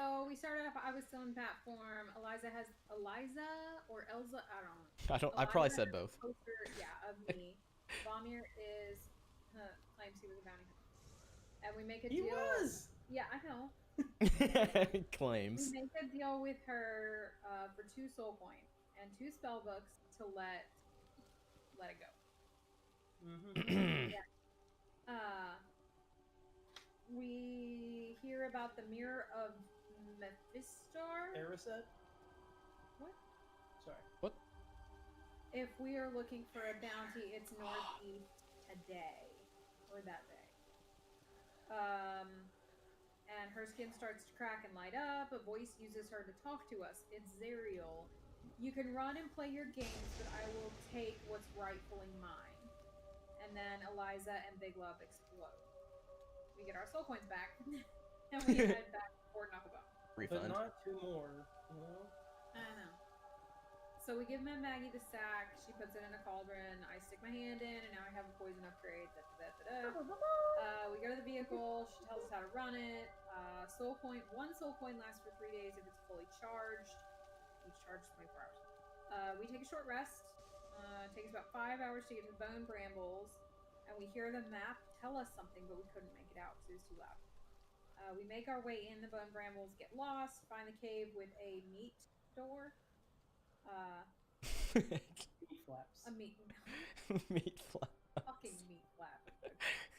So we started off. I was still in bat form. Eliza or Elza. I don't know. I Eliza probably has said a both. poster, of me. Vamir claims he was a bounty hunter, and we make a He deal. was. Yeah, I know. We Claims. make a deal with her for 2 soul coins and 2 spell books to let it go. Mm-hmm. We hear about the Mirror of Mephistar. Erised? What? Sorry. What? If we are looking for a bounty, it's northeast today. Or that day. And her skin starts to crack and light up. A voice uses her to talk to us. It's Zariel. You can run and play your games, but I will take what's rightfully mine. And then Eliza and Big Love explode. We get our soul coins back, and we head back to Fort Nakaba. Refund. But not 2 more, you know? I know. So we give Maggie the sack. She puts it in a cauldron. I stick my hand in, and now I have a poison upgrade. We go to the vehicle. She tells us how to run it. One soul coin lasts for 3 days if it's fully charged. Each charge is 24 hours. We take a short rest. It takes about 5 hours to get to the bone brambles. And we hear the map tell us something, but we couldn't make it out because it was too loud. We make our way in the bone brambles, get lost, find the cave with a meat door. Meat flaps. A meat. Meat flaps. Fucking meat flap.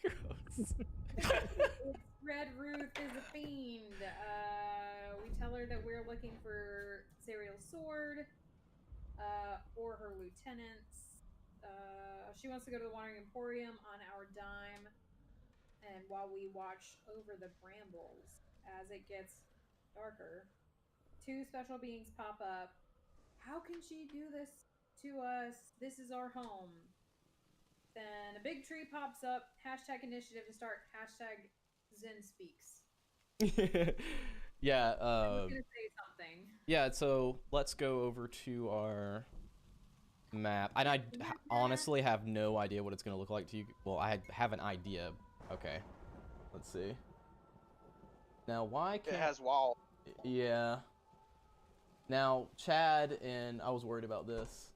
Gross. Red Ruth is a fiend. We tell her that we're looking for Zariel's sword, or her lieutenants. She wants to go to the Wandering Emporium on our dime, and while we watch over the brambles, as it gets darker, 2 special beings pop up. How can she do this to us? This is our home. Then a big tree pops up. Hashtag initiative to start. Hashtag Zen speaks. Yeah. I was gonna say something. Yeah. So let's go over to our map, and I honestly have no idea what it's gonna look like to you. Well, I have an idea. Okay. Let's see. Now, why can't... It has walls. Yeah. Now, Chad and... I was worried about this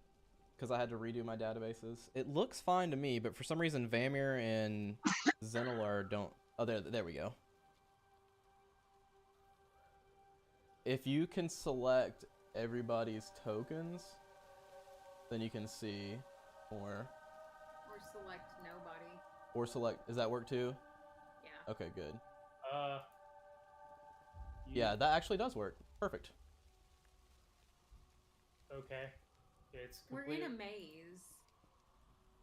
because I had to redo my databases. It looks fine to me, but for some reason, Vamir and Zenelar don't... Oh, there we go. If you can select everybody's tokens, then you can see more. Or select nobody. Or select... Does that work too? Yeah. Okay, good. Yeah, that actually does work. Perfect. Okay. It's We're complete. in a maze.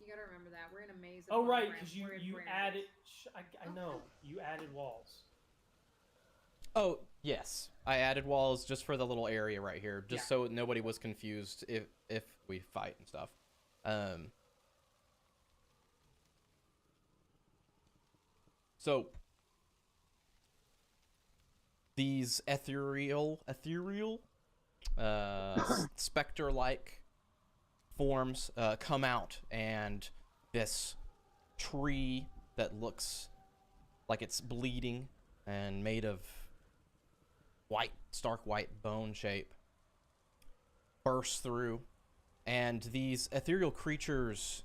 You gotta remember that. We're in a maze. Oh, right, because you added... I know. You added walls. Oh, yes. I added walls just for the little area right here, just so nobody was confused if we fight and stuff. So these ethereal specter-like forms come out, and this tree that looks like it's bleeding and made of stark white bone shape bursts through, and these ethereal creatures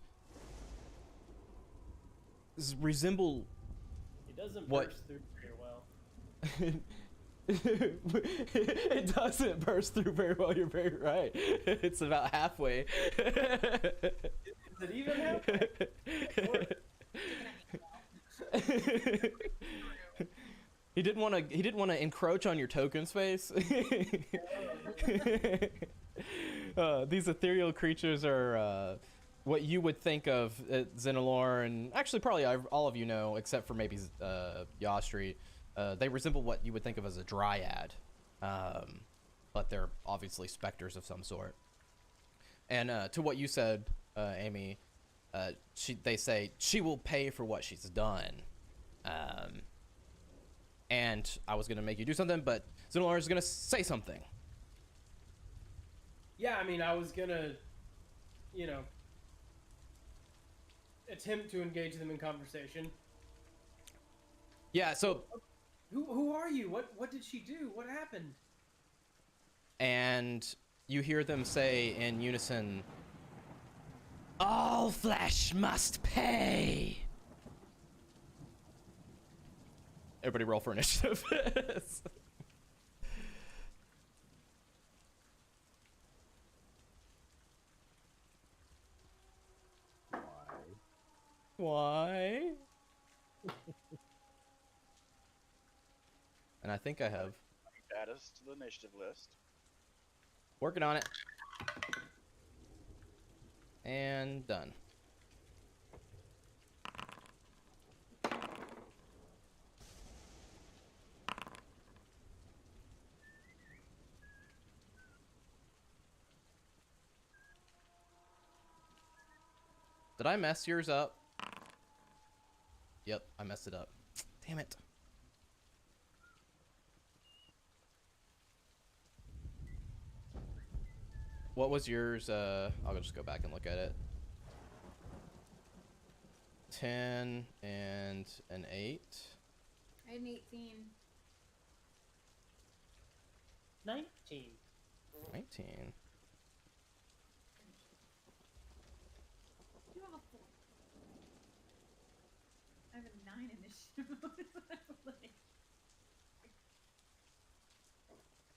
resemble... It doesn't burst through very well. It doesn't burst through very well, you're very right. It's about halfway. Is it even halfway? He didn't want to encroach on your token space. These ethereal creatures are what you would think of Zenelor, and actually probably all of you know, except for maybe Yastri. They resemble what you would think of as a dryad, but they're obviously specters of some sort. And to what you said, Amy, they say she will pay for what she's done. And I was gonna make you do something, but Zenelor is gonna say something. Yeah, I mean, I was gonna, attempt to engage them in conversation. Yeah, so Who are you? What did she do? What happened? And you hear them say in unison, "All flesh must pay." Everybody roll for initiative. Why? And I think I have. Add us to the initiative list. Working on it. And done. Did I mess yours up? Yep, I messed it up. Damn it. What was yours? I'll just go back and look at it. 10 and an 8. I had an 18. 19. 19. You have a 4. I have a 9 initiative.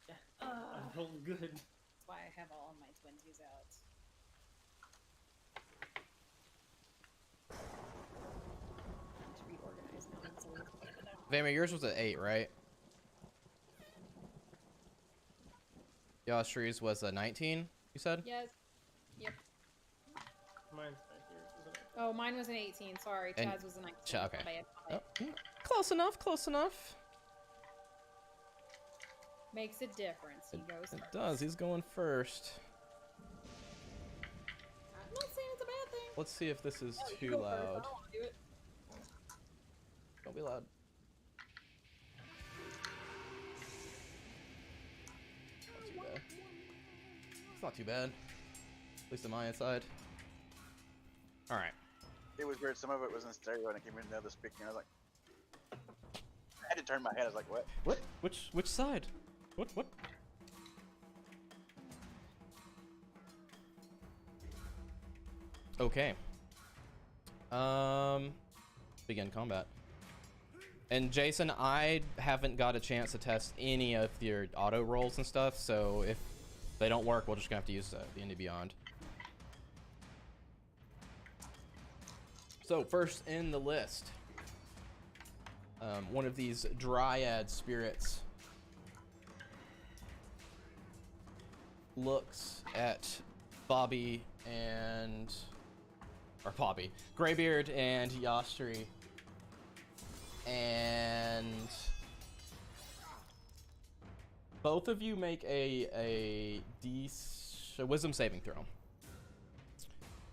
Yeah, I'm rolling good. That's why I have all my twinsies out. Need to reorganize now. It's a little bit of that. Vamir, yours was an 8, right? Yostri's was a 19, you said? Yes. Yep. Mine's back here, isn't it? Oh, mine was an 18. Sorry, And- Chaz was a 19. Okay. Bad. Oh, close enough, close enough. Makes a difference. He goes It first. does, he's going first. I'm not saying it's a bad thing. Let's see if this is No, you too go first. I loud. don't want to do it. Don't be loud. Not too bad. It's not too bad. At least on my side. Alright. It was weird. Some of it was in stereo and it came in the other speaker. And I was like, I had to turn my head. I was like, what? What? Which side? What? Okay. Begin combat. And Jason, I haven't got a chance to test any of your auto rolls and stuff, so if they don't work, we're just gonna have to use the Indie Beyond. So first in the list, one of these Dryad spirits looks at Greybeard and Yastri, and both of you make a wisdom saving throw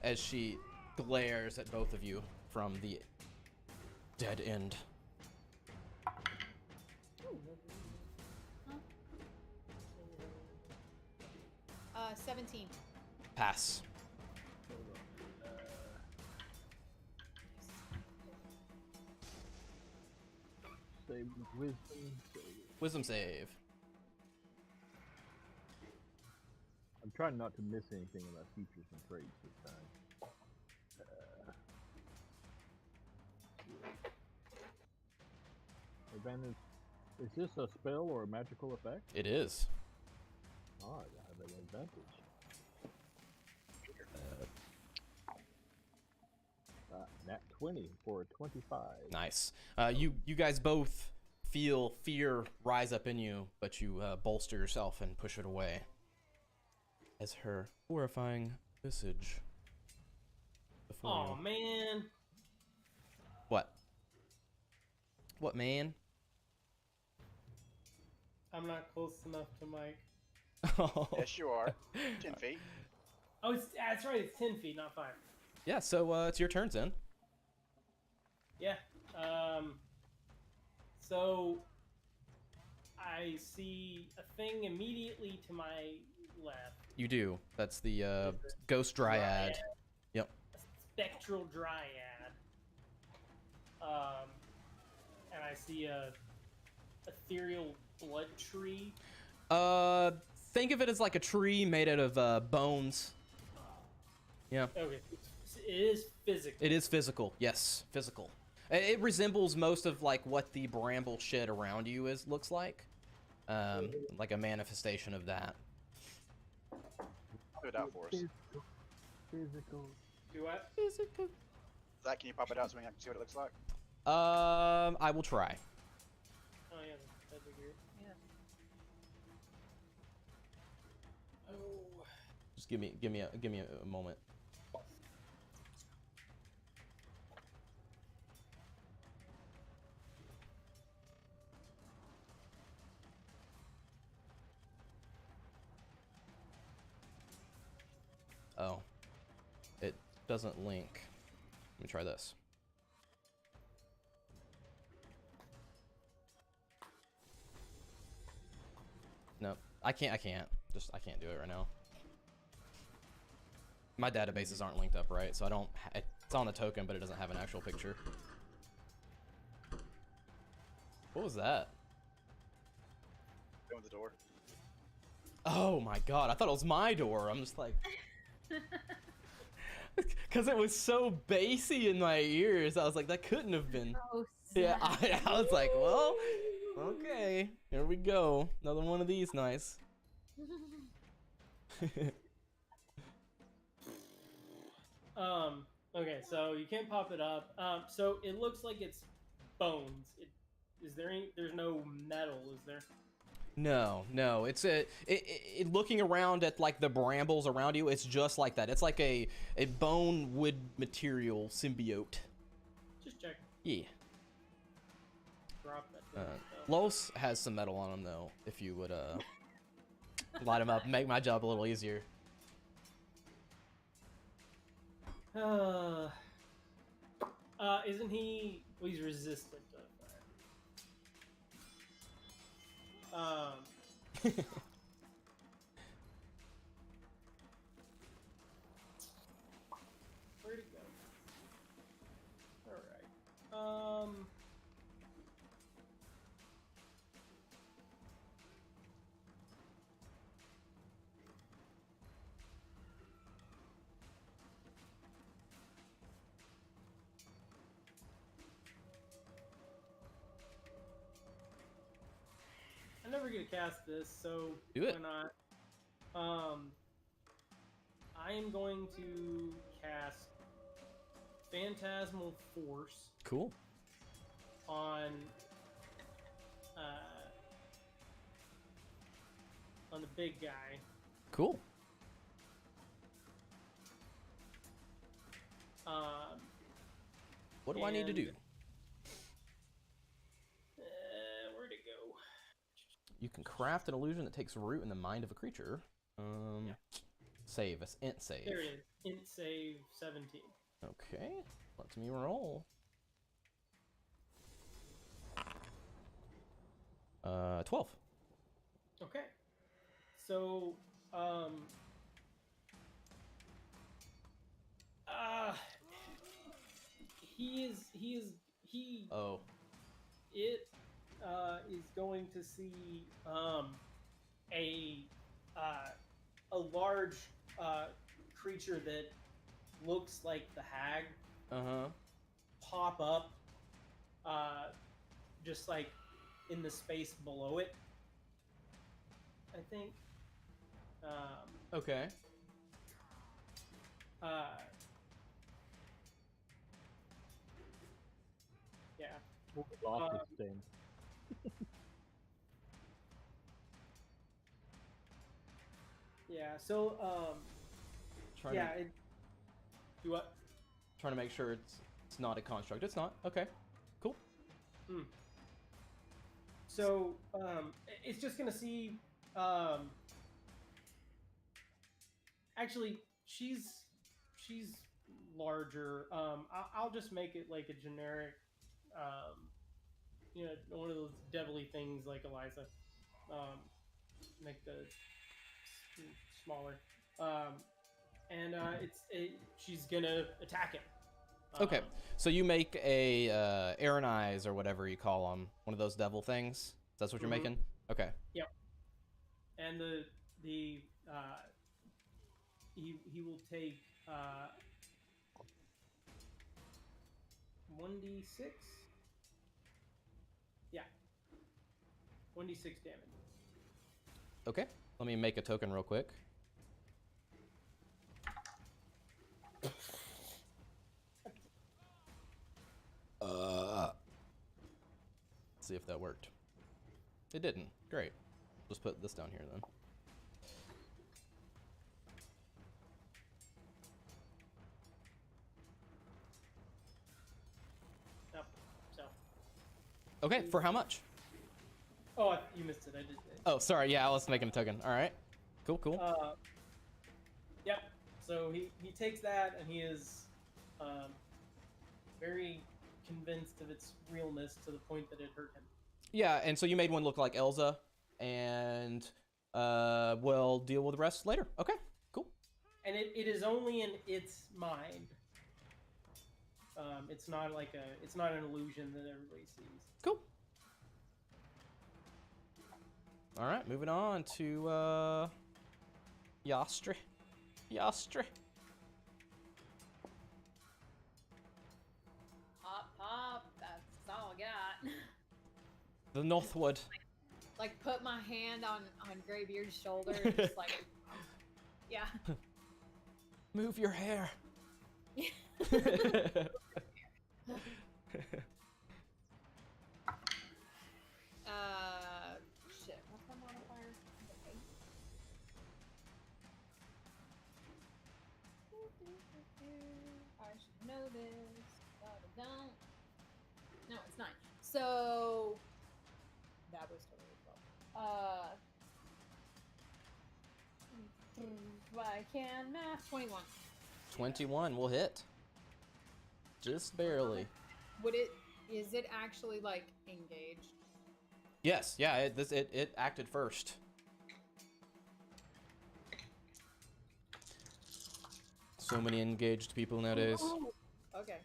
as she glares at both of you from the dead end. 17. Pass. Save wisdom. Wisdom save. I'm trying not to miss anything about features and traits this time. Avernus, is this a spell or a magical effect? It is. Ah, I have an advantage. Nat 20 for a 25. Nice. You guys both feel fear rise up in you, but you bolster yourself and push it away as her horrifying visage before Oh you. man. What? What, man? I'm not close enough to Mike. Yes, you are. 10 feet. Oh, that's right. It's 10 feet, not 5. Yeah, so it's your turn, Zen. Yeah. So I see a thing immediately to my left. You do. That's the Ghost Dryad. Yep. A spectral dryad. And I see a ethereal blood tree? Think of it as like a tree made out of bones. Yeah. Okay, it is physical. It is physical. Yes, physical. It resembles most of like what the bramble shit around you looks like. Like a manifestation of that. Pop it out for us. Physical. Do what? Physical. Zach, can you pop it out so we can see what it looks like? I will try. Oh yeah, that'd be weird. Yeah. Oh. Just give me a moment. Oh, it doesn't link. Let me try this. No, I can't. I can't do it right now. My databases aren't linked up right, so I don't. It's on the token, but it doesn't have an actual picture. What was that? Go in the door. Oh my god! I thought it was my door. I'm just like, because it was so bassy in my ears. I was like, that couldn't have been. Oh, Yeah, I was like, well, okay, here we go. Another one of these, nice. Okay, so you can't pop it up. So it looks like it's bones. There's no metal, is there? No, it's looking around at like the brambles around you, it's just like that. It's like a bone wood material symbiote. Just check. Yeah. Drop that. Los has some metal on him though, if you would light him up, make my job a little easier. Isn't he? Well, he's resistant to fire. Where'd it go? All right. I'm never gonna cast this, so Do it. why not? I am going to cast Phantasmal Force Cool. on the big guy. Cool. What do I need to do? Where'd it go? You can craft an illusion that takes root in the mind of a creature. Save. It's int save. There it is. Int save 17. Okay. Let me roll. 12. Okay. So, Oh. It is going to see a large creature that looks like the hag pop up just like in the space below it, I think. Okay. Yeah. Lost its sting. Yeah, so Trying yeah, to, do what? trying to make sure it's not a construct. It's not. Okay. Cool. So it's just gonna see actually she's larger. I'll just make it like a generic one of those devilly things like Eliza. Make the smaller. And she's gonna attack him. Okay. So you make a Aaron Eyes or whatever you call them, one of those devil things. That's what you're Mhm. making? Okay. And he will take 1d6. Yeah, 1d6 damage. Okay. Let me make a token real quick. See if that worked. It didn't. Great. Just put this down here then. Yep. So. Okay, for how much? Oh, you missed it. I did it. Oh, sorry. Yeah, I was making a token. All right. Cool, cool. Yep. So he takes that and he is very convinced of its realness to the point that it hurt him. Yeah, and so you made one look like Elza, and we'll deal with the rest later. Okay, cool. And it is only in its mind. It's not it's not an illusion that everybody sees. Cool. All right, moving on to Yastri. Yastri. Pop. That's all I got. The Northwood. Like put my hand on Greybeard's shoulder, and just like, yeah. Move your hair. Shit. What's my modifier? Okay. I should know this, but I don't. No, it's 9. So that was totally 12. I can math. 21. 21 will hit. Just barely. Is it actually like engaged? Yes, yeah, it acted first. So many engaged people nowadays. Oh, okay.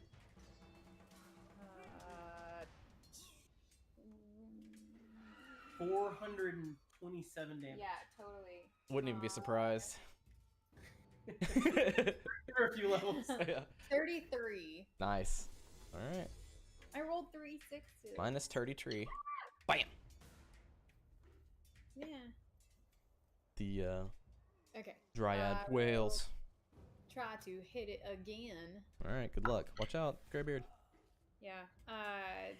427 damage. Yeah, totally. Wouldn't even be surprised. There are a few levels. Yeah. 33. Nice. All right. I rolled 3 6s. Minus 33. Bam. Yeah. The Okay. Dryad I whales. will try to hit it again. All right. Good luck. Watch out, Greybeard. Yeah. I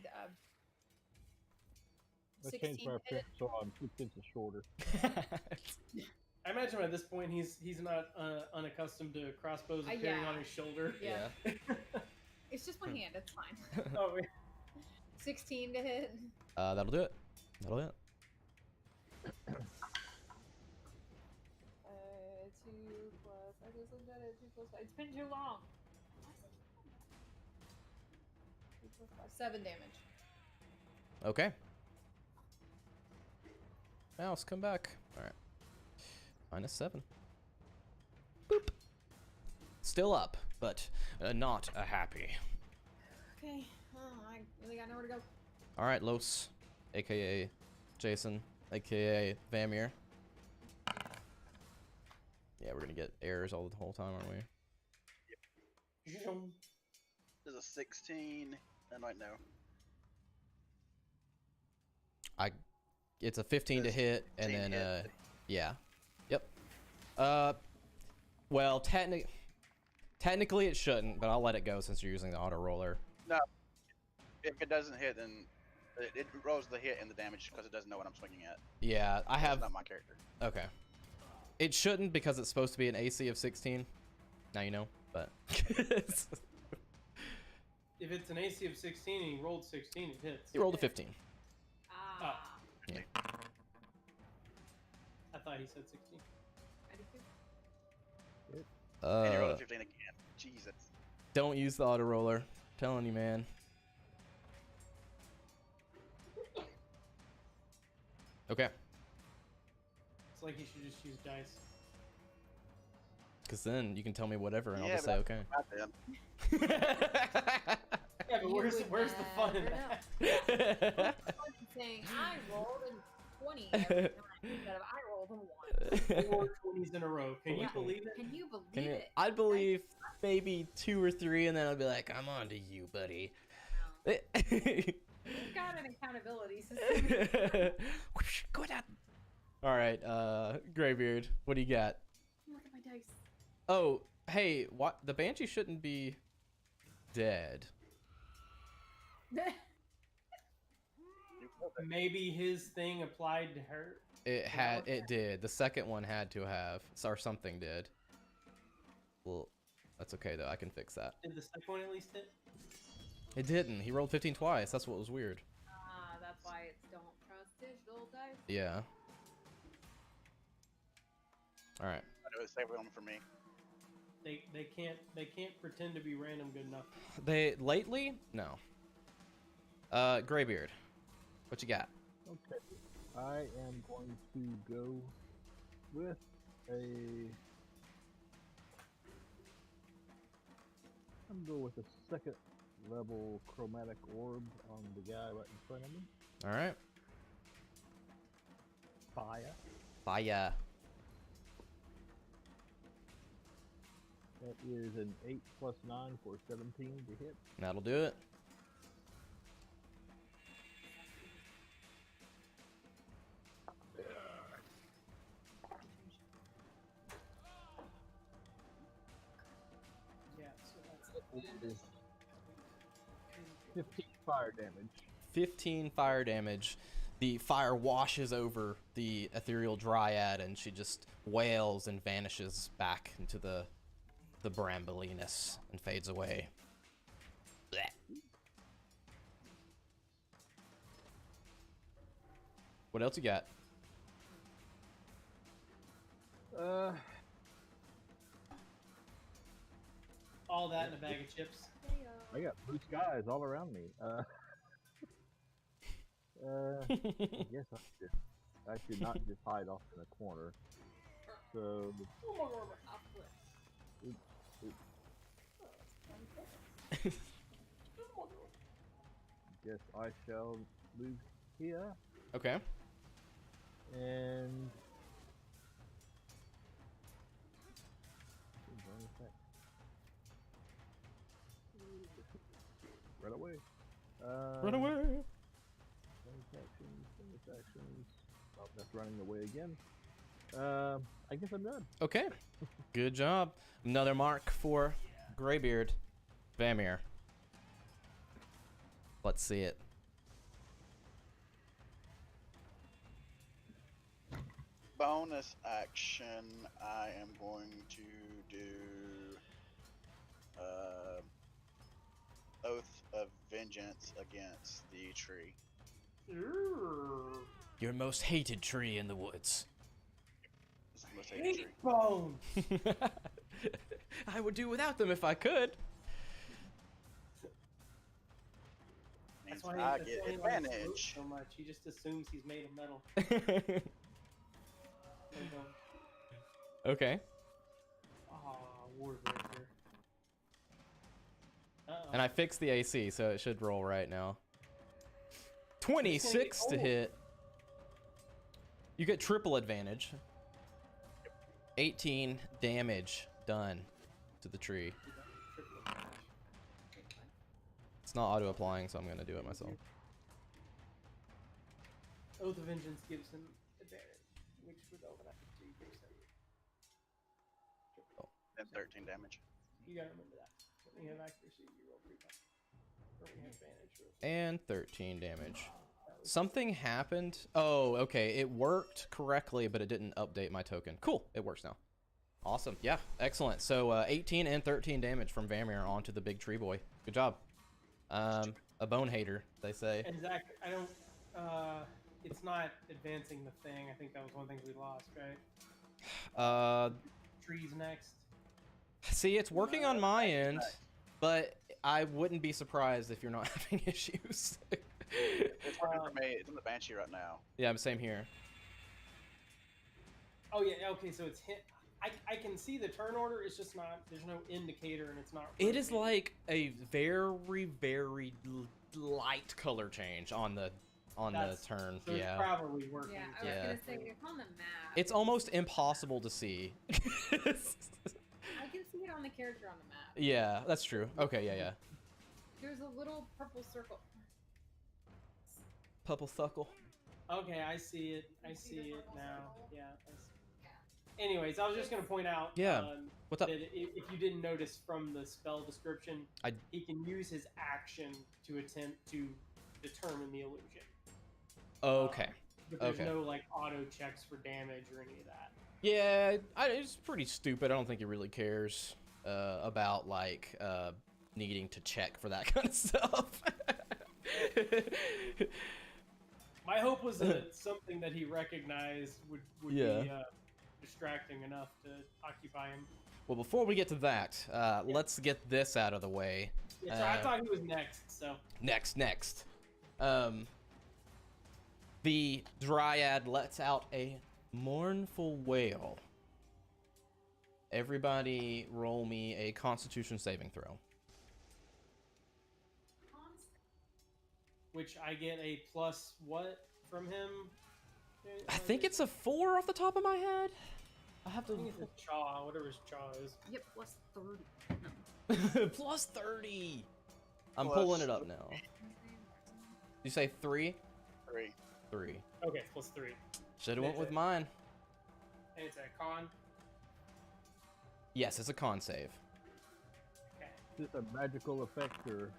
16 changed my hit. appearance so I'm 6 inches shorter. I imagine at this point he's not unaccustomed to crossbows appearing yeah. on his shoulder. Yeah. It's just my hand. It's fine. Oh, yeah. 16 to hit. That'll do it. That'll do it. 2 plus. I just looked at it. 2 plus 5. It's been too long. 2 plus 5. 7 damage. Okay. Mouse, come back. All right. Minus 7. Boop. Still up, but not happy. Okay. Oh, I really got nowhere to go. All right, Los, aka Jason, aka Vamir. Yeah, we're gonna get errors all the whole time, aren't we? There's a 16. And right now. It's a 15 to hit, and 15 then hit. yeah, yep. Well, technically it shouldn't, but I'll let it go since you're using the auto roller. No. If it doesn't hit, then it rolls the hit and the damage because it doesn't know what I'm swinging at. Yeah, I have. That's not my character. Okay. It shouldn't because it's supposed to be an AC of 16. Now you know, but. If it's an AC of 16 and he rolled 16, it hits. He rolled a 15. Ah. Yeah. I thought he said 16. I do too. And you rolled a 15 again. Jesus. Don't use the auto roller. Telling you, man. Okay. It's like you should just use dice. Because then you can tell me whatever, and I'll Yeah, just say okay. Not them. Yeah, but You where's would the fun in never that? know. Saying I rolled a every time instead of I rolled a 1. 4 20s in a row. Can you Yeah. believe it? Can you believe it? I'd believe maybe 2 or 3, and then I'd be like, I'm on to you, buddy. We've got an accountability system. Go down. All right, Graybeard, what do you got? Look at my dice. Oh, hey, what? The Banshee shouldn't be dead. Maybe his thing applied to her. It did. The second one had to have, or something did. Well, that's okay though. I can fix that. Did the second one at least hit? It didn't. He rolled 15 twice. That's what was weird. That's why it's don't trust digital dice. Yeah. All right. I know it's save one for me. They can't pretend to be random good enough. They lately? No. Graybeard, what you got? Okay, I am going to go with I'm going with a second level chromatic orb on the guy right in front of me. All right. Fire. Fire. That is an 8 plus 9 for 17 to hit. That'll do it. Yeah, so that's 15 fire damage. 15 fire damage. The fire washes over the ethereal dryad, and she just wails and vanishes back into the brambliness and fades away. Blech. What else you got? all that in a bag of chips. I got blue skies all around me. I guess I should not just hide off in a corner. So, guess I shall move here Okay. and run away. Run away. Bonus actions. Oh, that's running away again. I guess I'm done. Okay. Good job. Another mark for Graybeard. Vamir. Let's see it. Bonus action, I am going to do Oath of Vengeance against the tree. Your most hated tree in the woods. This is the most hated tree. Bone. I would do without them if I could. Means That's why I that's get why he likes advantage. wood so much. He just assumes he's made of metal. Okay. Ah, Warbreaker. Uh-oh. And I fixed the AC, so it should roll right now. 26 to hit. You get triple advantage. 18 damage done to the tree. It's not auto applying, so I'm gonna do it myself. Oath of Vengeance gives him advantage, which would open up to 2%. And 13 damage. You gotta remember that. When you have accuracy, you roll 3 times. Or when you have advantage, you roll 3 And 13 damage. Something happened. Oh, okay. It worked correctly, but it didn't update my token. Cool. It works now. Awesome. Yeah. Excellent. So 18 and 13 damage from Vamir onto the big tree boy. Good job. A bone hater, they say. And Zach, I don't. It's not advancing the thing. I think that was one thing we lost, right? Trees next. See, it's working on my end, but I wouldn't be surprised if you're not having issues. It's working for me. It's in the Banshee right now. Yeah, same here. Oh yeah. Okay, so it's hit. I can see the turn order. It's just not. There's no indicator, and it's not. It is rotating. like a very, very light color change on the on the turn. So Yeah. it's probably working. Yeah, I was Yeah. gonna say it's on the map. It's almost impossible to see. I can see it on the character on the map. Yeah, that's true. Okay, yeah. There's a little purple circle. Purple thuckle. Okay, I see it. I You see the it purple now. circle? Yeah. Anyways, I was just gonna point out. Yeah. What's up? That if you didn't notice from the spell description, he can use his action to attempt to determine the illusion. Okay. But there's Okay. no like auto checks for damage or any of that. Yeah, it's pretty stupid. I don't think he really cares about like needing to check for that kind of stuff. My hope was that something that he recognized would Yeah. be distracting enough to occupy him. Well, before we get to that, let's get this out of the way. Yeah, so I thought he was next. So Next. The Dryad lets out a mournful wail. Everybody roll me a Constitution saving throw. which I get a plus what from him? I think it's a 4 off the top of my head. I have I to... think it's a chaw, whatever his chaw is. Yep, plus 30. Plus 30. I'm Plus- pulling it up now. You say 3? 3. 3. Okay, it's plus 3. Should have went with mine. And it's a con. Yes, it's a con save. Okay. Is this a magical effect or?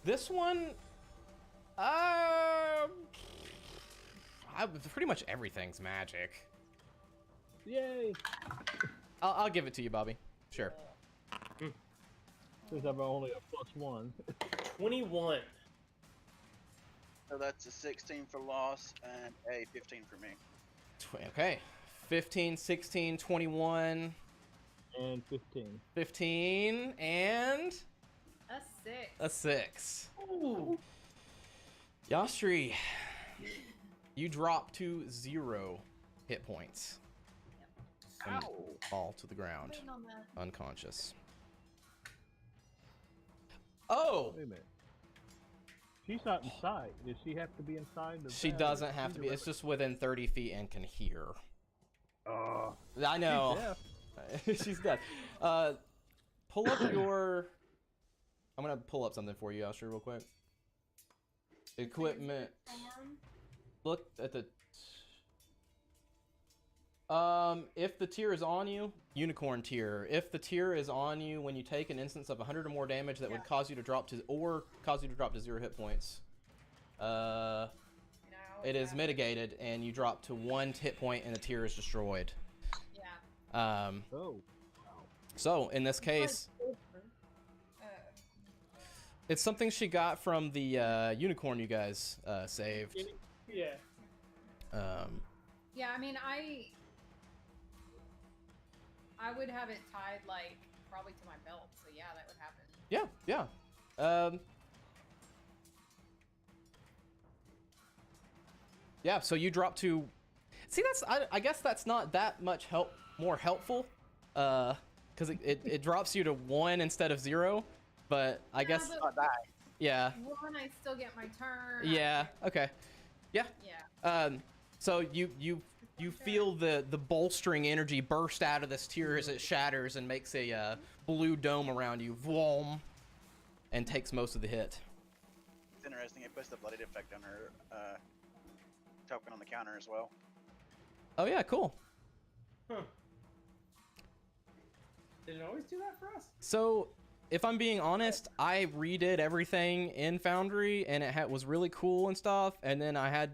This one, pretty much everything's magic. Yay! I'll give it to you, Bobby. Sure. Since I'm only a +1. 21. So that's a 16 for loss and a 15 for me. Okay. 15, 16, 21, And 15. 15, and A 6. a 6. Ooh. Yastri, you drop to 0 hit points. And Ow. fall to the ground, Waiting on that. unconscious. Oh! Wait a minute. She's not inside. Does she have to be inside? She doesn't have to be. It's just within 30 feet and can hear. I know. She's dead. Pull up your... I'm going to pull up something for you, Asher, real quick. Equipment. Look at the... if the tier is on you, unicorn tier. If the tier is on you when you take an instance of 100 or more damage that would cause you to drop to, or cause you to drop to 0 hit points, it is mitigated and you drop to 1 hit point and the tier is destroyed. Yeah. So in this case, it's something she got from the unicorn you guys saved. Yeah. Yeah, I mean, I would have it tied, like, probably to my belt, so yeah, that would happen. Yeah. Yeah, so you drop to... See, I guess that's not that much more helpful, because it drops you to 1 instead of 0, but I guess... but Not die. Yeah. 1, I still get my turn. Yeah, okay. Yeah. Yeah. So you feel the bolstering energy burst out of this tier as it shatters and makes a blue dome around you, vroom, and takes most of the hit. It's interesting. It puts the bloodied effect on her token on the counter as well. Oh yeah, cool. Huh. Did it always do that for us? So, if I'm being honest, I redid everything in Foundry, and it was really cool and stuff. And then I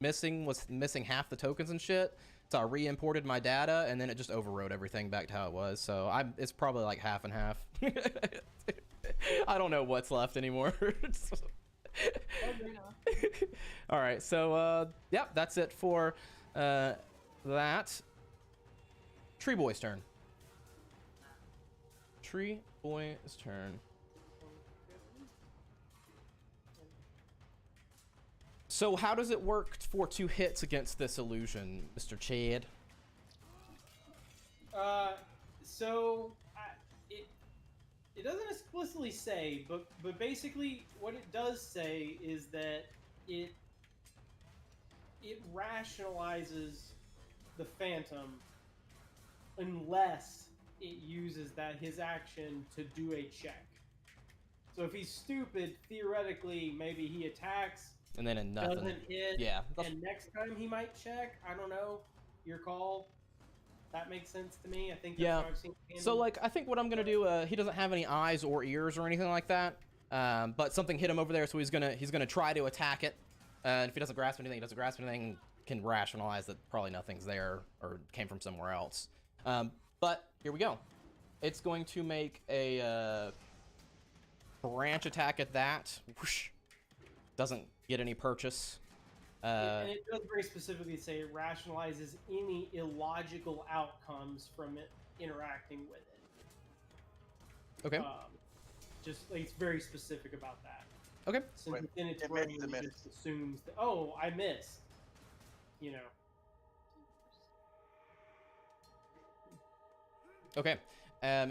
was missing half the tokens and shit. So I re-imported my data, and then it just overrode everything back to how it was. So it's probably like half and half. I don't know what's left anymore. All right, so yeah, that's it for that. Tree Boy's turn. Tree Boy's turn. So how does it work for 2 hits against this illusion, Mr. Chad? It doesn't explicitly say, but basically what it does say is that it rationalizes the Phantom unless it uses his action to do a check. So if he's stupid, theoretically, maybe he attacks, And then nothing. doesn't hit, Yeah. and next time he might check. I don't know. Your call. That makes sense to me. I think that's what I've seen. So, like, I think what I'm gonna do. He doesn't have any eyes or ears or anything like that. But something hit him over there, so he's gonna try to attack it. And if he doesn't grasp anything, can rationalize that probably nothing's there or came from somewhere else. But here we go. It's going to make a branch attack at that. Whoosh. Doesn't get any purchase. And it does very specifically say it rationalizes any illogical outcomes from it interacting with it. Okay. Just like, it's very specific about that. Okay. Since within its brain, it just assumes that, oh, I missed. You know. Okay.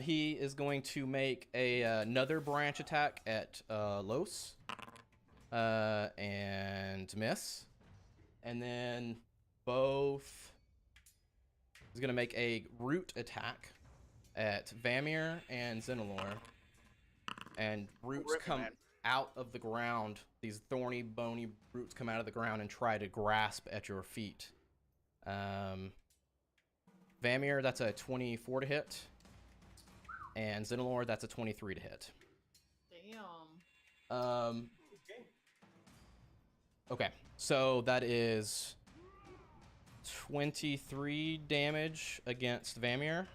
He is going to make another branch attack at Los. And miss. And then both is going to make a root attack at Vamir and Zenalor. And roots come out of the ground. These thorny, bony roots come out of the ground and try to grasp at your feet. Vamir, that's a 24 to hit. And Zenalor, that's a 23 to hit. Damn. Okay, so that is 23 damage against Vamir.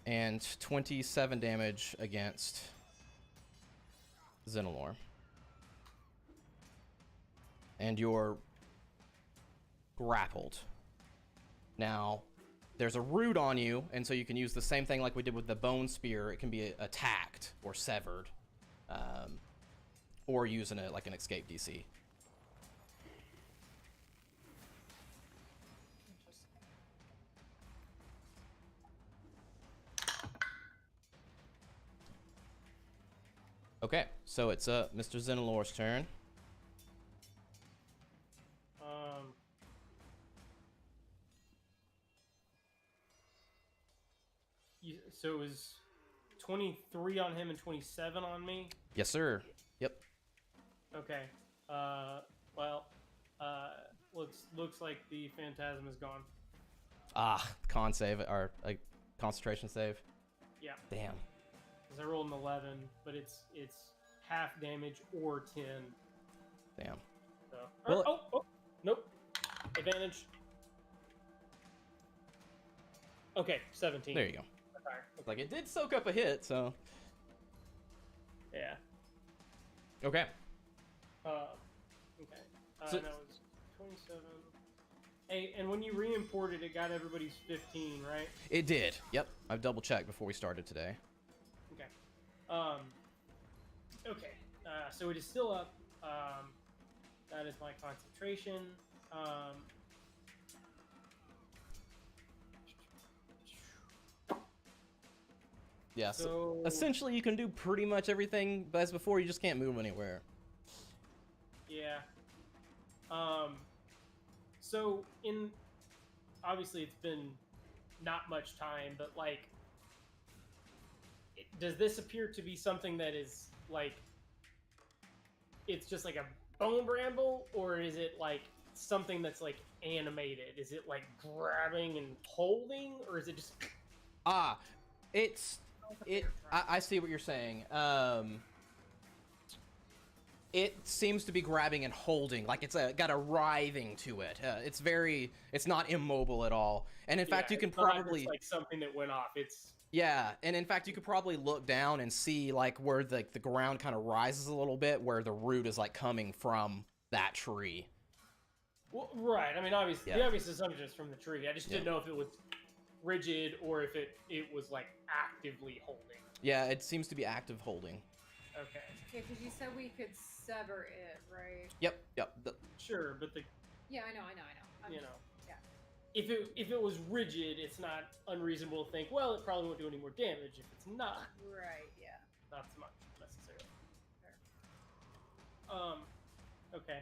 And 27 damage against Zenalor. And you're grappled. Now, there's a root on you, and so you can use the same thing like we did with the bone spear. It can be attacked or severed. Or using it like an escape DC. Okay, so it's Mr. Zenalor's turn. So it was 23 on him and 27 on me? Yes, sir. Yep. Okay. Looks like the phantasm is gone. Con save or concentration save. Yeah. Damn. Because I rolled an 11, but it's half damage or 10. Damn. So. Well, Nope. Advantage. Okay, 17. There you go. Okay. Like it did soak up a hit, so. Yeah. Okay. Okay. So- That was 27. Hey, and when you re-imported, it got everybody's 15, right? It did. Yep. I've double checked before we started today. Okay. Okay. So it is still up. That is my concentration. Yeah. So essentially, you can do pretty much everything as before. You just can't move anywhere. Yeah. So obviously it's been not much time, but like, does this appear to be something that is like, it's just like a bone bramble, or is it like something that's like animated? Is it like grabbing and holding, or is it just? I see what you're saying. It seems to be grabbing and holding, like it's got a writhing to it. It's not immobile at all. And in fact, you can probably like something that went off. It's and in fact, you could probably look down and see like where the ground kind of rises a little bit, where the root is like coming from that tree. Well, right. I mean, obviously, the obvious assumption is from the tree. I just didn't know if it was rigid or if it was like actively holding. Yeah, it seems to be active holding. Okay. Yeah, because you said we could sever it, right? Yep. Sure, but Yeah, I know. you know, if it was rigid, it's not unreasonable to think, well, it probably won't do any more damage. If it's not, Right, yeah. not so much necessarily. Fair. Okay.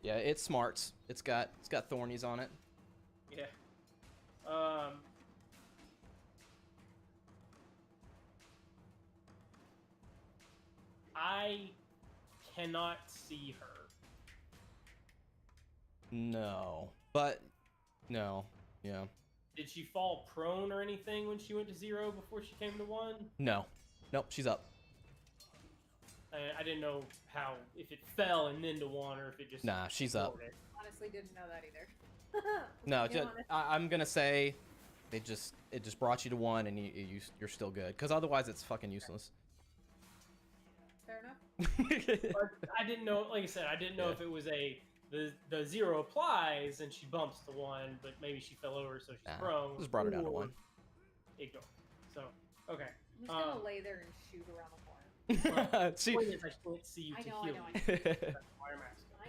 Yeah, it's smarts. It's got thornies on it. Yeah. I cannot see her. No, but no, yeah, Did she fall prone or anything when she went to 0 before she came to 1? no, nope. She's up. I didn't know how, if it fell and then to 1, or if it just... Nah, she's up. floated. Honestly, didn't know that either. No, Be honest. I'm gonna say it just brought you to 1, and you're still good. Because otherwise, it's fucking useless. Fair enough. But I didn't know, like I said, I didn't know if it was the 0 applies and she bumps to 1, but maybe she fell over, so she's prone. Just brought her down to or 1. Ignore. So, okay. I'm just gonna lay there and shoot around the corner. She. Point is, I can't see you I to know, heal I know, you. That's why I'm asking. I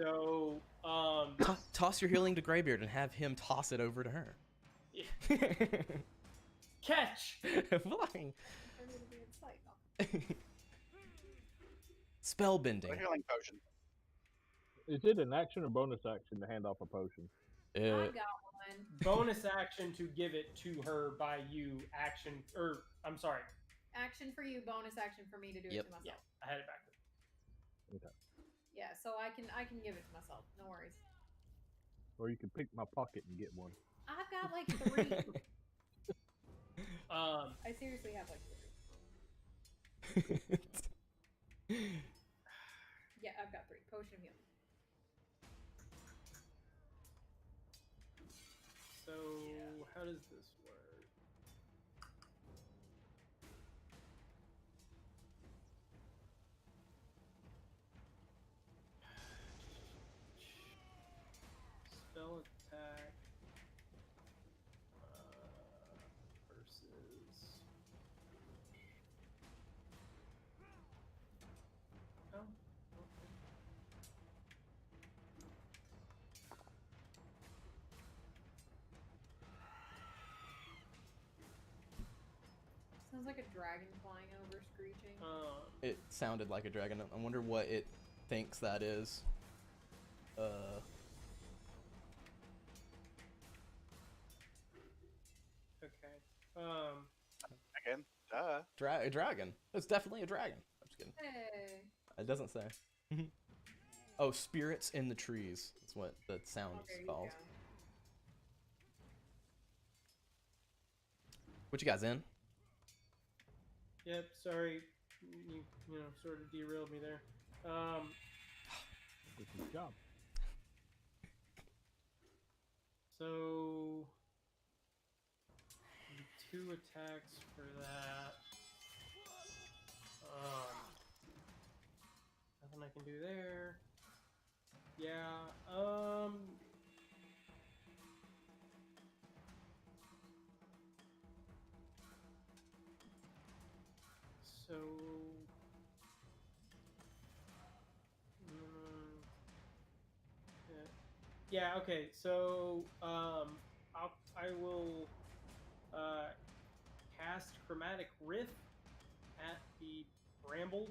know. So, Toss your healing to Greybeard and have him toss it over to her. yeah. Catch! Flying. I'm gonna be in sight. Spellbending. A healing potion. Is it an action or bonus action to hand off a potion? I've got one. Bonus action to give it to her by you. Action, or I'm sorry. Action for you, bonus action for me to do it Yep. to myself. Yeah, I had it backwards. Yeah, so I can give it to myself. No worries. Or you can pick my pocket and get one. I've got like 3. I seriously have like 3. Yeah, I've got 3. Potion of healing. So, how does this work? Spell attack versus. Oh, okay. Sounds like a dragon flying over, screeching. It sounded like a dragon. I wonder what it thinks that is. Okay. Again, duh. Dragon. It's definitely a dragon. I'm just kidding. Hey. It doesn't say. Oh, spirits in the trees. That's what the sound Oh, there is you called. go. What you guys in? Yep. Sorry, you know sort of derailed me there. Good job. So 2 attacks for that. Nothing I can do there. Yeah. So. Yeah. Okay. So I will cast Chromatic Rift at the Bramble.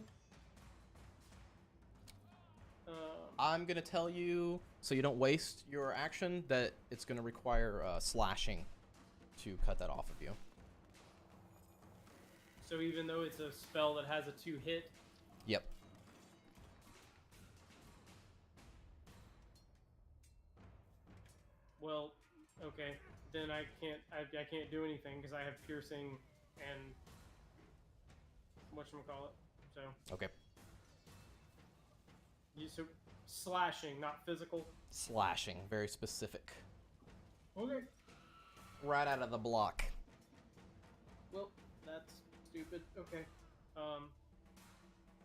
I'm gonna tell you, so you don't waste your action, that it's gonna require slashing to cut that off of you. So even though it's a spell that has a 2-hit, Yep. well, okay, then I can't do anything because I have piercing and whatchamacallit. So Okay. so slashing, not physical. Slashing, very specific. Okay. Right out of the block. Well, that's stupid. Okay.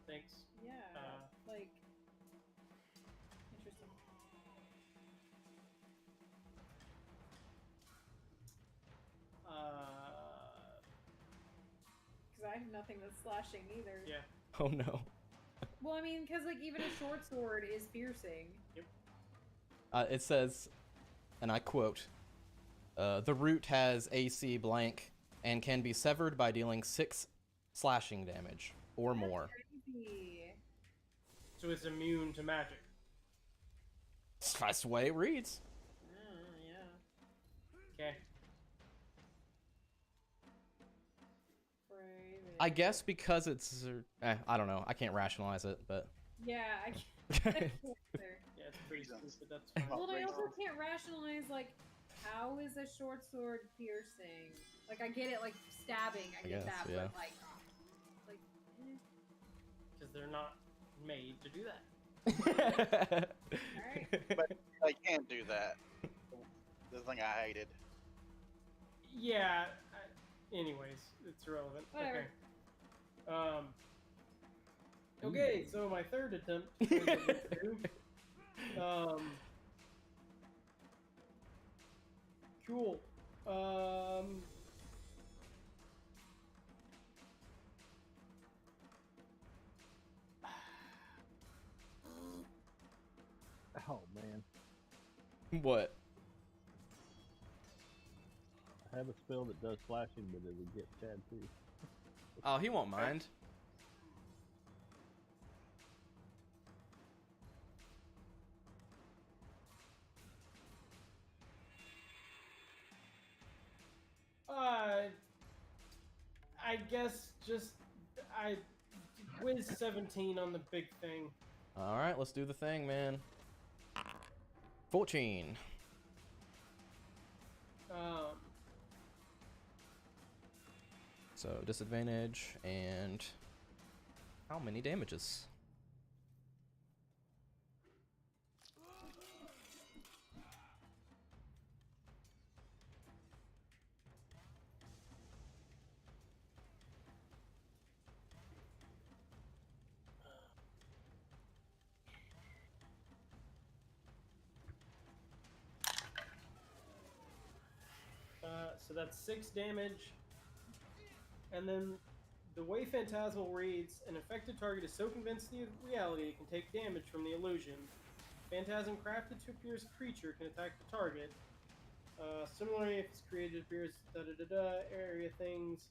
Thanks. Yeah, like interesting. Because I have nothing that's slashing either. Yeah. Oh no. Well, I mean, because like even a short sword is piercing. Yep. It says, and I quote, the root has AC blank and can be severed by dealing 6 slashing damage or more. Crazy. So it's immune to magic. That's the way it reads. Yeah. Okay. Crazy. I guess because it's, I don't know. I can't rationalize it, but. Yeah, I can't. Either. Yeah, it's pretty Reasons. stupid. That's fine. Well, I also can't rationalize, like, how is a short sword piercing? Like, I get it, like, stabbing, I get guess, that, yeah. but, like, Because they're not made to do that. alright. But I can't do that. The thing I hated. Yeah. Anyways, it's irrelevant. Whatever. Okay. Okay, so my third attempt. Cool. Oh man, What? I have a spell that does slashing, but it would get Chad too. Oh, he won't mind. I guess just I whiz 17 on the big thing. All right, let's do the thing, man. 14. So disadvantage and how many damages? So that's 6 damage. And then the way Phantasmal reads, an affected target is so convinced of the reality it can take damage from the illusion. Phantasm crafted to appear as a creature can attack the target. Similarly, if it's created appears area things.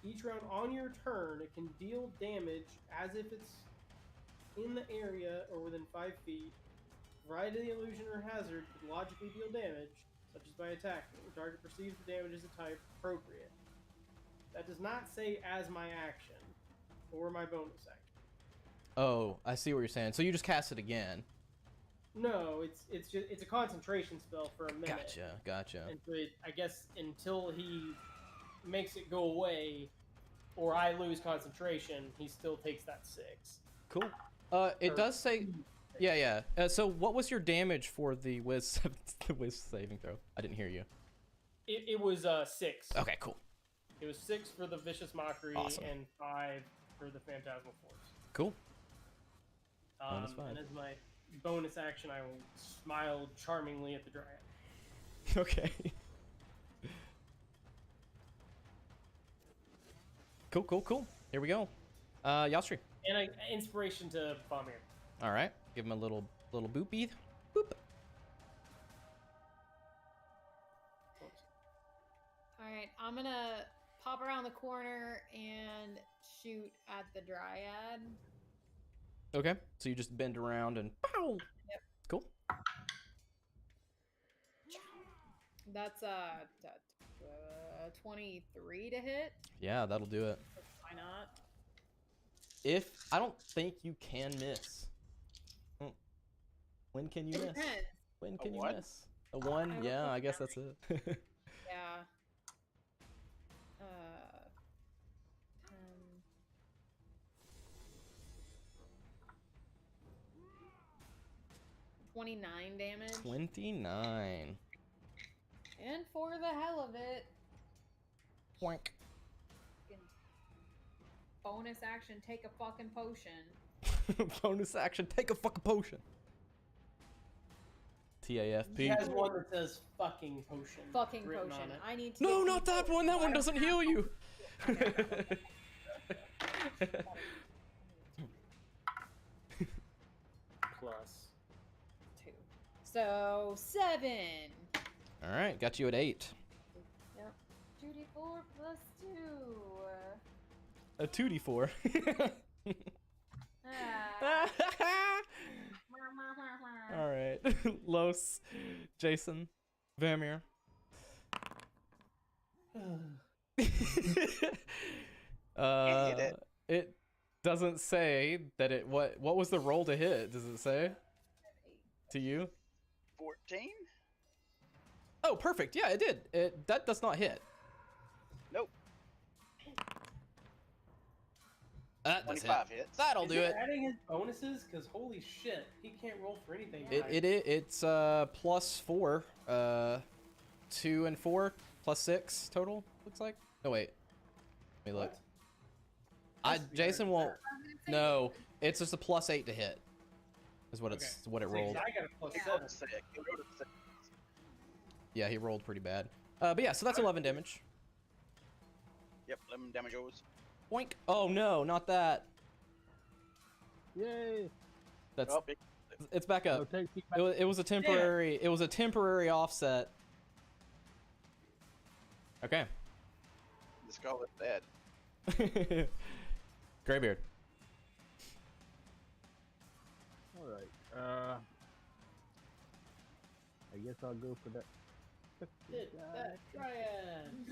Each round on your turn, it can deal damage as if it's in the area or within 5 feet. Variety of the illusion or hazard could logically deal damage, such as by attacking. The target perceives the damage as a type appropriate. That does not say as my action or my bonus action. Oh, I see what you're saying. So you just cast it again. No, it's a concentration spell for a minute. Gotcha. And so I guess until he makes it go away, or I lose concentration, he still takes that 6. Cool. It does say, yeah. So what was your damage for the Wiz saving throw? I didn't hear you. It was 6. Okay, cool. It was 6 for the Vicious Mockery Awesome. and 5 for the Phantasmal Force. Cool. Minus 5. And as my bonus action, I will smile charmingly at the Dryad. Okay. Cool. Here we go. Yastri. And inspiration to Vomir. All right. Give him a little boopy. Boop. Alright, I'm gonna pop around the corner and shoot at the Dryad. Okay. So you just bend around and pow. Yep. Cool. That's 23 to hit. Yeah, that'll do it. Why not? I don't think you can miss. When can you It miss? depends. When can you what? miss? A 1? I Yeah, don't I guess think that's it. Yeah. 10. 29 damage. 29. And for the hell of it, Boink. bonus action, take a fucking potion. Bonus action, take a fucking potion. He TAFP. has one that says fucking potion. Fucking written potion. on it. I need to. No, get not that one. That one doesn't heal you. Plus. 2. So 7. All right, got you at 8. Yep. 2d4 plus 2. A 2d4. Ah. All right, Los, Jason, Vamir. Hit it. It doesn't say that it. What was the roll to hit? Does it say to you? 14? Oh, perfect. Yeah, it did. That does not hit. Nope. That does hit. 25 hits. That'll Is do he it. adding his bonuses? Because holy shit, he can't roll for anything. It's +4. 2 and 4 +6 total. Looks like. No wait. Let me look. Has to be Jason higher won't. than No, it's just a +8 to hit. Is what it's Okay. what it that. rolled. I got a plus Yeah. 7. Sick. He rolled a 6. Yeah, he rolled pretty bad. But yeah, so that's 11 damage. Yep, 11 damage goes. Boink. Oh no, not that. Yay! That's Oh, big. it's back No, up. keep It was a temporary. It was a temporary offset. Okay. The skull is dead. Graybeard. All right. I guess I'll go for that. Hit that triad.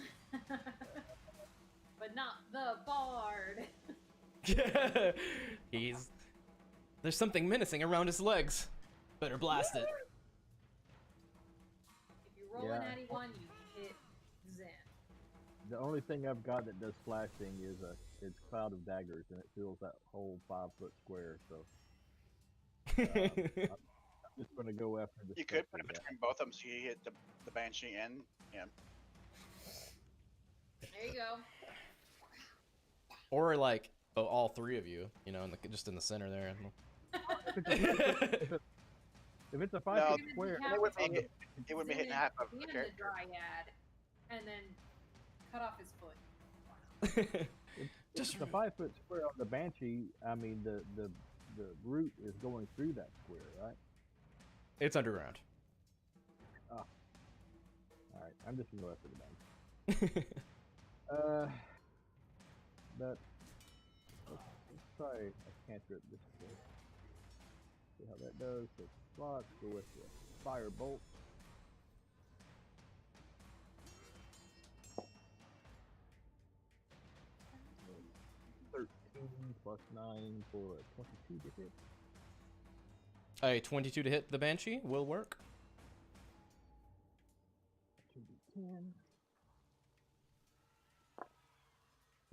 But not the bard. There's something menacing around his legs. Better blast it. If you roll Yeah. an natty 1, you hit Zen. The only thing I've got that does slashing is it's Cloud of Daggers, and it fills that whole 5-foot square. So I'm just gonna go after the. You could put it between both of them so you hit the Banshee and him. There you go. Or like all three of you, just in the center there. If it's a 5-foot square, Yeah, It would be, it's it would be hitting Zen half of and the the character. dryad, and then cut off his foot. if Just it's a 5-foot square on the Banshee, I mean the root is going through that square, right? It's underground. All right, I'm just gonna go after the Banshee. But let's try a cantrip this way. See how that does. So slots, go with the fire bolt. +9 for a 22 to hit. A 22 to hit the Banshee will work. 2d10.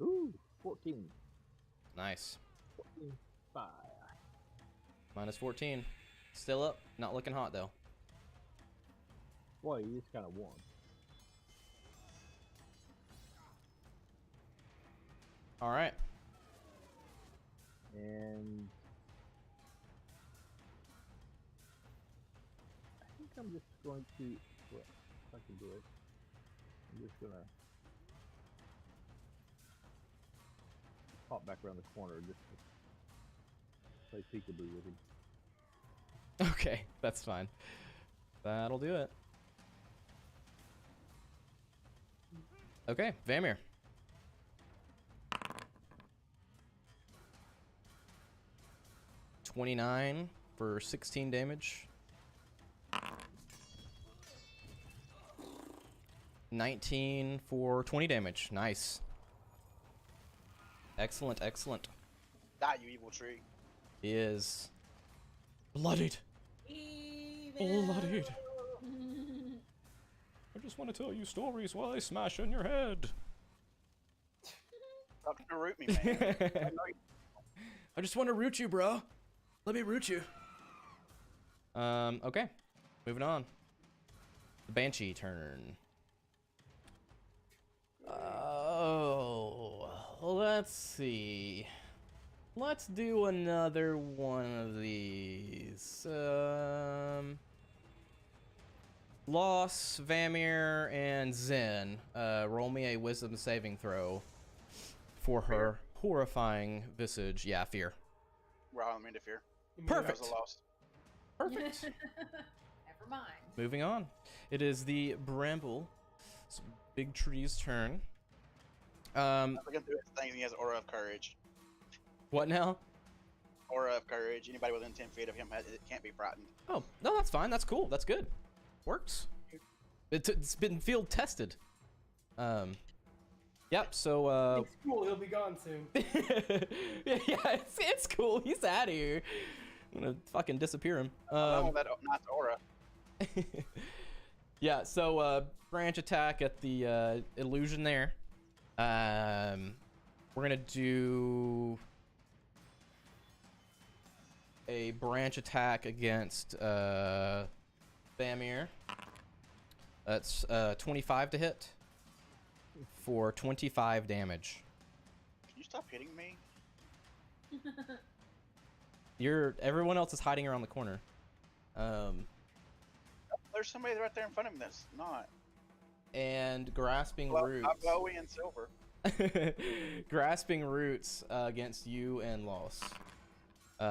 Ooh, 14. Nice. 14 fire. -14. Still up. Not looking hot though. Boy, it's kind of warm. All right. And I think I'm just going to, well, if I can do it, I'm just gonna pop back around the corner just to play peekaboo with him. Okay, that's fine. That'll do it. Okay, Vamir. $29 for 16 damage. 19 for 20 damage. Nice. Excellent, excellent. Die, you evil tree. He is bloodied. Bloodied. I just want to tell you stories while I smash in your head. Stop trying to root me, man. I know you. I just want to root you, bro. Let me root you. Okay. Moving on. The Banshee turn. Oh, let's see. Let's do another one of these. Loss, Vamir, and Zen. Roll me a wisdom saving throw for her horrifying visage. Yeah, fear. We're all in fear. Perfect. That was a loss. Perfect. Never mind. Moving on. It is the Bramble, big tree's turn. Looking through his thing, he has Aura of Courage. What now? Aura of Courage. Anybody within 10 feet of him it can't be frightened. Oh, no, that's fine. That's cool. That's good. Works. It's been field tested. Yep, so, It's cool. He'll be gone soon. yeah, it's cool. He's out of here. I'm gonna fucking disappear him. Oh, that nice aura. Yeah, so, branch attack at the, illusion there. We're gonna do a branch attack against, Bamir. That's 25 to hit for 25 damage. Can you stop hitting me? Everyone else is hiding around the corner. There's somebody right there in front of me that's not. And grasping Well, roots. Bowie and Silver. Grasping roots against you and Loss.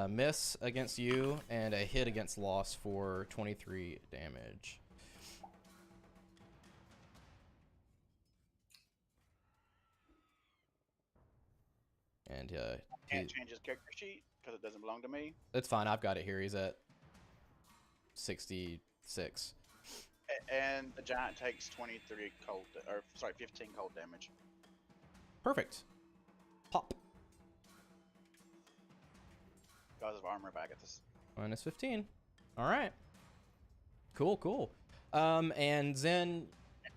Miss against you and a hit against Loss for 23 damage. And Can't change his character sheet because it doesn't belong to me. it's fine. I've got it here. He's at 66. And the giant takes 23 cold, or sorry, 15 cold damage. Perfect. Pop. Because of armor back at this. Minus 15. All right. Cool. And Zen,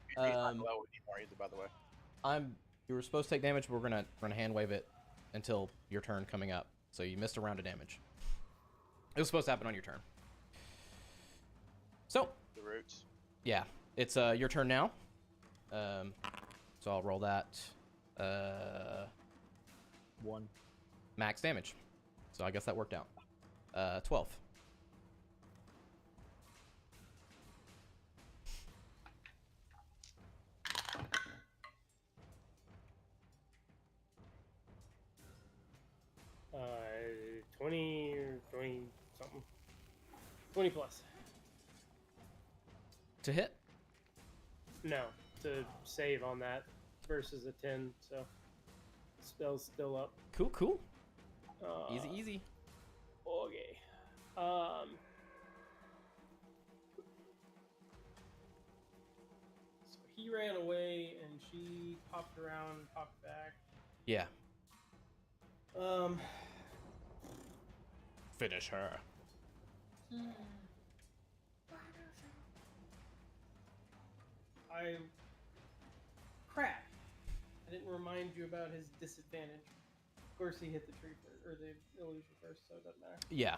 He's not low anymore either, by the way. you were supposed to take damage, but we're gonna hand wave it until your turn coming up. So you missed a round of damage. It was supposed to happen on your turn. So The roots. yeah, it's your turn now. So I'll roll that 1. max damage. So I guess that worked out. 12. Uh, 20 or 20 something. 20 plus. To hit. No, to save on that versus a 10. So spell's still up. Cool. Uh, Easy. Okay. So he ran away and she popped around, popped back. Yeah. Um. Finish her. Crap. I didn't remind you about his disadvantage. Of course, he hit the tree first, or the illusion first, so it doesn't matter. Yeah.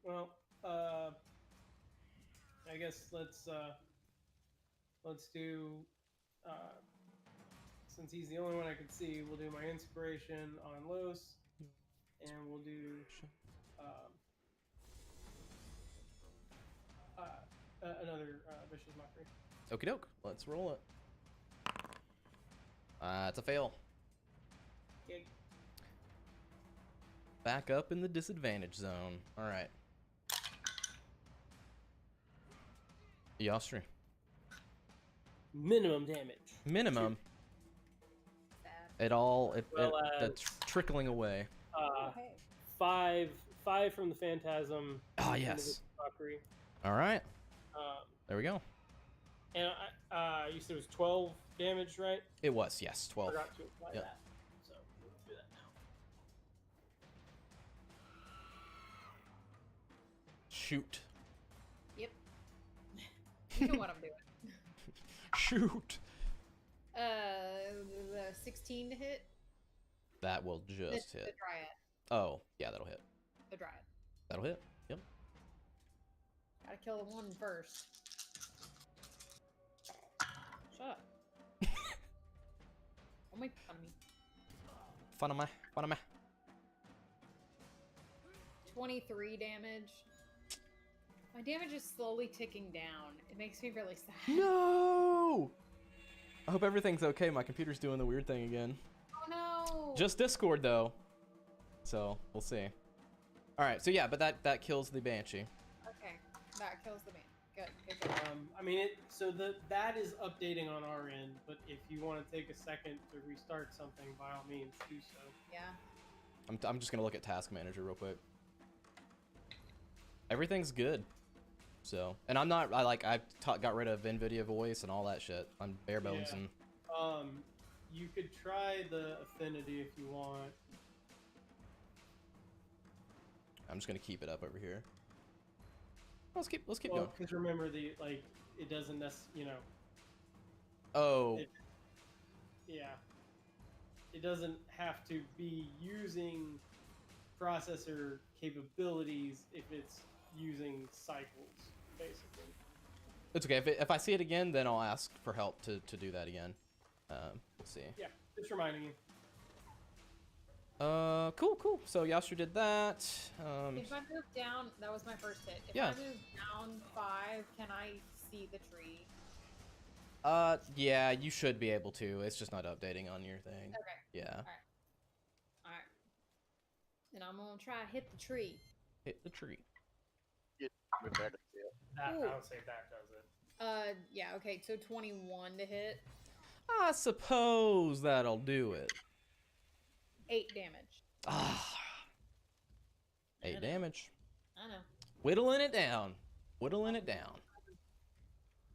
Well, I guess let's do. Since he's the only one I can see, we'll do my inspiration on Los, and we'll do another vicious mockery. Okie doke. Let's roll it. It's a fail. Okay. Back up in the disadvantage zone. All right. Yostri. Minimum damage. Minimum. Sad. That's trickling away. Hey. Five from the phantasm. Ah, into yes. the mockery. All right. Um, There we go. and you said it was 12 damage, right? It was, yes, 12. Forgot to apply Yep. that. So we'll do that now. Shoot. Yep. You know what I'm doing. Shoot. The 16 to hit. That will just The hit. dryad. Oh, yeah, that'll hit. The dryad. That'll hit. Yep. Gotta kill the one first. Shut up. Don't make fun of me. Fun of me. 23 damage. My damage is slowly ticking down. It makes me really sad. No! I hope everything's okay. My computer's doing the weird thing again. Oh no! Just Discord, though. So, we'll see. All right, so yeah, but that kills the banshee. Okay, that kills the man. Good. Good. I mean, that is updating on our end, but if you want to take a second to restart something, by all means, do so. Yeah. I'm just gonna look at Task Manager real quick. Everything's good. So, and I got rid of NVIDIA voice and all that shit. I'm bare bones Yeah. and. You could try the affinity if you want. I'm just gonna keep it up over here. Let's keep Well, going. because remember it doesn't necessarily, Oh. It doesn't have to be using processor capabilities if it's using cycles, basically. It's okay. If I see it again, then I'll ask for help to do that again. Let's see. Yeah, just reminding you. Cool. So Yasser did that. If I move down, that was my first hit. If Yeah. I move down 5, can I see the tree? Yeah, you should be able to. It's just not updating on your thing. Okay. Yeah. Alright. And I'm gonna try to hit the tree. Hit the tree. Move there to see it. I Ooh. would say that does it. Yeah, okay, so 21 to hit. I suppose that'll do it. 8 damage. Ah. 8 damage. I know. Whittling it down. Whittling it down.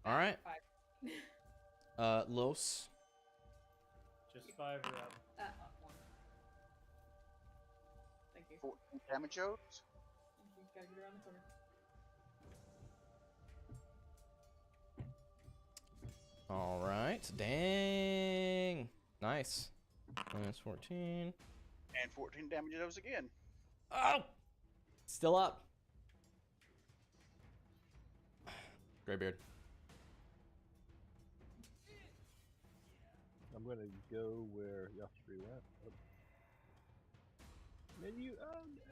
All right. 5. Los. Just 5 or up. 1. Thank you. 14 damage out. You gotta get around the corner. All right. Dang. Nice. Minus 14. And 14 damage out again. Oh! Still up. Graybeard. I'm gonna go where Yasri went. Oh. Menu. Oh no.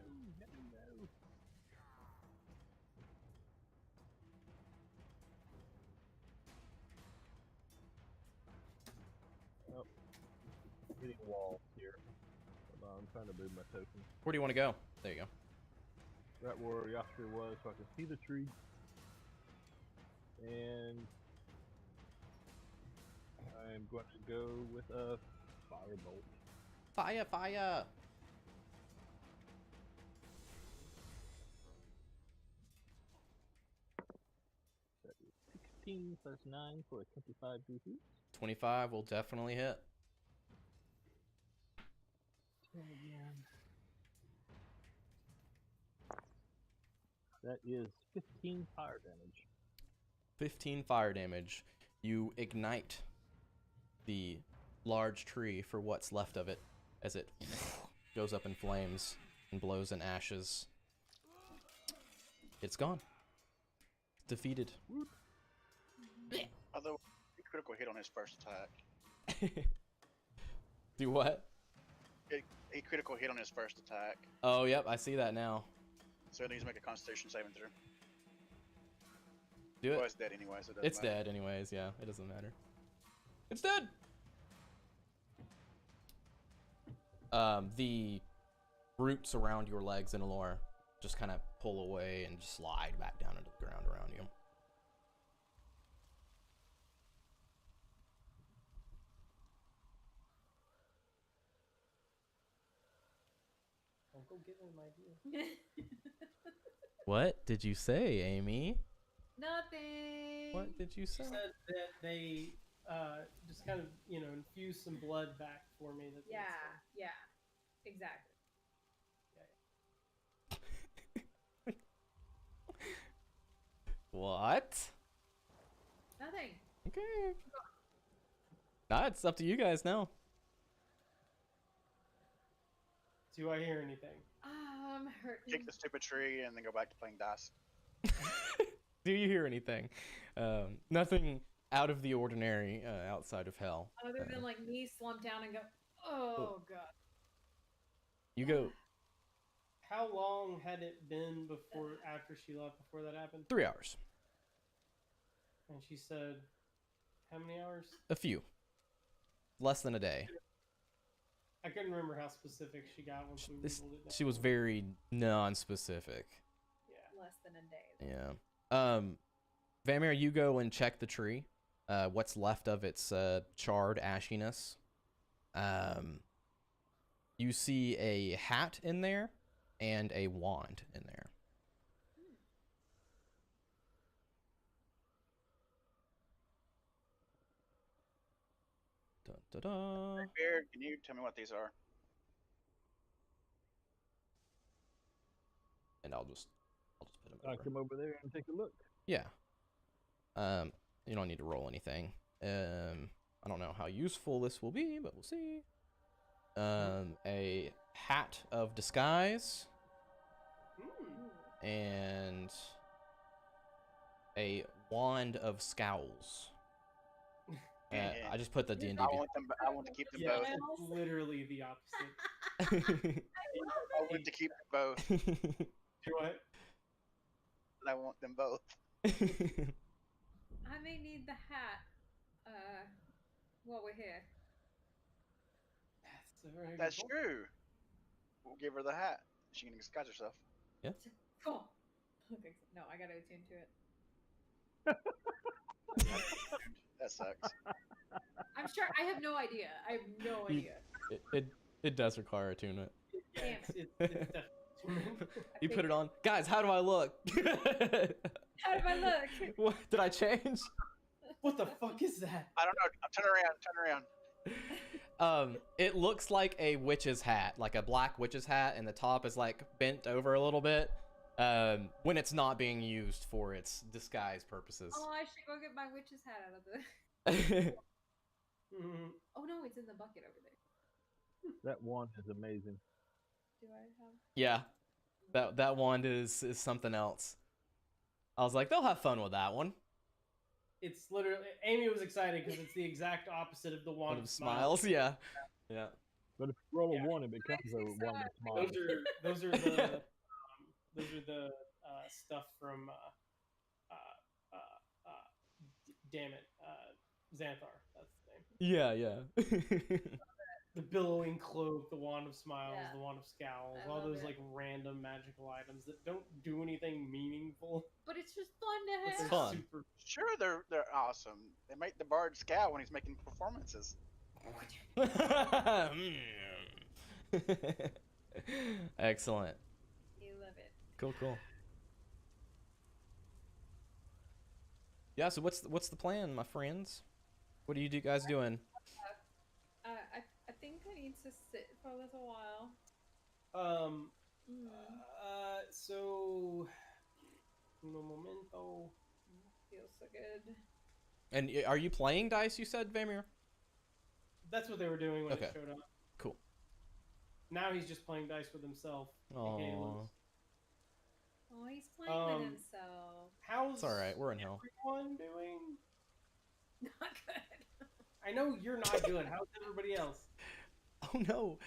Oh, hitting wall here. Hold on, I'm trying to move my token. Where do you want to go? There you go. Right where Yasri was, so I can see the tree. And I'm going to go with a firebolt. Fire. That is 16 plus 9 for a 25 DC. 25 will definitely hit. 10 again. That is 15 fire damage. 15 fire damage. You ignite the large tree for what's left of it as it goes up in flames and blows in ashes. It's gone. Defeated. Although, he critical hit on his first attack. Do what? He critical hit on his first attack. Oh, yep, I see that now. So he needs to make a Constitution saving throw. Do Well, it. it's dead anyway, so it doesn't It's matter. dead anyways, yeah. It doesn't matter. It's dead! The roots around your legs in Allure just kind of pull away and just slide back down into the ground around you. Don't go giving him ideas. What did you say, Amy? Nothing. What did you say? She said that they just kind of, infuse some blood back for me. That's what it said. Yeah, exactly. What? Nothing. Okay. Nah, it's up to you guys now. Do I hear anything? Hurting. Kick the stupid tree and then go back to playing dice. Do you hear anything? Nothing out of the ordinary outside of hell. Other than like me slump down and go, oh god. You go How long had it been after she left before that happened? 3 hours. And she said, how many hours? A few. Less than a day. I couldn't remember how specific she got once we Googled it. She was very non-specific. Yeah. Less than a day. Yeah. Vamir, you go and check the tree. What's left of its charred ashiness. You see a hat in there and a wand in there. Dun, dun, dun. Beard, can you tell me what these are? And I'll just put them I'll over. come over there and take a look. Yeah. You don't need to roll anything. I don't know how useful this will be, but we'll see. A hat of disguise and a wand of scowls. I just put the D&D. I want them. I want to keep them Yeah, both. it's literally the opposite. I want to keep them both. Do what? I want them both. I may need the hat. While we're here. That's a very good That's point. true. We'll give her the hat. She can disguise herself. Cool. No, I gotta attune to it. That sucks. I'm sure. I have no idea. I have no idea. It does require attunement. Yeah, Damn it's definitely. You put it on. Guys, how do I look? How do I look? What, did I change? What the fuck is that? I don't know. Turn around. It looks like a witch's hat, like a black witch's hat, and the top is like bent over a little bit. When it's not being used for its disguise purposes. Oh, I should go get my witch's hat out of the. Mhm. Oh no, it's in the bucket over there. That wand is amazing. Do I have? Yeah, that wand is something else. I was like, they'll have fun with that one. It's literally. Amy was excited because it's the exact opposite of the One wand of smiles, yeah. But if you roll Yeah. a one, it becomes a wand of smiles. Those are the stuff from damn it, Xanthar. That's the name. Yeah. The billowing cloak, the wand of smiles, Yeah. the wand of scowls, I all love those it. like random magical items that don't do anything meaningful. But it's just fun to But have. they're fun. super. Sure, they're awesome. They make the bard scowl when he's making performances. Excellent. You love it. Cool. Yeah, so what's the plan, my friends? What are you guys doing? I think I need to sit for a little while. So. Un momento. Feels so good. And are you playing dice, you said, Vamir? That's what they were doing when Okay. it showed up. Cool. Now he's just playing dice with himself. aka Aww. Lewis. Oh, he's playing with Um, himself. How's It's alright, we're in hell. everyone doing? Not good. I know you're not good. How's everybody else? Oh no.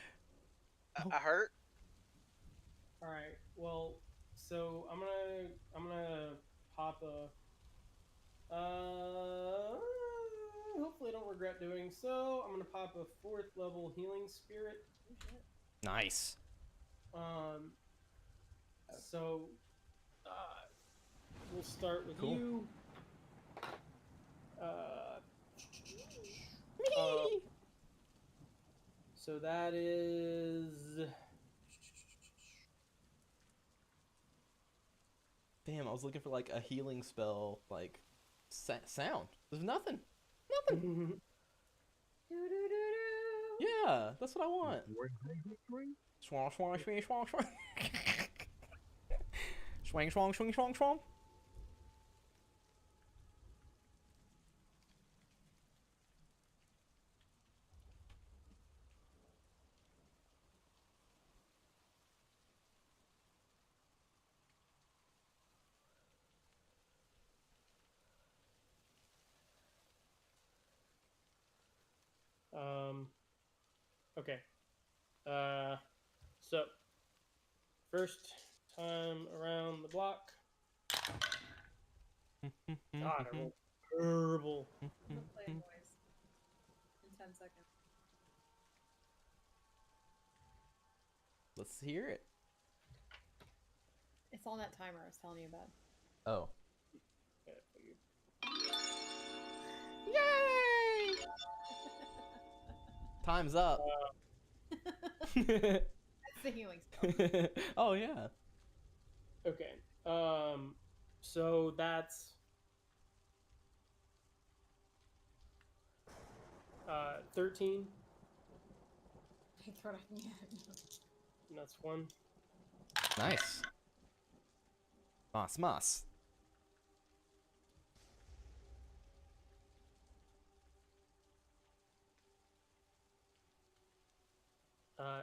I hurt. All right. Well, so I'm gonna pop a. Hopefully, I don't regret doing so. I'm gonna pop a 4th level healing spirit. Nice. So, we'll start with Cool. you. So that is. Damn, I was looking for like a healing spell, like sound. There's nothing. Nothing. Do-do-do-do. Yeah, that's what I want. Swang, swang, swing, swang, swang. Swang, swang, swing, swang, swang. Okay. So first time around the block. God, I rolled terrible. I'm gonna play boys in 10 seconds. Let's hear it. It's on that timer I was telling you about. Oh. Yeah, I figured. Yay! Time's up. That's the healing spell. Oh yeah. Okay. So that's 13. I thought I can And that's 1. Nice. Mas.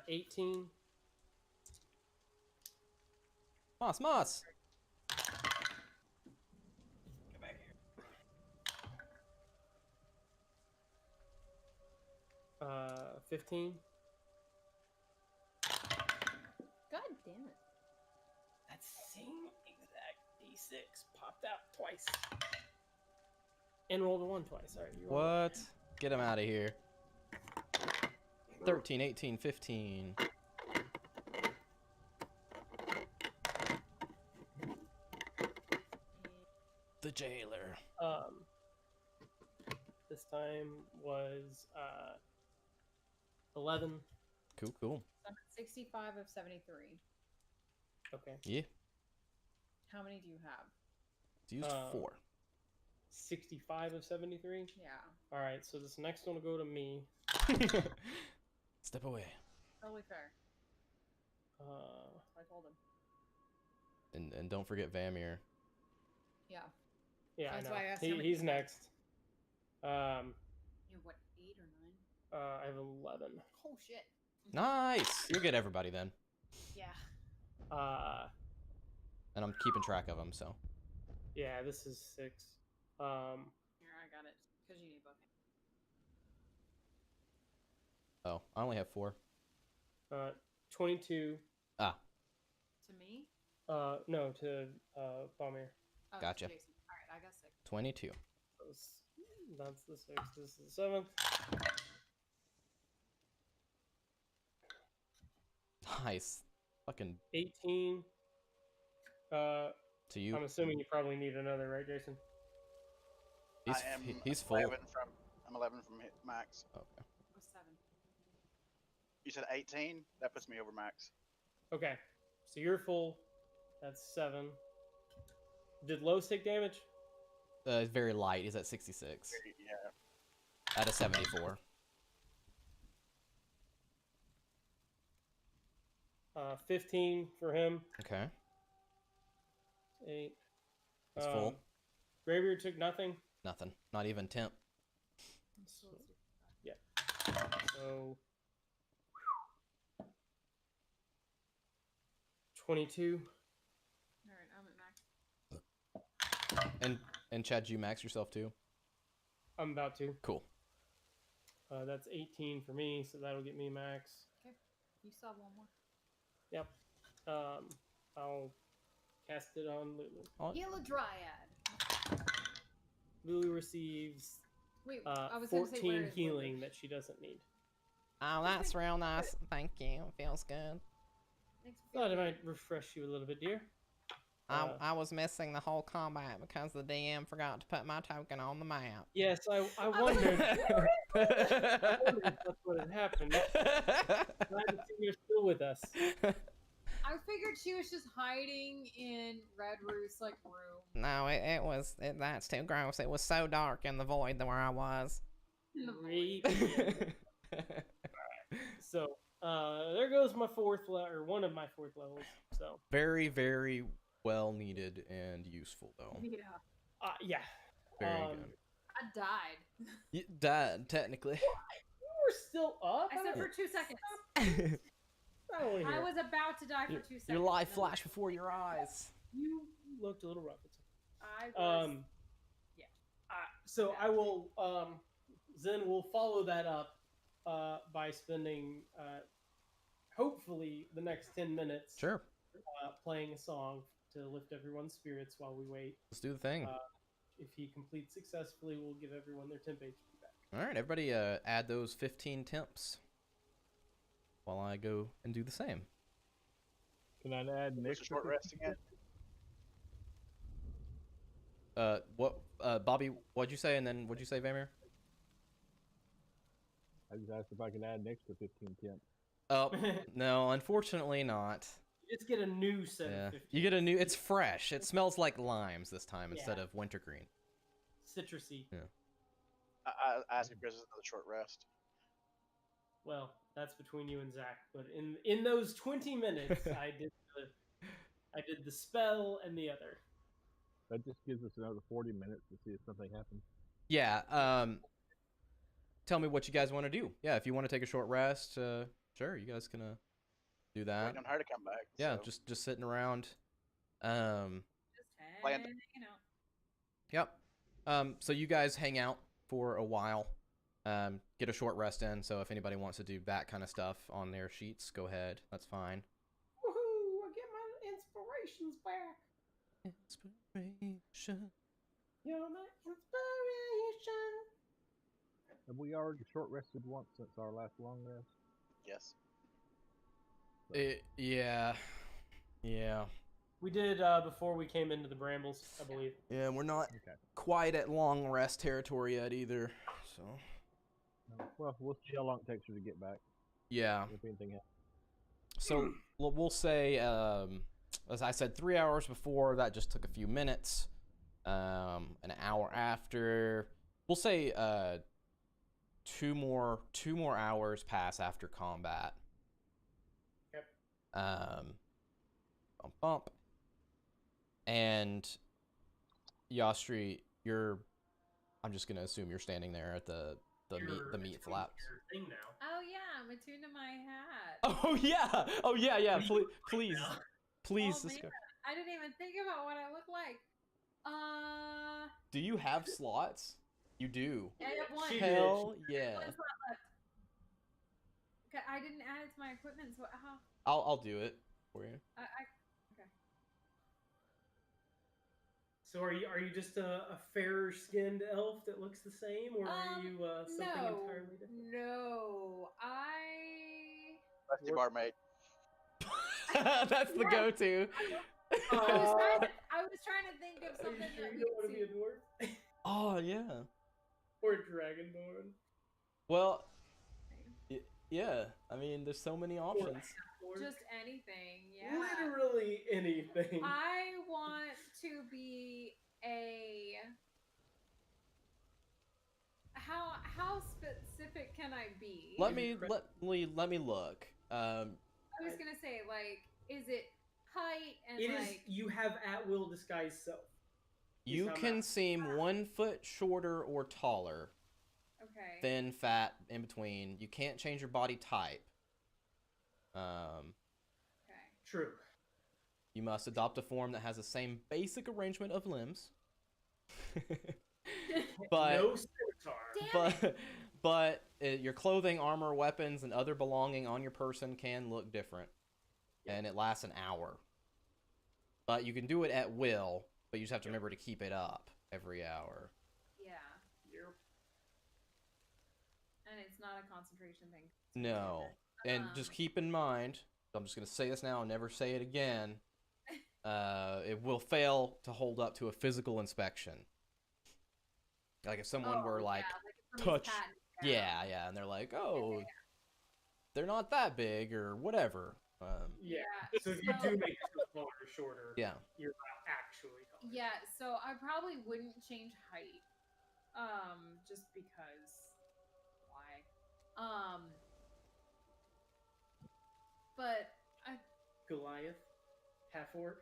18. Mas. Get back here. 15. God damn it. That same exact D6 popped out twice. And rolled a 1 twice. Alright, you rolled What? Get him out of here. 13, 18, 15. The jailer. This time was 11. Cool. I'm at 65 of 73. Okay. Yeah. How many do you have? It's used 4. 65 of 73. Yeah. All right, so this next one will go to me. Step away. Totally fair. I told him. And don't forget Vamir. Yeah. Yeah, That's I know. why I asked how many He's you had. next. You have what, 8 or 9? I have 11. Oh shit. Nice. You'll get everybody then. Yeah. And I'm keeping track of them, so. Yeah, this is 6. Here, I got it. Because you need both hands. Oh, I only have 4. 22. Ah, To me? No, to Baldur. Oh, Gotcha. Jason. Alright, I got 6. 22. That's the 6th. This is the 7th. Nice. Fucking 18. to you. I'm assuming you probably need another, right, Jason? He's full. 11 I'm 11 from max. Okay. What's 7? You said 18? That puts me over max. Okay, so you're full. That's 7. Did Lowe's take damage? Very light. He's at 66. Yeah. Out of 74. 15 for him. Okay. 8. He's full. Graybeard took nothing. Nothing. Not even temp. Yeah. So 22. Alright, I'm at max. And Chad, you max yourself too? I'm about to. Cool. That's 18 for me, so that'll get me max. Okay. You still have one more. Yep. I'll cast it on Lulu. Oh, Yellow Dryad. Lulu receives Wait, I was gonna say, where 14 is healing Lulu? that she doesn't need. oh, that's real nice. Thank you. Feels good. Thanks for Thought I feeding might refresh you a little bit, dear. I was missing the whole combat because the DM forgot to put my token on the map. Yes, I wondered. I wondered if that's what had happened. Glad to see you're still with us. I figured she was just hiding in Red Roost's like room. No, that's too gross. It was so dark in the void where I was. In the Great. void. So, there goes my one of my 4th levels. So, Very, very well needed and useful though. Yeah. yeah. Very good. I died. You died technically. You were still up? I said for 2 seconds. I don't wanna hear I it. was about to die for 2 seconds. Your life flashed before your eyes. You looked a little rough. I was. Yeah. So I will. Zen will follow that up by spending hopefully the next 10 minutes Sure. playing a song to lift everyone's spirits while we wait. Let's do the thing. If he completes successfully, we'll give everyone their temp HP back. All right, everybody, add those 15 temps while I go and do the same. Can I add an What's a extra short rest 15? again? What, Bobby? What'd you say? And then what'd you say, Vamir? I just asked if I could add an extra 15 temps. Oh, no, unfortunately not. You just get a new set Yeah, of 15. you get a new. It's fresh. It smells like limes this time instead Yeah. of wintergreen. Citrusy. I asked if there's another short rest. Well, that's between you and Zach. But in those 20 minutes, I did the spell and the other. That just gives us another 40 minutes to see if something happens. Yeah. Tell me what you guys want to do. Yeah, if you want to take a short rest, sure, you guys can do that. Waiting on her to come back. Yeah, so. just sitting around. Just Land- hanging out. Yep. So you guys hang out for a while. Get a short rest in. So if anybody wants to do that kind of stuff on their sheets, go ahead. That's fine. Woohoo! I get my inspirations back. Inspiration. You're my inspiration. Have we already short rested once since our last long rest? Yes. Yeah. We did before we came into the Brambles, I believe. Yeah, we're not Okay. quite at long rest territory yet either. So. Well, we'll see how long it takes her to get back. Yeah. If anything happens. So we'll say, as I said, 3 hours before. That just took a few minutes. An hour after. We'll say 2 more hours pass after combat. Yep. Bump. And Yastri, I'm just gonna assume you're standing there at the meat flaps. Thing now. Oh yeah, I'm attuned to my hat. Oh yeah. Please. Oh, Let's man. go. I didn't even think about what I look like. Do you have slots? You do. I have one. She did. Hell yeah. One slot left. Okay, I didn't add it to my equipment, so how? I'll do it for you. Okay. So are you just a fairer skinned elf that looks the same, or are you something entirely different? No, Rusty barmaid. That's the go-to. I was trying to think of Are you something sure that you we don't want to could be a see. dwarf? Oh yeah. Or a dragonborn? Well, yeah. I mean, there's so many options. Or Just anything, yeah. literally anything. I want to be a. How specific can I be? Let me look. I was gonna say, like, is it height and It is. like? You have at will disguise self. You how can that- seem 1 foot shorter or taller, Okay. thin, fat, in between. You can't change your body type. Okay. True. You must adopt a form that has the same basic arrangement of limbs. but No scimitar. but your clothing, armor, weapons, and other belonging on your person can look different, and it lasts an hour. But you can do it at will, but you just have to remember to keep it up every hour. Yeah, Yep. and it's not a concentration thing. No, and just keep in mind, I'm just gonna say this now and never say it again. It will fail to hold up to a physical inspection. Like if someone were like, if somebody's touch, patting it yeah, and they're like, oh, they're not that big or whatever. Yeah. Yeah, So if you so- do make it smaller, shorter, Yeah. you're not actually taller. Yeah, so I probably wouldn't change height. Just because why? But I Goliath, half orc.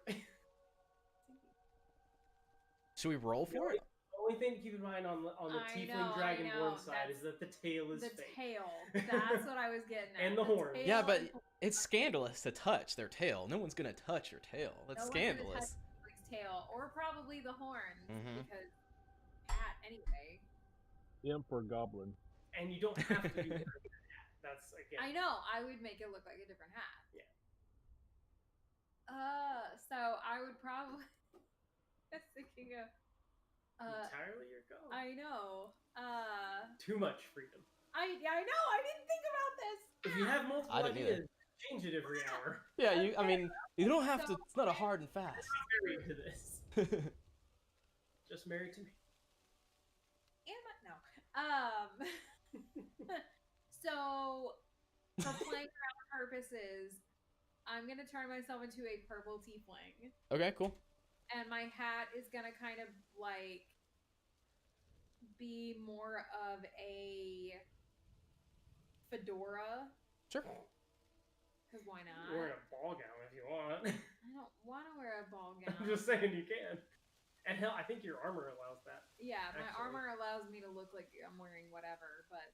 Should we roll for it? The only thing to keep in mind on the I tiefling know, dragonborn that's- side is that the tail is the fake. tail. That's what I was getting at. And the horns. tail Yeah, but and- it's scandalous to touch their tail. No one's gonna touch your tail. That's No one's gonna scandalous. touch Tiefling's tail, or probably the horns, Mhm. because cat anyway. Imp or goblin? And you don't have to do that. That's again. I know. I would make it look like a different hat. Yeah. So I would probably. I was thinking of. Entirely your call. I know. Too much freedom. I know. I didn't think about this. If you have multiple I didn't either. ideas, change it every hour. Yeah, I mean, you don't have to. It's not a hard and fast. Married to this. Just married to me. No. So for playing around purposes, I'm gonna turn myself into a purple tiefling, Okay, cool. and my hat is gonna kind of like be more of a fedora. Sure. Because why not? Wear a ball gown if you want. I don't want to wear a ball gown. I'm just saying you can. And hell, I think your armor allows that. Yeah, my actually. armor allows me to look like I'm wearing whatever, but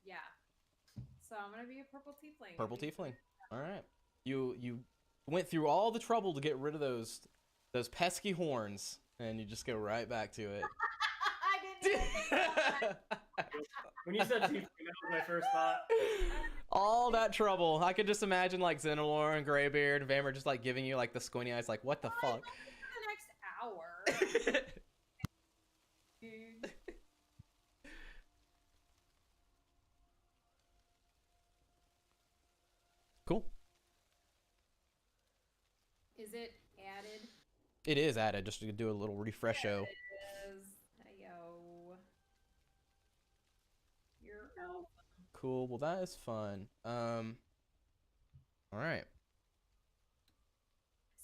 yeah. So I'm gonna be a purple tiefling. Purple tiefling. All right. You went through all the trouble to get rid of those pesky horns, and you just go right back to it. I didn't even think about that. When you said tiefling, that was my first thought. All that trouble. I could just imagine like Xenolor and Greybeard and Vammer just like giving you like the squinty eyes, like what the fuck. For the next hour. Dude. Cool. Is it added? It is added just to do a little refresho. It is. Yo. You're awesome. Cool. Well, that is fun. All right.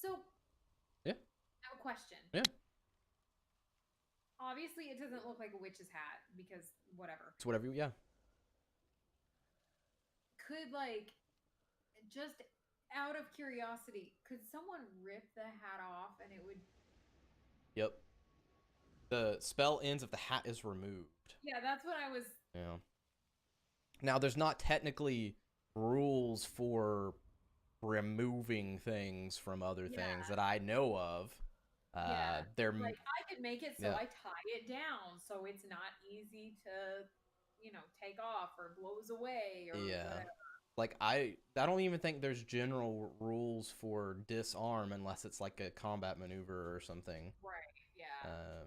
So. Yeah. I have a question. Yeah. Obviously, it doesn't look like a witch's hat because whatever. It's whatever. Yeah. Could like, just out of curiosity, could someone rip the hat off and it would? Yep. The spell ends if the hat is removed. Yeah, that's what I was. Yeah. Now, there's not technically rules for removing things from other things that I know of. Yeah, they're like I could make it so yeah. I tie it down so it's not easy to, take off or blows away or whatever. Like I don't even think there's general rules for disarm unless it's like a combat maneuver or something. Right. Yeah.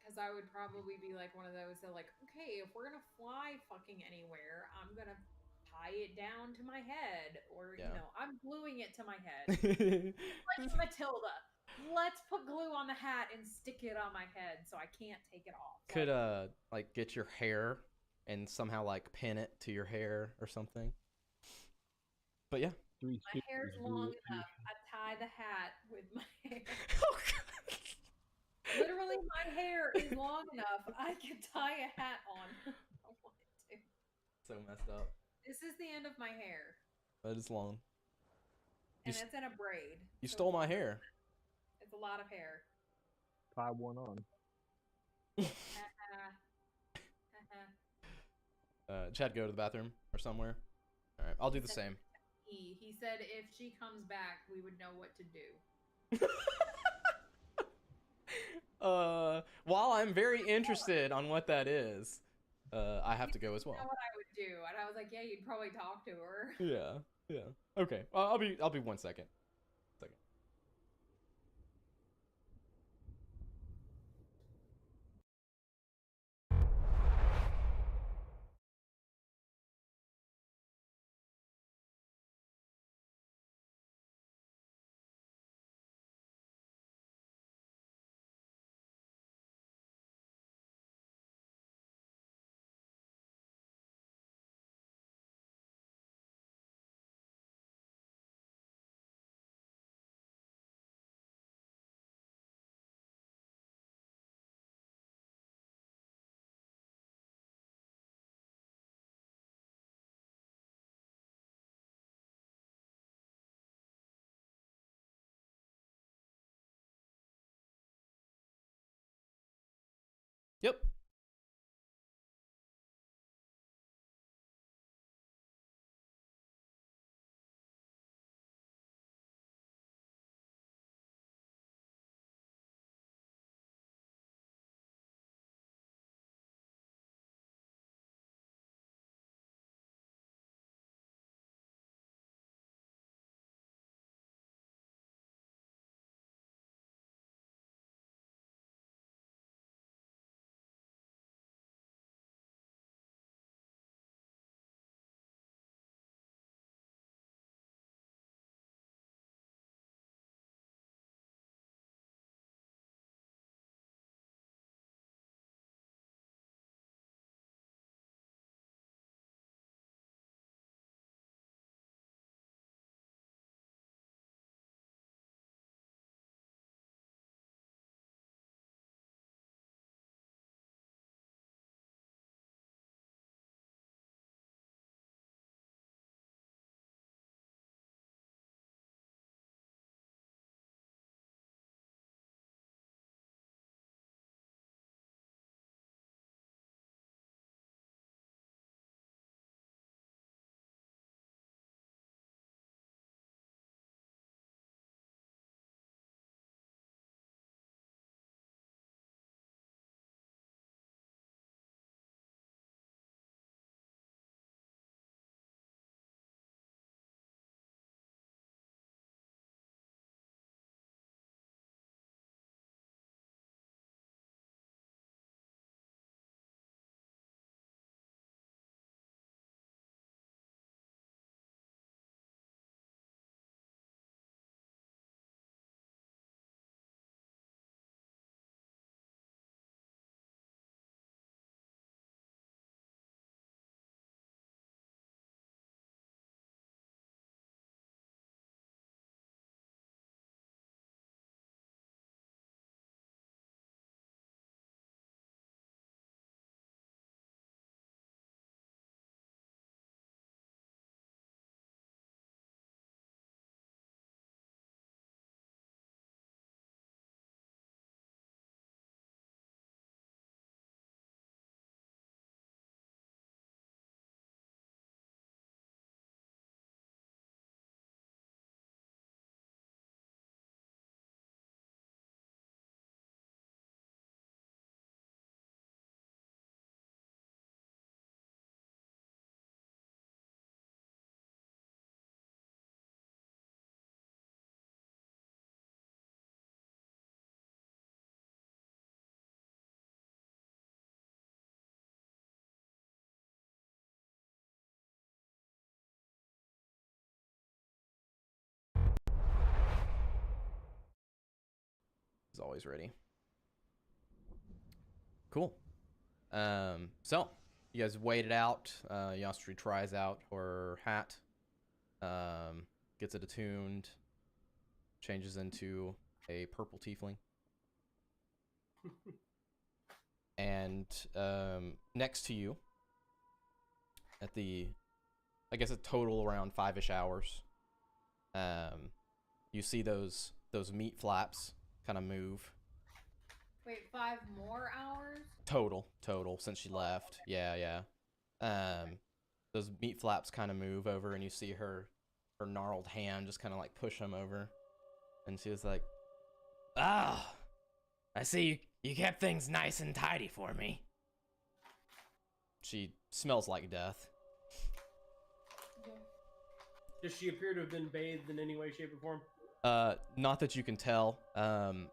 Because I would probably be like one of those that like, okay, if we're gonna fly fucking anywhere, I'm gonna tie it down to my head, or I'm gluing it to my head. Like Matilda. Let's put glue on the hat and stick it on my head so I can't take it off. Could like get your hair and somehow like pin it to your hair or something. But yeah. My hair's long enough. I tie the hat with my hair. Oh, God. Literally, my hair is long enough. I can tie a hat on. I want to. So messed up. This is the end of my hair. That is long. And it's in a braid. You stole my hair. It's a lot of hair. Tie one on. Chad, go to the bathroom or somewhere. All right, I'll do the same. He said if she comes back, we would know what to do. While I'm very interested on what that is, I have to go as well. Know what I would do, and I was like, yeah, you'd probably talk to her. Yeah. Okay, I'll be 1 second. Yep. is always ready. Cool. So you guys wait it out. Yastri tries out her hat, gets it attuned, changes into a purple tiefling. And next to you, at the, I guess a total around 5-ish hours, you see those meat flaps kind of move. Wait, 5 more hours? Total since she left. Yeah. Those meat flaps kind of move over, and you see her gnarled hand just kind of like push them over, and she was like, "Ah, I see you kept things nice and tidy for me." She smells like death. Does she appear to have been bathed in any way, shape, or form? Not that you can tell.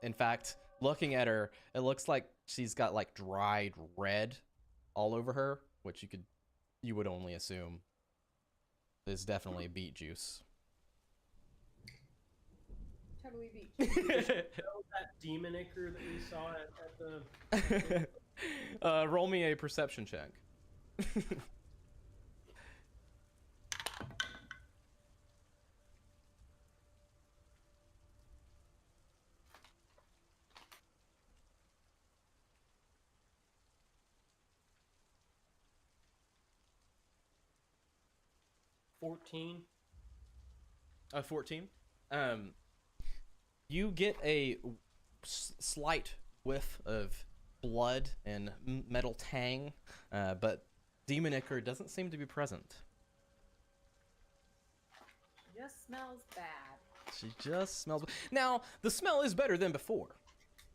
In fact, looking at her, it looks like she's got like dried red all over her, which you would only assume is definitely beet juice. Totally beach. That demon ichor that we saw at the... Roll me a perception check. 14. 14. You get a slight whiff of blood and metal tang, but demon ichor doesn't seem to be present. Just smells bad. She just smells. Now the smell is better than before,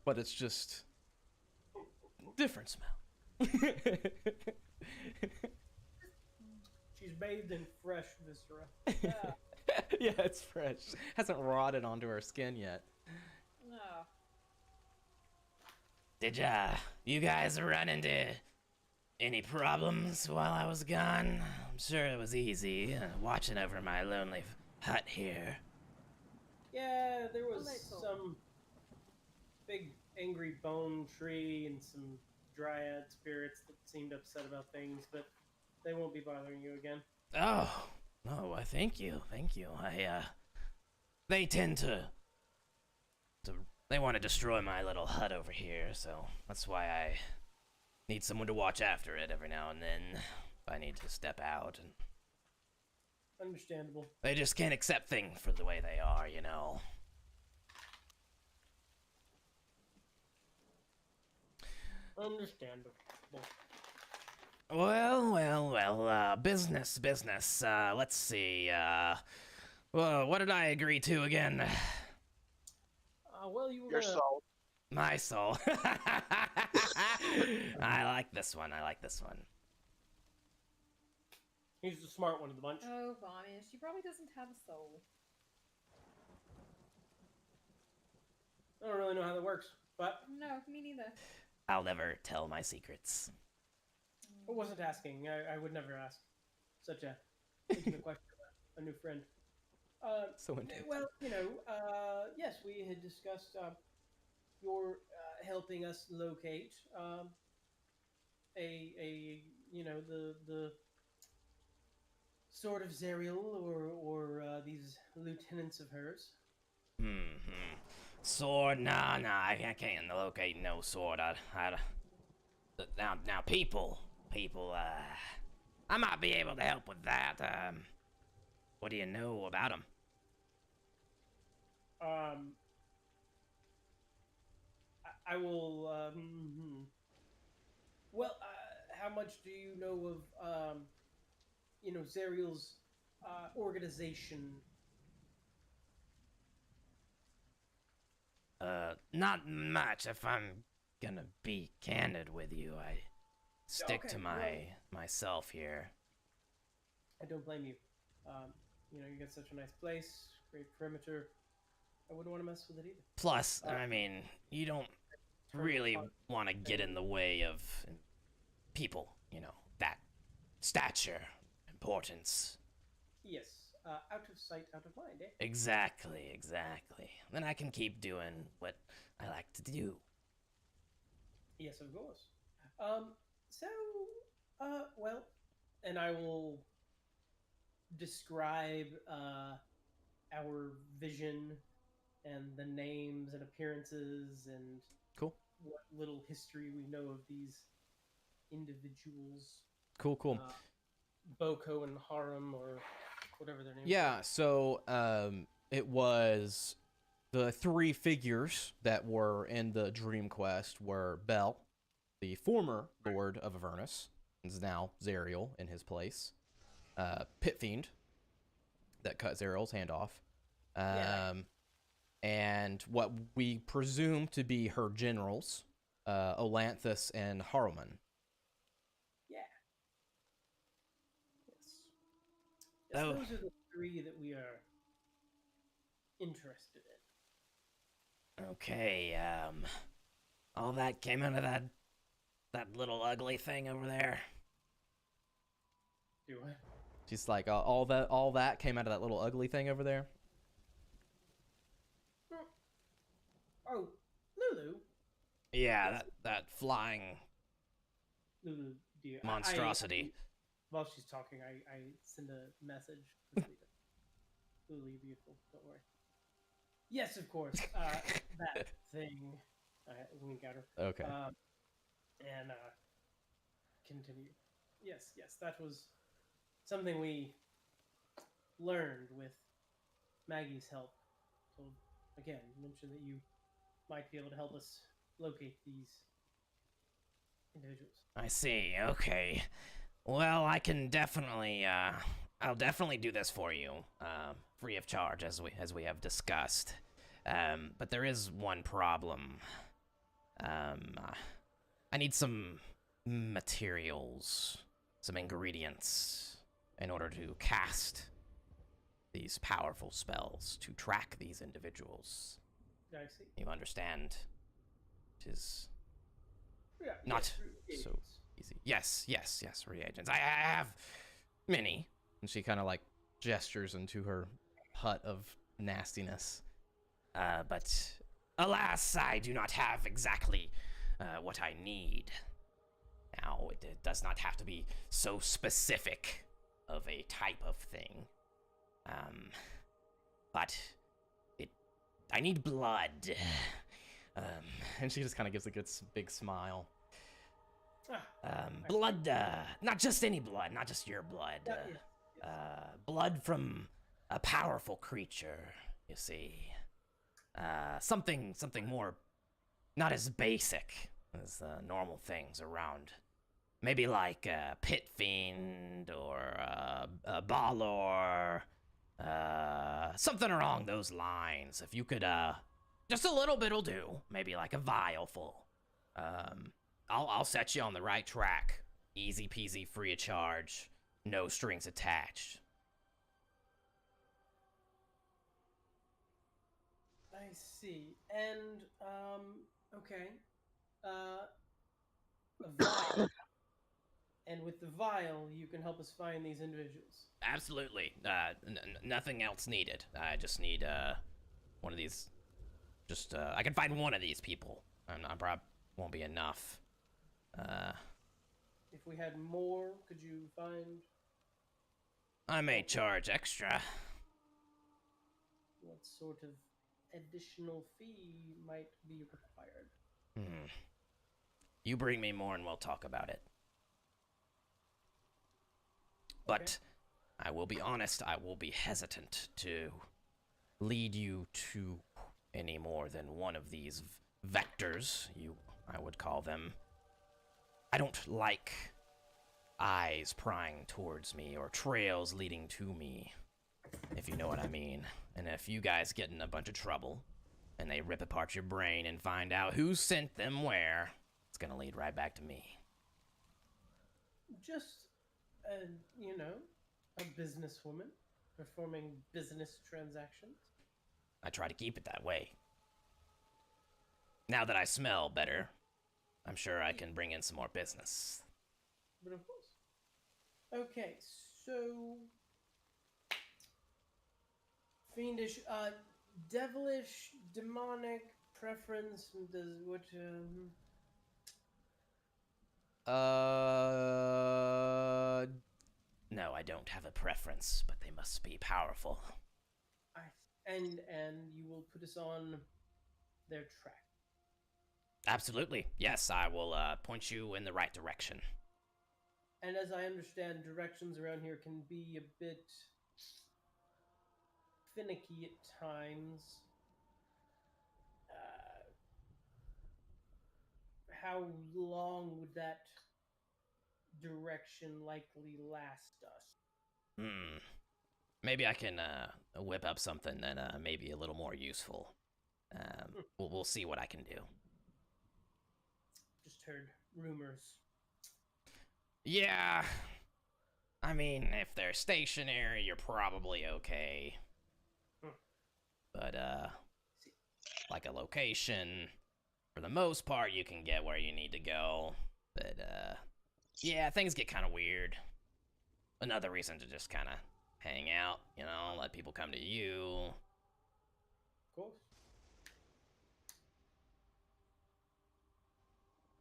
but it's just different smell. She's bathed in fresh viscera. Yeah, it's fresh. Hasn't rotted onto her skin yet. No. Did you guys run into any problems while I was gone? I'm sure it was easy watching over my lonely hut here. Yeah, there was little. some big angry bone tree and some dryad spirits that seemed upset about things, but they won't be bothering you again. Oh, no, thank you. They tend to they want to destroy my little hut over here, so that's why I need someone to watch after it every now and then. If I need to step out, and Understandable. they just can't accept things for the way they are, you know. Understandable. Well, business. Let's see, well, what did I agree to again? Well, you were Your gonna... soul. My soul. I like this one. He's the smart one of the bunch. Oh, Vanya, she probably doesn't have a soul. I don't really know how that works, but No, me neither. I'll never tell my secrets. I wasn't asking. I would never ask such a intimate question about a new friend. So intense. Well, yes, we had discussed your helping us locate the sort of Zerial or these lieutenants of hers. Sword? Nah, I can't locate no sword. Now, people, I might be able to help with that. What do you know about them? I will. Well, how much do you know of, Zerial's organization? Not much. If I'm gonna be candid with you, I stick Okay, to myself here. I don't blame you. You got such a nice place, great perimeter. I wouldn't want to mess with it either. Plus, I mean, you don't really want to get in the way of people, that stature, importance. Yes. out of sight, out of mind, eh? Exactly, exactly. Then I can keep doing what I like to do. Yes, of course. So, well, and I will describe our vision and the names and appearances and Cool. what little history we know of these individuals. Cool. Boko and Harum, or whatever their names Yeah, so it was the three figures that were in the Dream Quest were Bel, the former Lord of Avernus, is now Zariel in his place. Pit Fiend, that cut Zariel's hand off. And what we presume to be her generals, Olanthus and Haruman. Yeah. Yes. Oh. Those are the three that we are interested in. Okay, all that came out of that little ugly thing over there. Do I? She's like, all that came out of that little ugly thing over there. Oh, Lulu. Yeah, that flying Lulu, dear. monstrosity. While she's talking, I send a message. Lulu, you're beautiful. Don't worry. Yes, of course. That thing. Wink at her. Okay. And continue. Yes, that was something we learned with Maggie's help. So, again, mention that you might be able to help us locate these individuals. I see. Okay. Well, I can definitely. I'll definitely do this for you, free of charge, as we have discussed. But there is one problem. I need some materials, some ingredients, in order to cast these powerful spells to track these individuals. I see. You understand? It is Yeah, not yes, so easy. Yes, reagents. I have many. And she kind of like gestures into her hut of nastiness. But alas, I do not have exactly what I need. Now, it does not have to be so specific of a type of thing. But I need blood. And she just kind of gives a good big smile. Blood, not just any blood, not just your blood. Blood from a powerful creature, you see. Something more, not as basic as normal things around. Maybe like a Pit Fiend or a Baldur, something along those lines. If you could, just a little bit'll do. Maybe like a vial full. I'll set you on the right track. Easy peasy, free of charge, no strings attached. I see. And okay. A vial. And with the vial, you can help us find these individuals. Absolutely. Nothing else needed. I just need one of these. Just I can find one of these people. I probably won't be enough. If we had more, could you find? I may charge extra. What sort of additional fee might be required? You bring me more and we'll talk about it. But I will be honest, I will be hesitant to lead you to any more than one of these vectors, I would call them. I don't like eyes prying towards me or trails leading to me, if you know what I mean. And if you guys get in a bunch of trouble and they rip apart your brain and find out who sent them where, it's gonna lead right back to me. Just, a businesswoman performing business transactions. I try to keep it that way. Now that I smell better, I'm sure I can bring in some more business. But of course. Okay, so Fiendish, devilish, demonic, preference, does what, No, I don't have a preference, but they must be powerful. and you will put us on their track. Absolutely. Yes, I will point you in the right direction. And as I understand, directions around here can be a bit finicky at times. How long would that direction likely last us? Maybe I can whip up something that maybe a little more useful. We'll see what I can do. Just heard rumors. Yeah. I mean, if they're stationary, you're probably okay. But, like a location, for the most part, you can get where you need to go. But, yeah, things get kind of weird. Another reason to just kind of hang out, you know, let people come to you. Of course.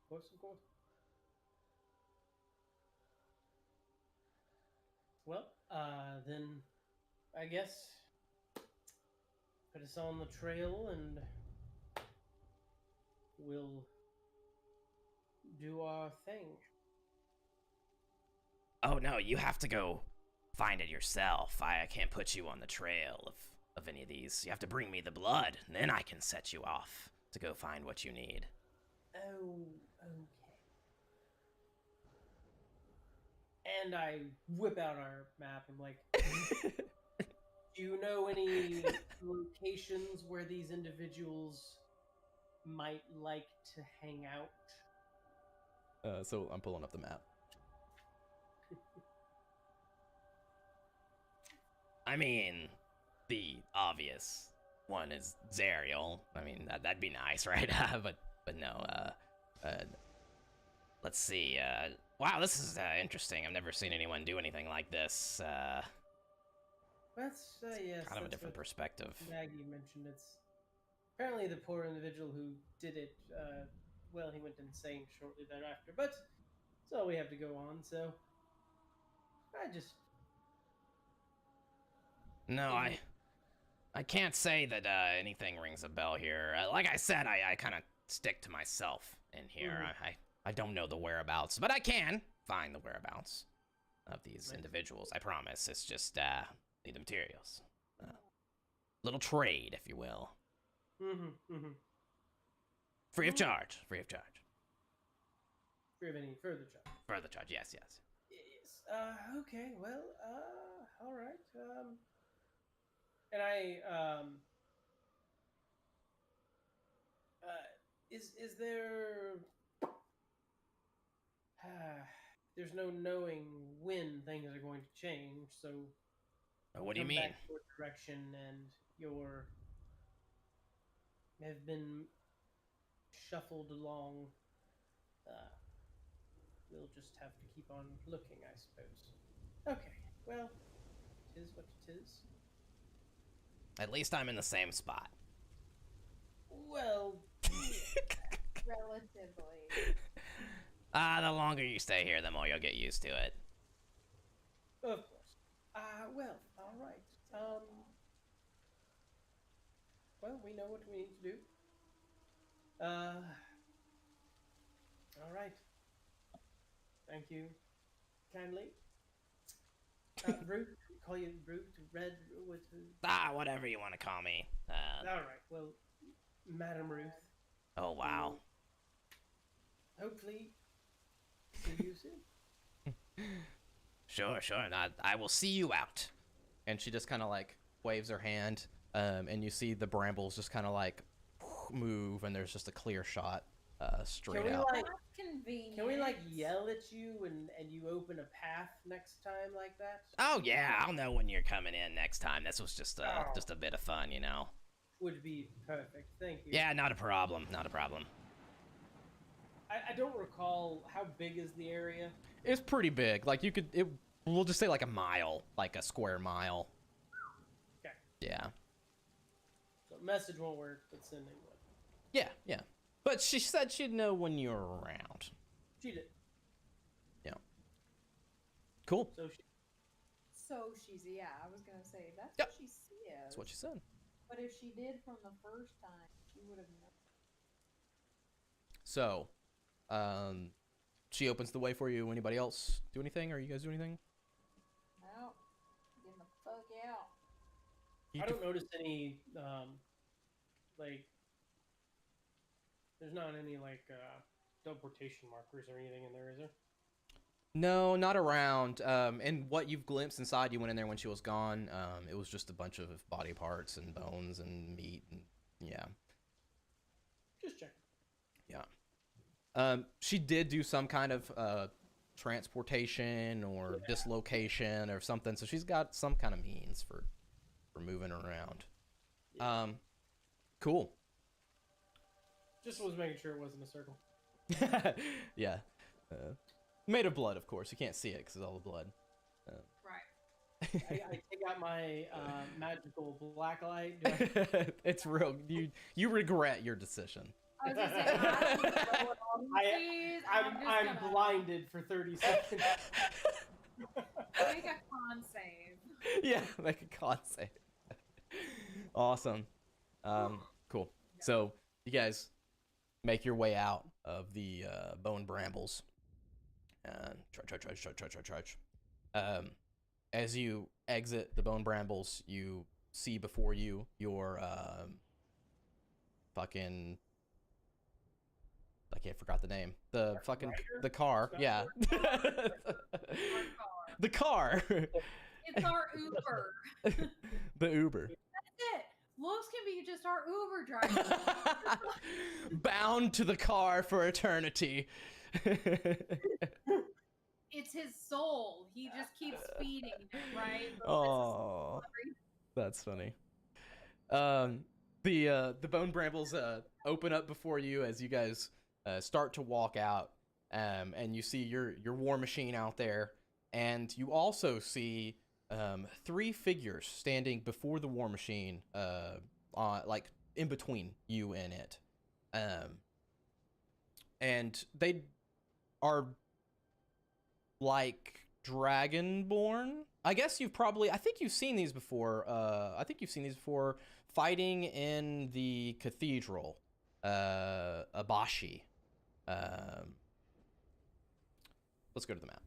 Of course, of course. Well, then I guess put us on the trail and we'll do our thing. Oh no, you have to go find it yourself. I can't put you on the trail of any of these. You have to bring me the blood, and then I can set you off to go find what you need. Oh, okay. And I whip out our map. I'm like, do you know any locations where these individuals might like to hang out? So I'm pulling up the map. I mean, the obvious one is Zariel. I mean, that'd be nice, right? but no, let's see. Wow, this is interesting. I've never seen anyone do anything like this. That's, yes. Kind of a different perspective. Maggie mentioned it's apparently the poor individual who did it, well, he went insane shortly thereafter, but that's all we have to go on, so No, I can't say that anything rings a bell here. Like I said, I kind of stick to myself in here. I don't know the whereabouts, but I can find the whereabouts of these individuals. I promise. It's just need the materials. Little trade, if you will. Free of charge. Free of charge. Free of any further charge. Further charge. Yes. Yes. Okay. Well. All right. And I is there there's no knowing when things are going to change, so What do you come mean? back your direction and your have been shuffled along. We'll just have to keep on looking, I suppose. Okay, well, it is what it is. At least I'm in the same spot. Well, Relatively. The longer you stay here, the more you'll get used to it. of course. Well, all right. Well, we know what we need to do. All right. Thank you kindly. Brute, call you Brute, Red, what? Whatever you want to call me. All right. Well, Madam Ruth. Oh, wow. Hopefully, see you soon. Sure. I will see you out. And she just kind of like waves her hand, and you see the brambles just kind of like move, and there's just a clear shot straight out. That's convenient. Can we like yell at you and you open a path next time like that? Oh, yeah, I'll know when you're coming in next time. This was just a bit of fun, you know? Would be perfect. Thank you. Yeah, not a problem. I don't recall how big is the area. It's pretty big. Like we'll just say like a mile, like a square mile. Okay. Yeah. message won't work, but sending one. Yeah, yeah. But she said she'd know when you're around. She did. Yeah. Cool. So she's, yeah, I was gonna say, that's Yep. what she says. That's what she said. But if she did from the first time, she would have known. So, she opens the way for you. Anybody else do anything? Or you guys do anything? No, getting the fuck out. I don't notice any, like, there's not any, like, teleportation markers or anything in there, is there? No, not around. And what you've glimpsed inside, you went in there when she was gone. It was just a bunch of body parts and bones and meat and yeah. Just check. Yeah. She did do some kind of transportation or dislocation or something, so she's got some kind of means for moving around. Yeah. Cool. Just was making sure it wasn't a circle. Yeah. Made of blood, of course. You can't see it because it's all the blood. Right. I take out my magical black light. It's real. You regret your decision. I was gonna say, I don't know what all this is. I'm just gonna blinded for 30 seconds. Make a con save. Yeah, make a con save. Awesome. Cool. So you guys make your way out of the bone brambles. Trudge. As you exit the bone brambles, you see before you your fucking. I forgot the name. The fucking the car. Yeah. The car. It's our Uber. The Uber. That's it. Looks can be just our Uber driver. Bound to the car for eternity. It's his soul. He just keeps feeding it, right? Oh, that's funny. The bone brambles open up before you as you guys start to walk out, and you see your war machine out there, and you also see 3 figures standing before the war machine, like in between you and it, and they are like dragonborn. I guess I think you've seen these before. Fighting in the cathedral, Abashi. Let's go to the map.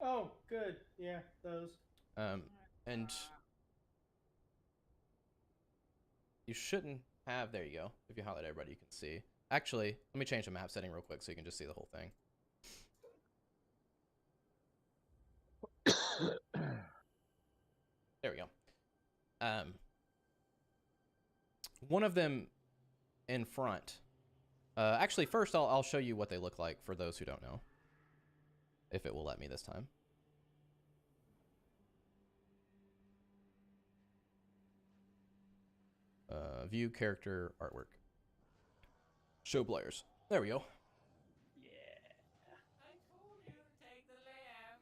Oh, good. Yeah, those. And you shouldn't have. There you go. If you highlight everybody, you can see. Actually, let me change the map setting real quick so you can just see the whole thing. There we go. One of them in front. Actually, first I'll show you what they look like for those who don't know. If it will let me this time. View character artwork. Show players. There we go. Yeah. I told you to take the lamb.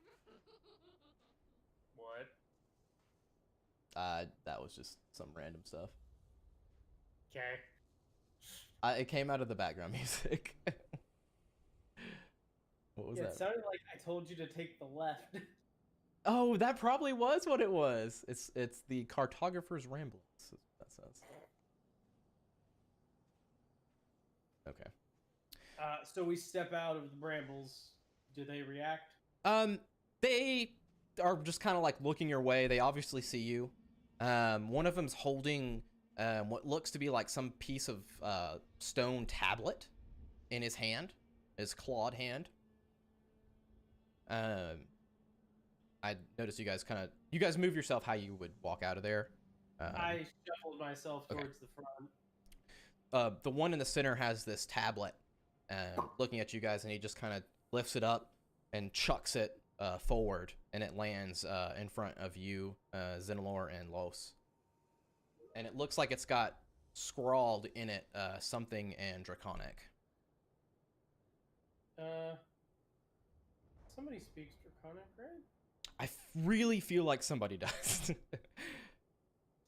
What? That was just some random stuff. Okay. It came out of the background music. What was Yeah, that? it sounded like I told you to take the left. Oh, that probably was what it was. It's the cartographer's ramblings. That says. Okay. So we step out of the brambles. Do they react? They are just kind of like looking your way. They obviously see you. One of them's holding what looks to be like some piece of stone tablet in his hand, his clawed hand. I noticed you guys move yourself how you would walk out of there. I shuffled myself towards the front. The one in the center has this tablet, looking at you guys, and he just kind of lifts it up and chucks it forward, and it lands in front of you, Zenilor and Los. And it looks like it's got scrawled in it something in Draconic. Somebody speaks Draconic, right? really feel like somebody does.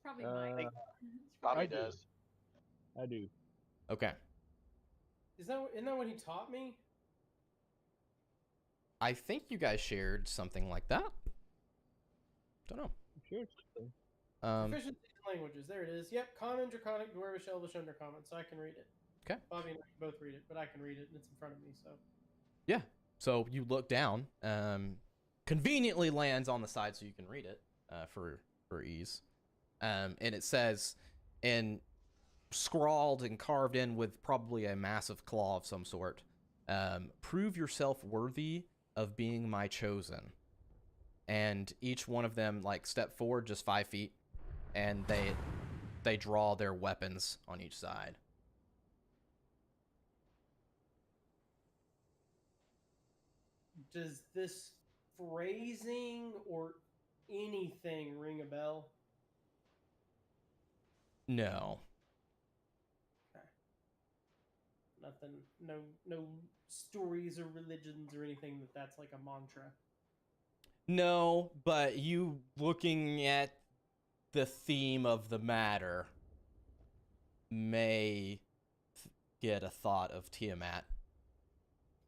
Probably Mike. Bobby I do. does. I do. Okay. Isn't that what he taught me? I think you guys shared something like that. Don't know. I'm sure it's something. Proficiency in languages. There it is. Yep. Common, Draconic, Dwarvish, Elvish, Undercommon. So I can read it. Okay. Bobby and I can both read it, but I can read it and it's in front of me. So. Yeah. So you look down. Conveniently lands on the side so you can read it for ease. And it says, and scrawled and carved in with probably a massive claw of some sort, prove yourself worthy of being my chosen. And each one of them like step forward just 5 feet, and they draw their weapons on each side. Does this phrasing or anything ring a bell? No. Nothing. No stories or religions or anything that's like a mantra. No, but you looking at the theme of the matter may get a thought of Tiamat.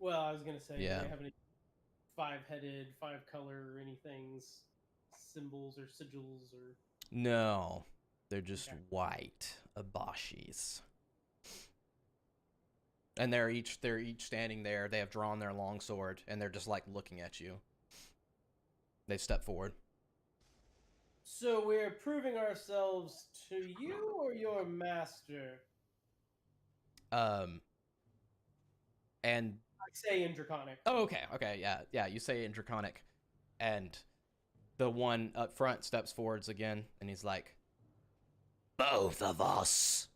Well, I was gonna say, Yeah. do they have any 5-headed, 5-color or anything, symbols or sigils or? No, they're just Okay. white abashis. And they're each standing there. They have drawn their long sword, and they're just like looking at you. They step forward. So we're proving ourselves to you or your master? And I say in Draconic. oh, okay, yeah. You say in Draconic, and the one up front steps forwards again, and he's like, Both of us.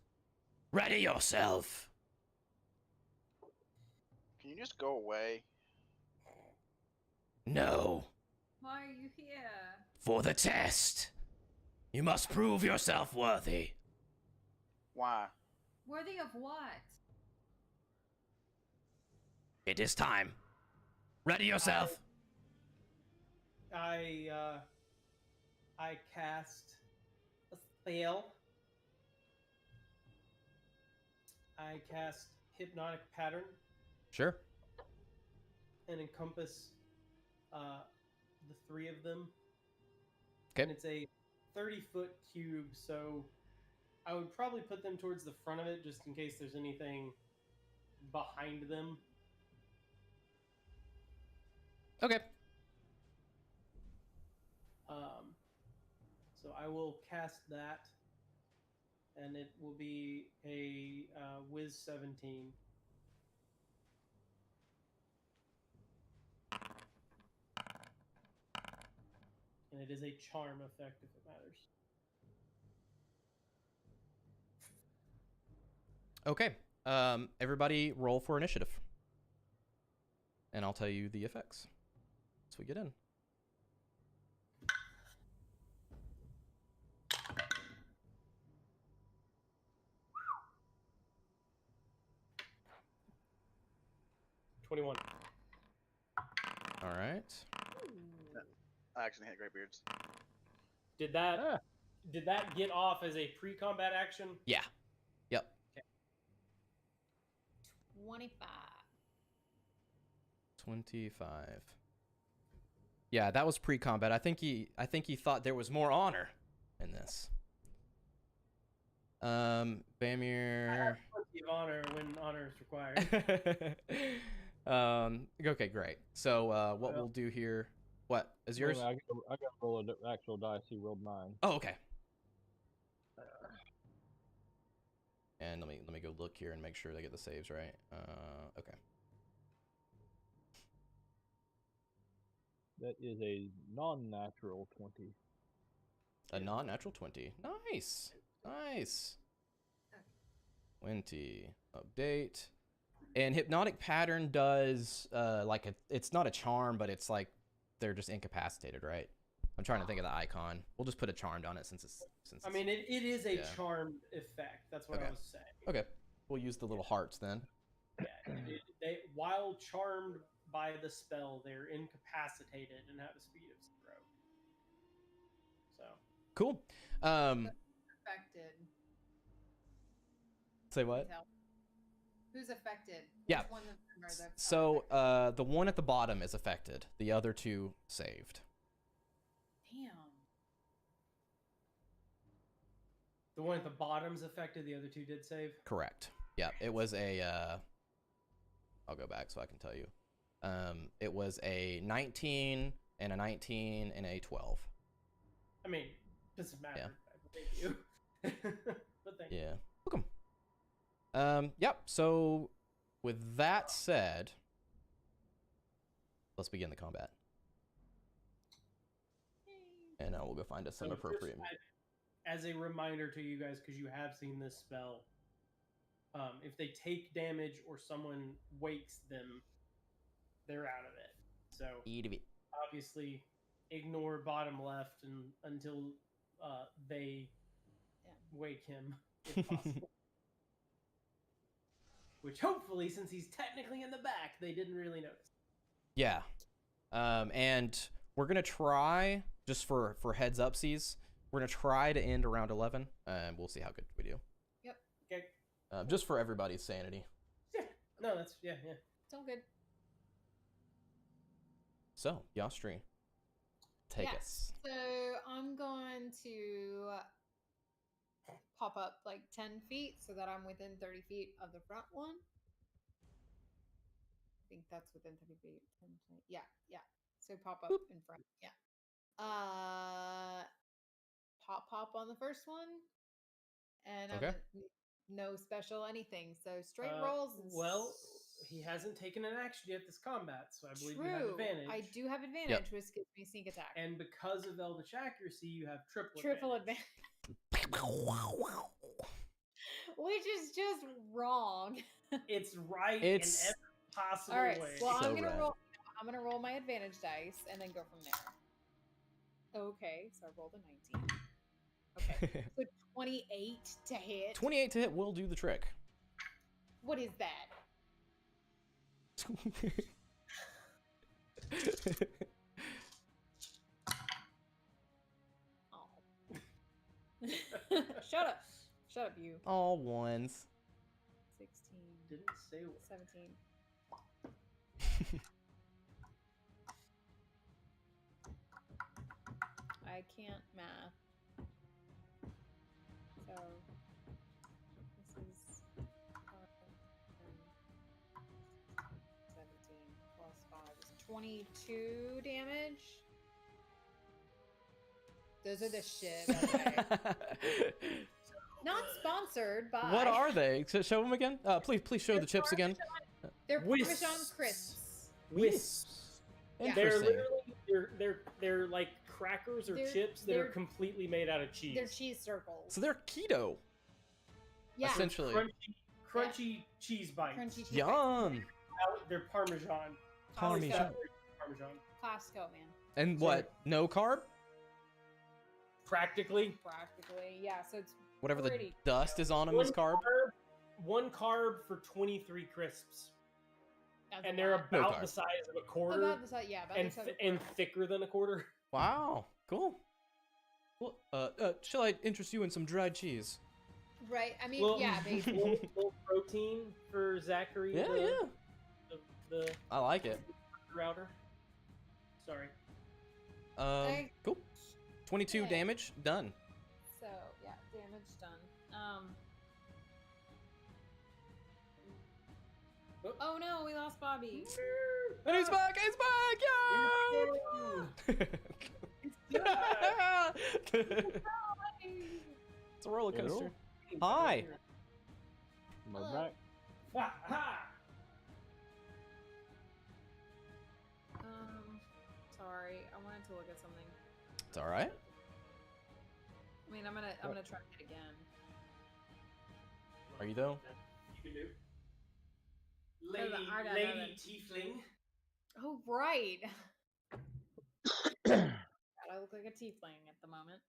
Ready yourself. Can you just go away? No. Why are you here? For the test. You must prove yourself worthy. Why? Worthy of what? It is time. Ready yourself. I cast a spell. I cast Hypnotic Pattern sure. and encompass the 3 of them. Okay. And it's a 30-foot cube, so I would probably put them towards the front of it just in case there's anything behind them. Okay. So I will cast that, and it will be a Wiz 17. And it is a charm effect, if it matters. Okay. Everybody roll for initiative. And I'll tell you the effects once we get in. $21. All right. I actually hit Greybeards. Did that get off as a pre-combat action? Yeah. Yep. 25. 25. Yeah, that was pre-combat. I think he thought there was more honor in this. Bamir. Plenty of honor when honor is required. Okay, great. So, what we'll do here? What is yours? I got to roll an actual dice. He rolled 9. Oh, okay. And let me go look here and make sure they get the saves right. Okay. That is a non-natural 20. A non-natural 20. Nice. Nice. 20. Update. And Hypnotic Pattern does, it's not a charm, but it's like they're just incapacitated, right? I'm trying to think of the icon. We'll just put a charmed on it since it's... I mean, it is a yeah. charmed effect. That's what Okay. I was saying. Okay. We'll use the little hearts then. While charmed by the spell, they're incapacitated and have a speed of 0. Cool. Affected. Say what? Tell. Who's affected? Yeah. Which one of them are the So the one at the bottom is affected. The other two saved. Damn. The one at the bottom's affected. The other two did save. Correct. Yeah, it was a. I'll go back so I can tell you. It was a 19 and a 19 and a 12. I mean, doesn't matter. Yeah. Thank you. But thank you. Yeah. Welcome. Yep. So, with that said, let's begin the combat. And we'll go find us some So appropriate. as a reminder to you guys, because you have seen this spell, if they take damage or someone wakes them, they're out of it. So Eat of it. obviously, ignore bottom left until they wake him, if possible. Which hopefully, since he's technically in the back, they didn't really notice. Yeah. And we're gonna try, just for heads upsies, we're gonna try to end around 11, and we'll see how good we do. Yep. Okay. Just for everybody's sanity. Yeah. No, that's yeah. It's all good. So, Yastri, take Yes. us. So I'm going to pop up like 10 feet so that I'm within 30 feet of the front one. I think that's within 30 feet. 10, 20, yeah. So pop up in front. Yeah. Pop on the first one. And Okay. no special anything. So straight rolls. And Well, he hasn't taken an action yet this combat, so I believe you have True. advantage. I do have advantage, which gives me sneak attack. And because of Eldritch accuracy, you have Triple advantage. Which is just wrong. It's right It's- in every possible All right. way. Well, So I'm gonna rad. roll. I'm gonna roll my advantage dice and then go from there. Okay, so I rolled a 19. Okay, so 28 to hit. 28 to hit will do the trick. What is that? Oh. Shut up, you. All ones. 16, Didn't say what. 17. I can't math. So this is 17 plus 5 is 22 damage. Those are the shit. Okay. Not sponsored by. What are they? Show them again. Please show the chips again. They're Wisps. Parmesan crisps. Wisps. Yeah. They're Interesting. literally they're like crackers or They're- chips that are they're- completely made out of cheese. They're cheese circles. So they're keto, Yeah. essentially. Crunchy cheese bites. Crunchy cheese. Yum. They're Parmesan. Parmesan. Parmesan. Classico, man. And what? No carb? Practically. Practically. Yeah, so it's Whatever the pretty. dust is on them is carb. One carb for 23 crisps. That's And a they're lot. No about carb. the size of a quarter About the size, yeah, about and, the size of and thicker than a quarter. Wow. Cool. Well, shall I interest you in some dried cheese? right. I mean, Well, yeah, they little protein for Zachary. Yeah, yeah. The I like it. router. Sorry. Okay. Cool. 22 Yeah. damage. Done. So yeah, damage done. Oh no, we lost Bobby. And he's back! He's back! Yeah! It's a roller coaster. Hi. Am I back? Ha, ha. Sorry, I wanted to look at something. It's all right. I mean, I'm gonna try it again. Are you though? You can do. I Lady, don't know Lady that. Tiefling. Oh right. God, I look like a tiefling at the moment.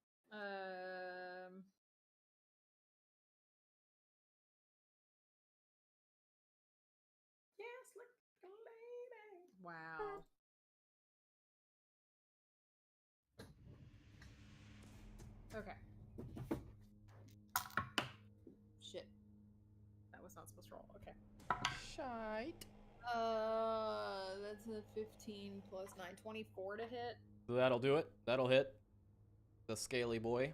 Yes, like a lady. Wow. Okay. Shit. That was not supposed to roll. Okay. Shite. That's a 15 plus 9, 24 to hit. That'll do it. That'll hit. The scaly boy.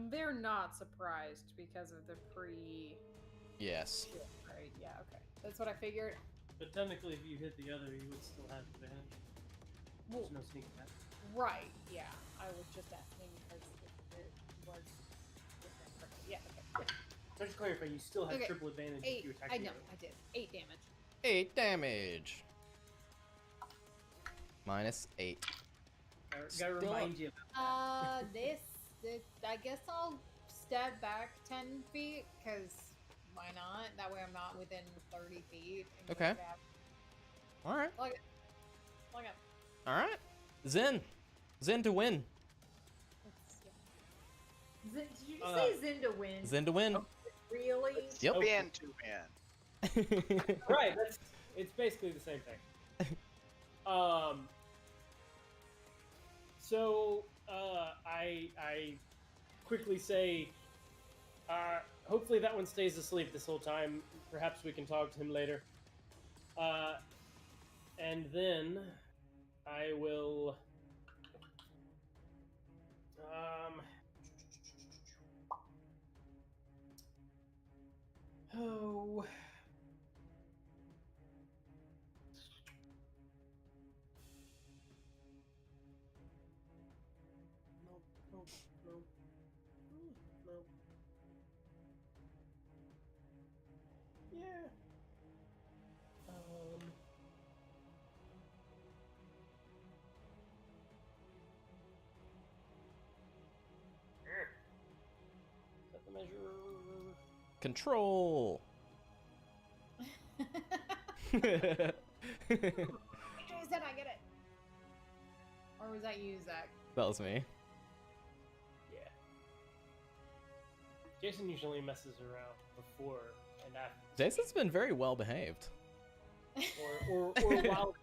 They're not surprised because of the pre. Yes. Shit, right? Yeah. Okay. That's what I figured. But technically, if you hit the other, you would still have advantage. Well, There's no sneak attack. right. Yeah. I was just asking because it was. Yeah. Okay. So just to clarify, you still have Okay. triple advantage if 8. you attack I the know. other. I did. 8 damage. 8 damage. Minus 8. Gotta Still remind you. This. I guess I'll step back 10 feet because why not? That way I'm not within 30 feet. and Okay. just have- All right. Look it. Look it. All right. Zen. Zen to win. Did you just say Zin to win? Zen to win. Really? Yep. Okay. Ban to ban. Right, it's basically the same thing. So I quickly say, hopefully that one stays asleep this whole time. Perhaps we can talk to him later. And then I will. Oh. No. Yeah. Set the measure. Control. Jason, I get it. Or was that you, Zach? That was me. Yeah. Jason usually messes around before and after. Jason's been very well behaved. Or while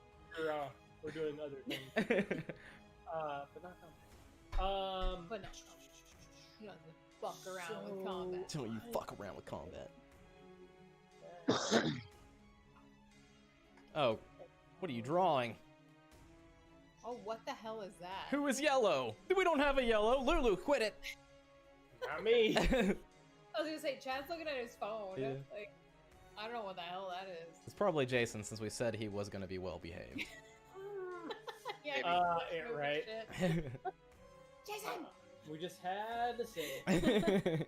we're doing other things. But not combat. But no. You don't have to fuck around with combat. Don't you fuck around with combat. Oh, what are you drawing? Oh, what the hell is that? Who is yellow? We don't have a yellow. Lulu, quit it. Not me. I was gonna say, Chad's looking at his phone. Yeah. Like, I don't know what the hell that is. It's probably Jason, since we said he was going to be well behaved. Yeah. Yeah, right. Shit. Jason! We just had to say it.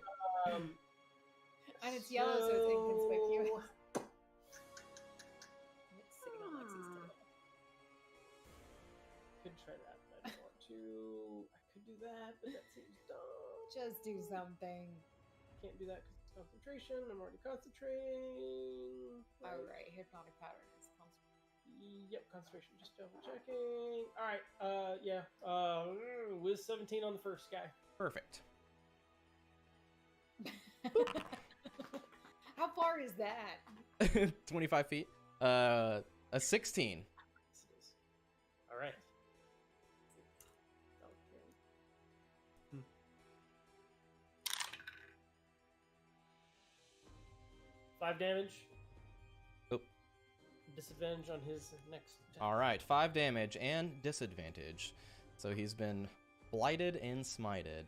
And it's yellow, so it's inconspicuous. It's sitting on Lexi's table. Could try that, but I don't want to. I could do that, but that seems dumb. Just do something. Can't do that because it's concentration. I'm already concentrating. Alright, hypnotic pattern is Yep, concentration. Just double checking. All right. Yeah. Wiz 17 on the first guy. Perfect. How far is that? 25 feet. A 16. Yes, it is. All right. Five damage. Oh. Disadvantage on his next attack. All right, 5 damage and disadvantage. So he's been blighted and smited.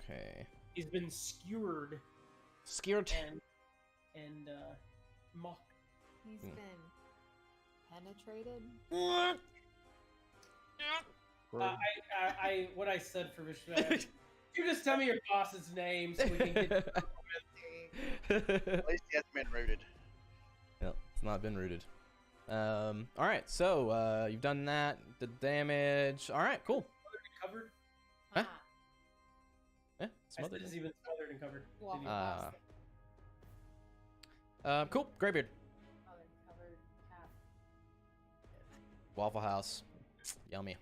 Okay. He's been skewered Scared. and mocked. He's been penetrated? What I said for Vishnu. You just tell me your boss's name so we can get. At least he hasn't been rooted. Yep, it's not been rooted. All right, so you've done that. The damage. All right, cool. Covered. Huh? Ah, Yeah, I said smothered. he's even smothered and covered. Waffle Didn't House. Cool. Graybeard. Covered half. Waffle House. Yummy.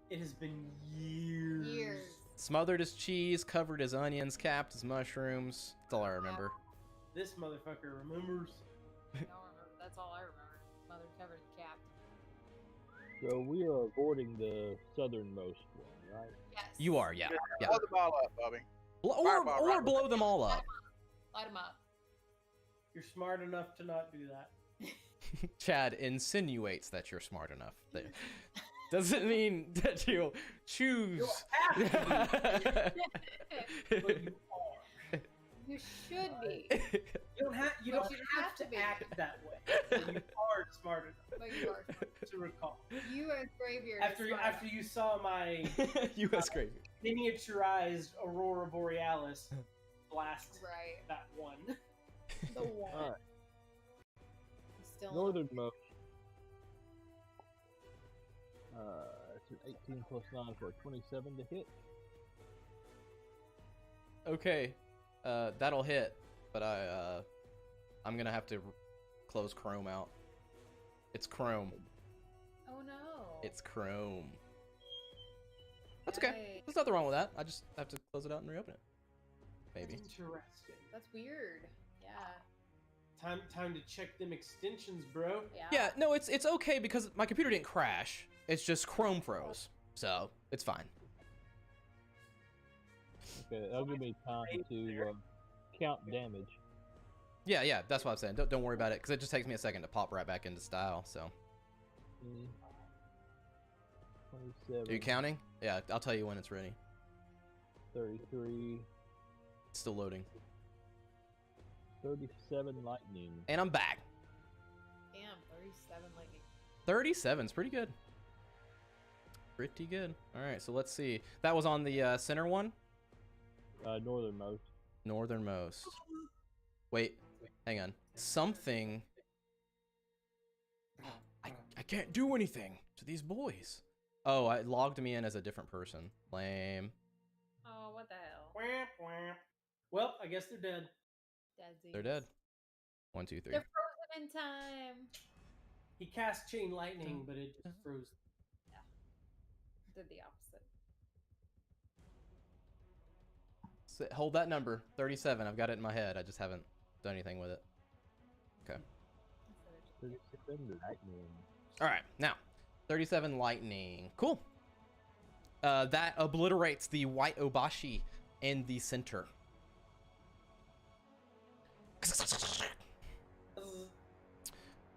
It has been years. Years. Smothered as cheese, covered as onions, capped as mushrooms. That's all I remember. This motherfucker remembers. I don't remember. That's all I remember. Mother covered in cap. So we are avoiding the southernmost one, right? Yes. You are, yeah. Yeah. Blow the ball up, Bobby. Or Fireball right blow them all up. Light them up. You're smart enough to not do that. Chad insinuates that you're smart enough. That doesn't mean that you choose. But you are. You should be. You don't have But you have to be. act that way. But you are smart enough But you are smart. to recall. You as Graveyard. After you saw my U.S. crazy. miniaturized Aurora Borealis blast Right. that one. The one. All right. Still Northernmost. It's an 18 plus 9 for a 27 to hit. Okay, that'll hit, but I'm gonna have to close Chrome out. It's Chrome. Oh no. It's Chrome. That's okay. Yikes. There's nothing wrong with that. I just have to close it out and reopen it. Maybe. Interesting. That's weird. Yeah. Time to check them extensions, bro. Yeah. Yeah, no, it's okay because my computer didn't crash. It's just Chrome froze, so it's fine. Okay, that'll give me time to count damage. Yeah, that's what I'm saying. Don't worry about it because it just takes me a second to pop right back into style. So, 27, are you counting? Yeah, I'll tell you when it's ready. 33, It's still loading, 37 lightning. and I'm back. Damn, 37 lightning. 37's pretty good. Pretty good. All right, so let's see. That was on the center one. Northernmost. Northernmost. Wait, hang on. Something. I can't do anything to these boys. Oh, I logged me in as a different person. Lame. Oh, what the hell? Whamp, whamp. Well, I guess they're dead. Deadsies. They're dead. 1, 2, 3. They're frozen in time. He cast chain lightning, but it just froze. Did the opposite. Hold that number. 37. I've got it in my head. I just haven't done anything with it. Okay. 37 lightning. All right, now 37 lightning. Cool. That obliterates the white obashi in the center.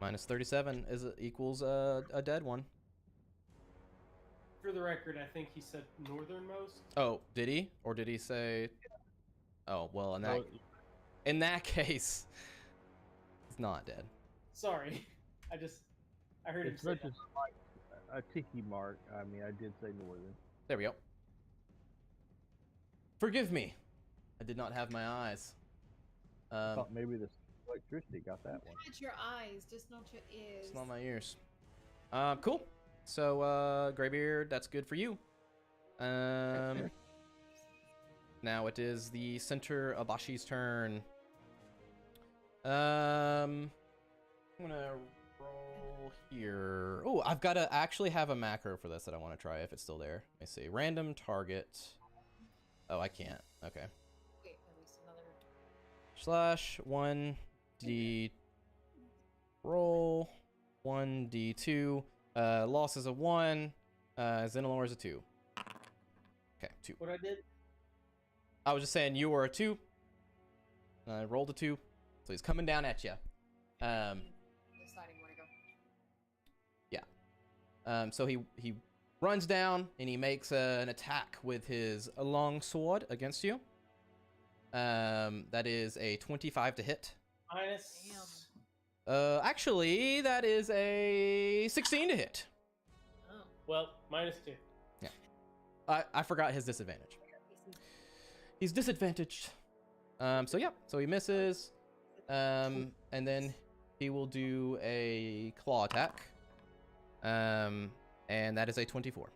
Minus 37 equals a dead one. For the record, I think he said northernmost. Oh, did he? Or did he say? Oh, well, in that case, he's not dead. Sorry, I heard him It's say much that. as like a tiki mark. I mean, I did say northern. There we go. Forgive me. I did not have my eyes. I thought maybe the electricity got that one. Not your eyes, just not your ears. It's not my ears. Cool. So, Graybeard, that's good for you. Now it is the center Abashi's turn. I'm gonna roll here. Oh, I've got to actually have a macro for this that I want to try if it's still there. Let me see. Random target. Oh, I can't. Okay. Wait, at least /1 another. d roll 1d2. Loss is a 1. Xenolor is a 2. Okay, 2. What I did? I was just saying you were a 2. I rolled a 2. So he's coming down at you. Deciding where to go. Yeah. So he runs down and he makes an attack with his long sword against you. That is a 25 to hit. Minus. Damn. Actually, that is a 16 to hit. Oh. Well, -2. I forgot his disadvantage. He's disadvantaged. So yeah, so he misses. And then he will do a claw attack. And that is a 24.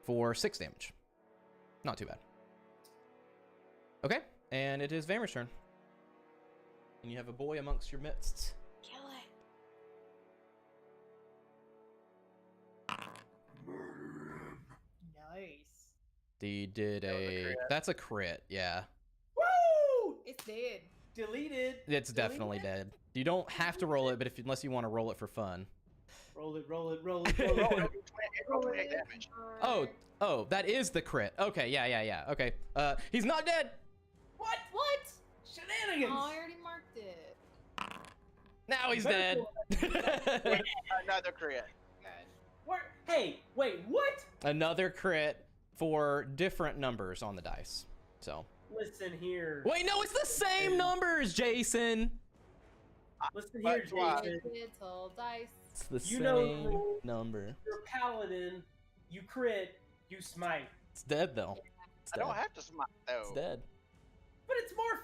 For 6 damage. Not too bad. Okay, and it is Vamer's turn. And you have a boy amongst your midst. Kill it. Nice. He did That was a a... crit. That's a crit, yeah. Woo! It's dead. Deleted. It's definitely dead. You don't have to roll it, but unless you want to roll it for fun. Roll it, roll it, roll it, roll it. Roll 28 damage. Oh, that is the crit. Okay, yeah. Okay. He's not dead. What? What? Shenanigans! Oh, I already marked it. Now he's dead. Another crit. What? Hey, wait, what? Another crit for different numbers on the dice. So. Listen here. Wait, no, it's the same numbers, Jason. Listen here, But why? Jason. Little dice. It's the You same know- number. You're a paladin. You crit. You smite. It's dead though. It's I dead. don't have to smite though. It's dead. But it's more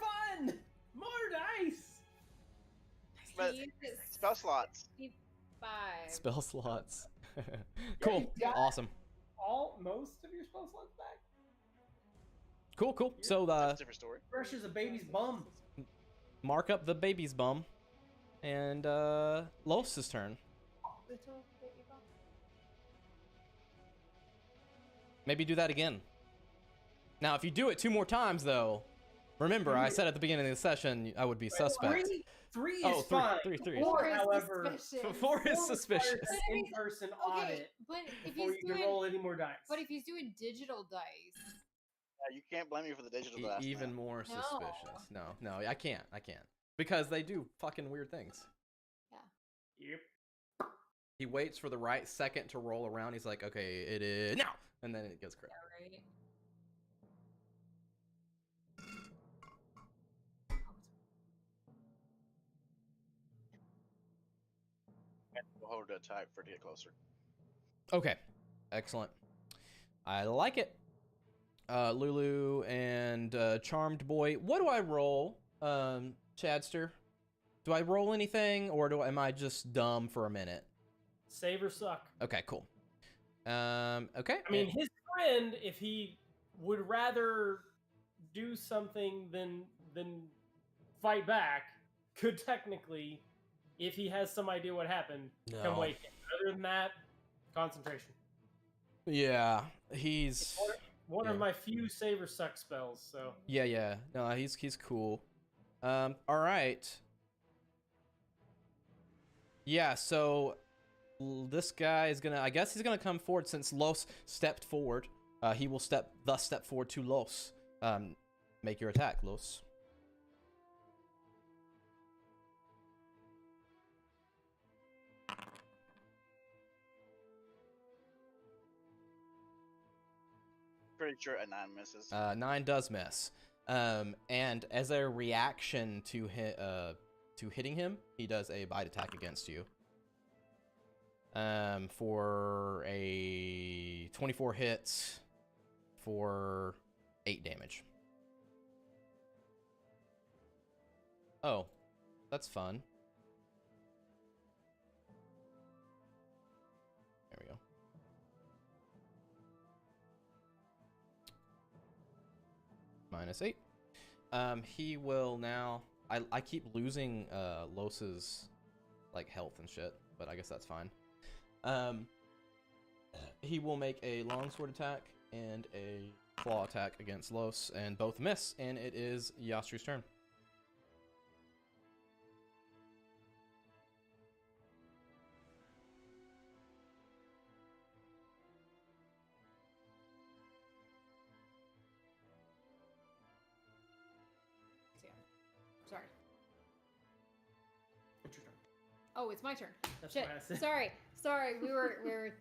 fun. More dice. But See, it's spell slots. 65. Spell slots. Cool. you got- Awesome. Most of your spell slots back. Cool. So That's a different story. Fresh as a baby's bum. mark up the baby's bum, and Los's turn. Little baby bump. Maybe do that again. Now, if you do it 2 more times, though, remember I said at the beginning of the session I would be suspect. Three is Oh, fine. three is Four, Four is however, suspicious. 4 is requires suspicious. an in-person audit but if before he's you can doing, roll any more dice. but if he's doing digital dice, Yeah, you can't blame me for the digital dice. Even man. more No. suspicious. No, I can't. Because they do fucking weird things. Yep. He waits for the right second to roll around. He's like, okay, it is now, and then it gets crit. yeah, right? We'll hold the attack for it to get closer. Okay, excellent. I like it. Lulu and Charmed Boy. What do I roll, Chadster? Do I roll anything, or am I just dumb for a minute? Save or suck. Okay, cool. Okay. I mean, his friend, if he would rather do something than fight back, could technically, if he has some idea what happened, come No. wake him. Other than that, concentration. Yeah, he's One Yeah. of my few save or suck spells. So yeah. No, he's cool. All right. Yeah, so this guy is gonna. I guess he's gonna come forward since Los stepped forward. He will step forward to Los. Make your attack, Los. Pretty sure a 9 misses. 9 does miss. And as a reaction to hitting him, he does a bite attack against you. For a 24 hits for 8 damage. Oh, that's fun. There we go. -8. He will now. I keep losing Los's like health and shit, but I guess that's fine. He will make a longsword attack and a claw attack against Los, and both miss, and it is Yastru's turn. Sorry. it's your turn. Oh, it's my turn. That's Shit. what I said. Sorry. We were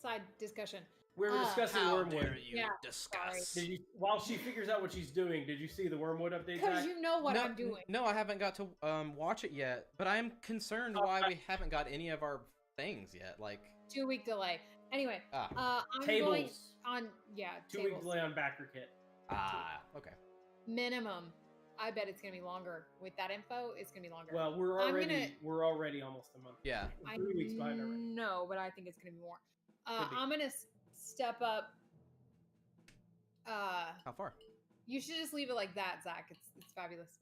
side discussion. We were discussing How wormwood. dare you Yeah, discuss? Did you, while she figures out what she's doing, did you see the wormwood update? Because Zach? you know what no, I'm doing. No, I haven't got to watch it yet, but I am concerned why we haven't got any of our things yet. Like 2-week delay. Anyway, I'm Tables. going on. Yeah, 2 week tables. delay on backer kit. okay. Minimum. I bet it's gonna be longer. With that info, it's gonna be longer. Well, we're I'm already almost a month. Yeah. We're I 3 weeks behind already. know, but I think it's gonna be more. Could be. I'm gonna step up. How far? You should just leave it like that, Zach. It's fabulous.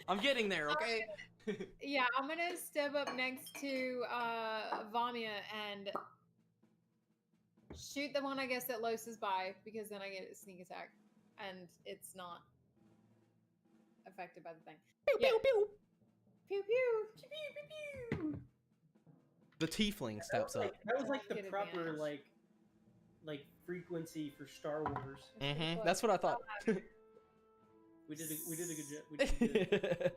I'm getting there, okay? Yeah, I'm gonna step up next to Vamia and shoot the one I guess that Los is by, because then I get a sneak attack, and it's not affected by the thing. Pew, Yeah. pew, pew. Pew pew pew pew pew pew. The tiefling steps up. That was like the Get proper advantage. like frequency for Star Wars. Mm-hmm. That's what I thought. We did a good job. We did good.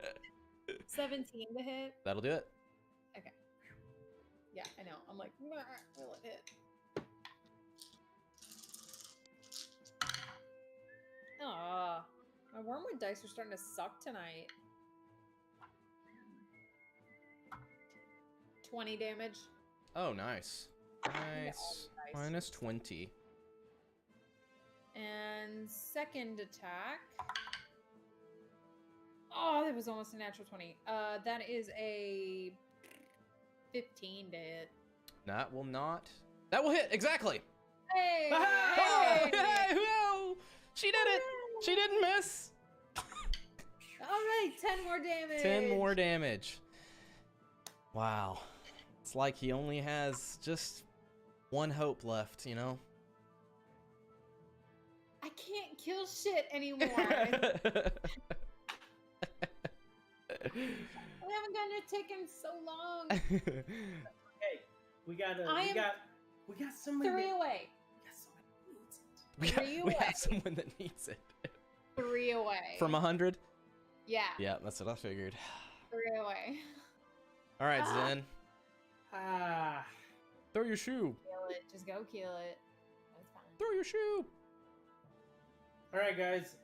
17 to hit. That'll do it. Yeah, I know. I'm like, will it hit? Ah, my wormwood dice are starting to suck tonight. 20 damage. Oh, nice. Nice. Nice. Minus 20. And second attack. Oh, that was almost a natural 20. That is a 15 to hit. That will not. That will hit, exactly. Hey! Oh, hey! hey, whoa! She did it! She didn't miss! Alright, 10 more damage. 10 more damage. Wow. It's like he only has just one hope left, you know? I can't kill shit anymore. I haven't gotten a tick in so long. Hey, we got somebody. 3 away. we have someone that needs it. 3 away. From 100? Yeah. Yeah, that's what I figured. 3 away. All right, Ah. Zen. Ah, Throw your shoe. Kill it. Just go kill it. That's fine. Throw your shoe. all right, guys.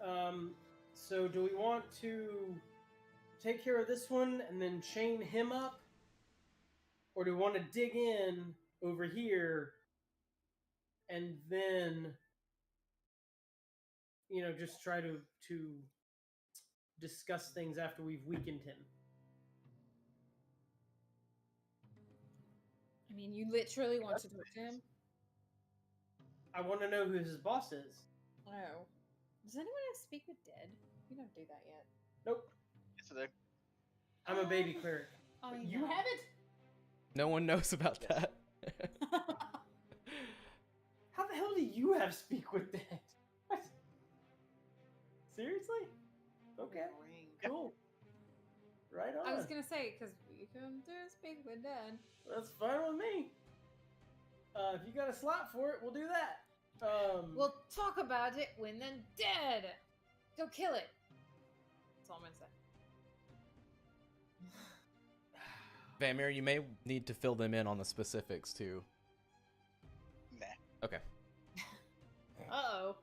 So do we want to take care of this one and then chain him up, or do we want to dig in over here and then, just try to discuss things after we've weakened him? I mean, you literally want to talk to him? I want to know who his boss is. Oh. Does anyone have Speak with Dead? We don't do that yet. Nope. Yes, I do. I'm a baby cleric. Oh, You have it? No one knows about that. How the hell do you have Speak with Dead? What? Seriously? Okay. Cool. Right on. I was gonna say, because we can do Speak with Dead. That's fine with me. If you got a slot for it, we'll do that. We'll talk about it when they're dead. Go kill it. That's all I'm gonna say. Vanmir, you may need to fill them in on the specifics too. Nah. Okay. Uh-oh.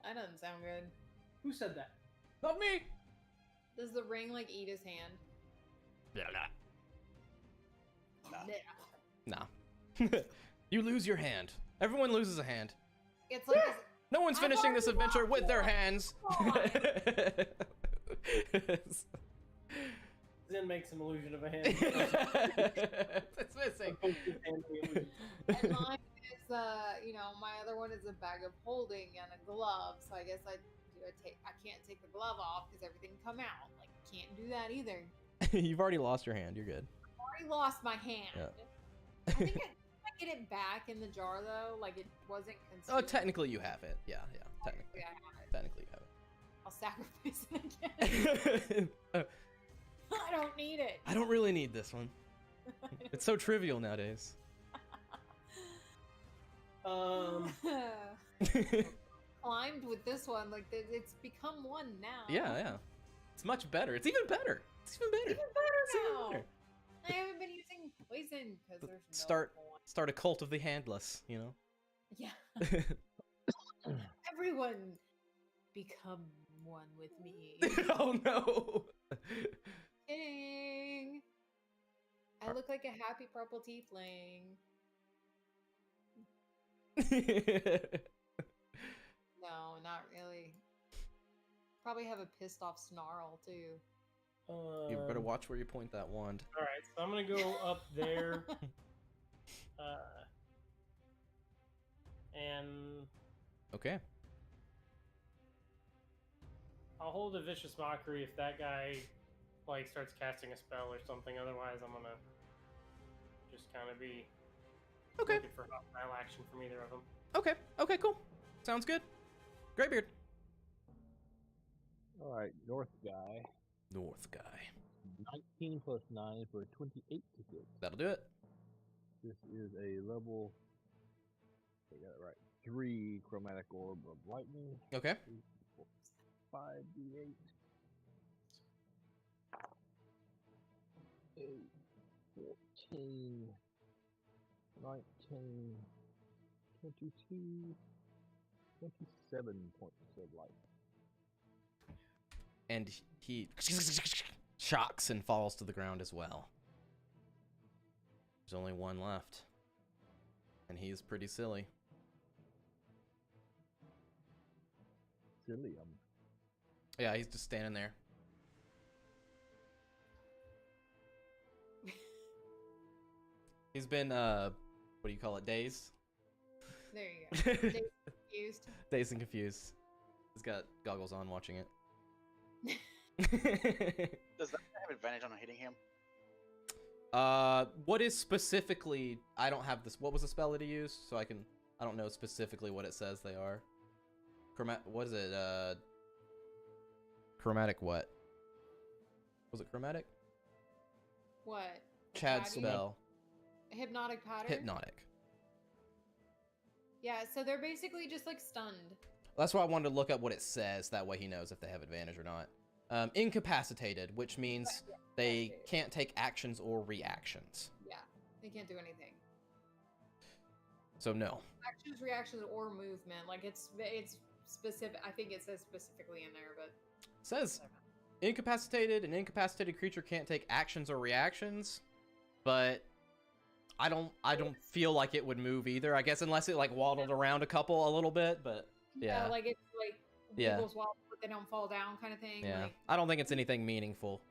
That doesn't sound good. Who said that? Not me. Does the ring, like, eat his hand? Nah. Nah. You lose your hand. Everyone loses a hand. It's like... No one's I've finishing this already adventure lost with their one. hands. Zen makes an illusion of a hand. It's missing. And mine is, my other one is a bag of holding and a glove. So I guess I can't take the glove off because everything come out. Like, can't do that either. You've already lost your hand. You're good. I already lost my hand. Yeah. I think I get it back in the jar though. Like it wasn't consumed. Oh, technically you have it. Yeah. Technically. Yeah, I have it. Technically you I'll sacrifice it again. have it. I don't need it. I don't really need this one. It's so trivial nowadays. Climbed with this one. Like it's become one now. Yeah. It's much better. It's even better. It's even better. Even better It's even now. better. I haven't been using poison because there's no Start- point. Start a cult of the handless, you know? Yeah. Everyone become one with me. Oh no! Kidding. I look like a happy purple tiefling. No, not really. Probably have a pissed off snarl too. You better watch where you point that wand. All right, so I'm gonna go up there, and Okay. I'll hold a vicious mockery if that guy like starts casting a spell or something. Otherwise, I'm gonna just kind of be Okay. looking for hostile action from either of them. Okay, cool. Sounds good. Greybeard. All right, North guy. North guy. 19 plus 9 for 28 to hit. That'll do it. This is a level. I got it right. 3 chromatic orb of lightning. Okay. 5d8. 8, 14, 19, 22, 27 points of light. And he shocks and falls to the ground as well. There's only one left. And he's pretty silly. Silly. Yeah, he's just standing there. He's been, what do you call it, dazed? There you go. They confused. Dazed and confused. He's got goggles on watching it. Does that have advantage on hitting him? What is specifically, I don't have this, what was the spell that he used? So I don't know specifically what it says they are. What is it, chromatic what? Was it chromatic? What? Chad's Patty? spell. Hypnotic pattern? Hypnotic. Yeah, so they're basically just like stunned. That's why I wanted to look up what it says. That way he knows if they have advantage or not. Incapacitated, which means they can't take actions or reactions. Yeah, they can't do anything. So no. Actions, reactions, or movement. Like it's specific. I think it says specifically in there, but It says incapacitated. An incapacitated creature can't take actions or reactions, but I don't feel like it would move either. I guess unless it like waddled around a couple a little bit, but yeah. like it's like Yeah. wiggles wobble, but they don't fall down kind of thing. Yeah. Like, I don't think it's anything meaningful.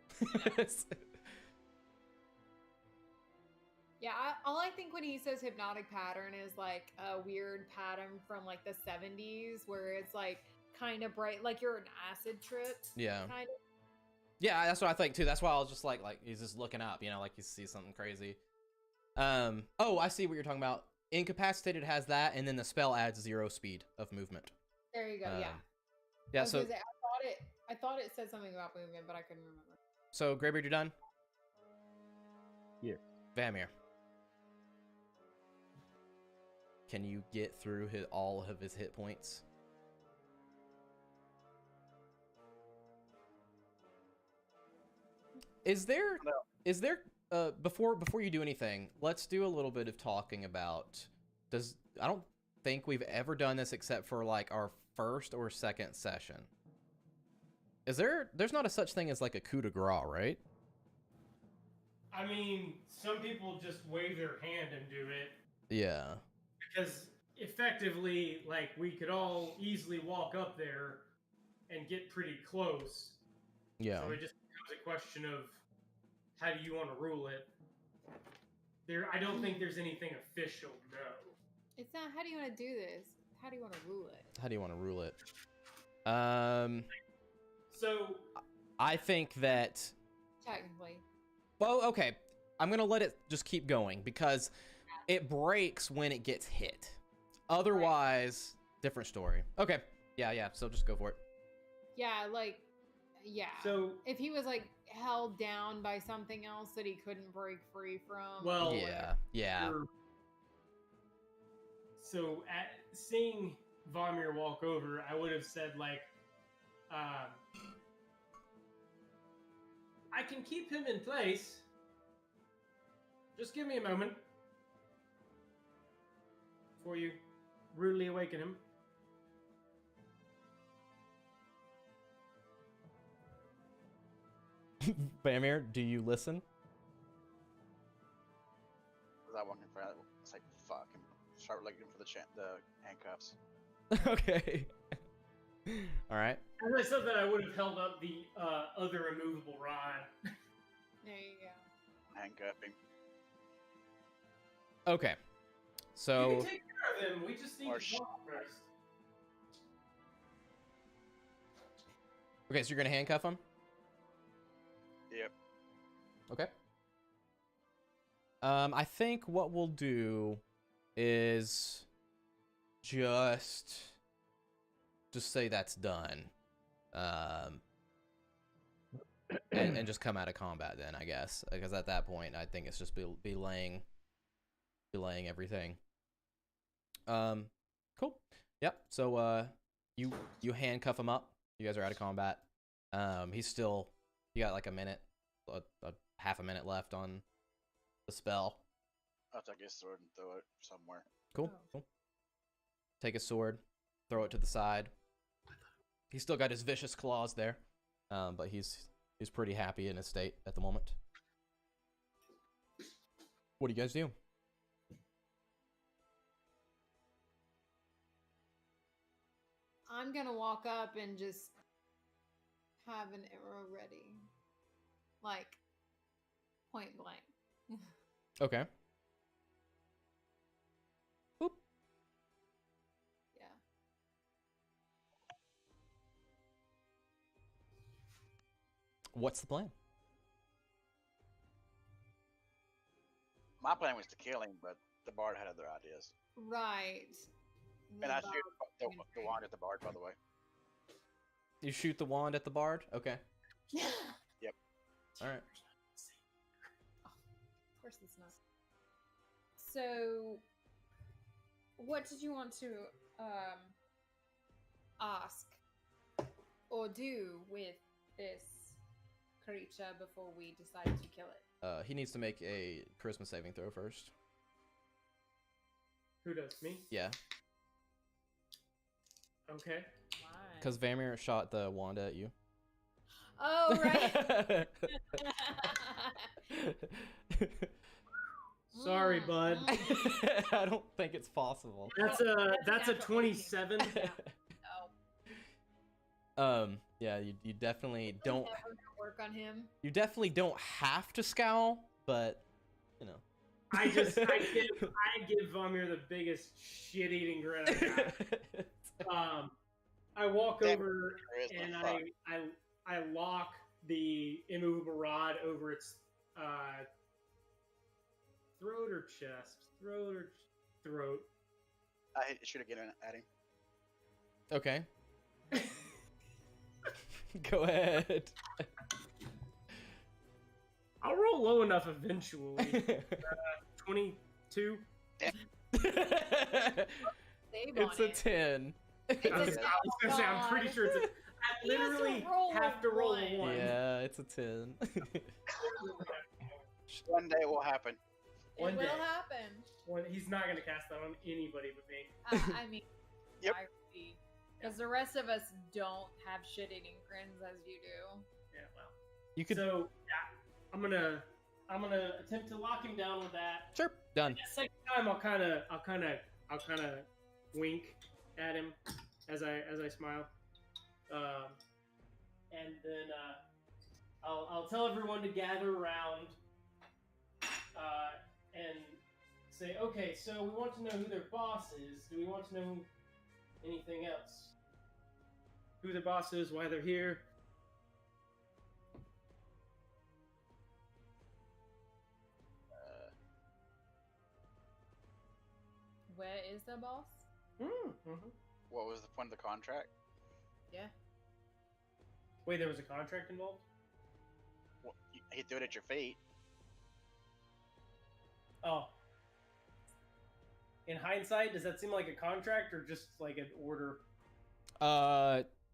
yeah, all I think when he says hypnotic pattern is like a weird pattern from like the 70s where it's like kind of bright, like you're an acid trip. Yeah. Kind of. Yeah, that's what I think too. That's why I was just like he's just looking up, like he sees something crazy. Oh, I see what you're talking about. Incapacitated has that, and then the spell adds 0 speed of movement. There you go. Yeah. Yeah. I was So gonna say, I thought it said something about movement, but I couldn't remember. so Greybeard, you're done. Yeah. Vamir, can you get through all of his hit points? Is there before you do anything, let's do a little bit of talking about I don't think we've ever done this except for like our first or second session. There's not a such thing as like a coup de grace, right? I mean, some people just wave their hand and do it. Yeah. Because effectively, like, we could all easily walk up there and get pretty close. Yeah. So it just becomes a question of how do you want to rule it. I don't think there's anything official, no. It's not. How do you want to do this? How do you want to rule it? How do you want to rule it? So I think that. Technically. Well, okay. I'm gonna let it just keep going because it breaks when it gets hit. Otherwise, different story. Okay. Yeah. So just go for it. Yeah, yeah. So if he was like held down by something else that he couldn't break free from. well, Yeah. So at seeing Vamir walk over, I would have said like, I can keep him in place. Just give me a moment before you rudely awaken him. Vamir, do you listen? Without walking in front, it's like fuck him. Start looking for the handcuffs. Okay. All right. As I said that, I would have held up the other immovable rod. There you go. Handcuffing. Okay. You So. can take care of him. We just need Or to talk first. Okay, so you're gonna handcuff him. Yep. Okay. I think what we'll do is just say that's done. and just come out of combat then, I guess, because at that point I think it's just belaying everything. Cool. Yep. So you handcuff him up. You guys are out of combat. He's still. You got like a minute, a half a minute left on the spell. I'll take his sword and throw it somewhere. Cool. Cool. Take his sword, throw it to the side. He's still got his vicious claws there, but he's pretty happy in his state at the moment. What do you guys do? I'm gonna walk up and just have an arrow ready, like point blank. Okay. Boop. Yeah. What's the plan? My plan was to kill him, but the bard had other ideas. Right. And I The shoot bard- the wand at the bard, by the way. You shoot the wand at the bard? Okay. All right. Of course it's not. So, what did you want to ask or do with this creature before we decide to kill it? He needs to make a charisma saving throw first. Who does? Me? Yeah, Okay. Why? because Vamir shot the wand at you. Oh, right. Sorry, bud. I don't think it's possible. That's a 27. Oh, Yeah, you definitely don't. never gonna work on him. You definitely don't have to scowl, but you know. I give Vamir the biggest shit-eating grin I got. I walk Damn, over charisma, and fuck. I lock the immovable rod over its throat or chest, throat. I shoot again at him. Okay. Go ahead. I'll roll low enough eventually. 22. Save It's on a it. 10. I was gonna say, I'm pretty sure it's. I He has to literally roll have to a roll one. a 1. Yeah, it's a 10. One day it will happen. One It will day. happen. He's not gonna cast that on anybody but me. I mean, Yep. because the rest of us don't have shit-eating grins as you do. Yeah, well. You could. So yeah, I'm gonna attempt to lock him down with that. Sure. Done. The second time, I'll kind of wink at him as I smile, and then I'll tell everyone to gather around and say, okay, so we want to know who their boss is. Do we want to know anything else? Who their boss is, why they're here. Where is the boss? Mm-hmm. What was the point of the contract? Yeah. Wait, there was a contract involved? Well, he threw it at your feet. Oh. In hindsight, does that seem like a contract or just like an order?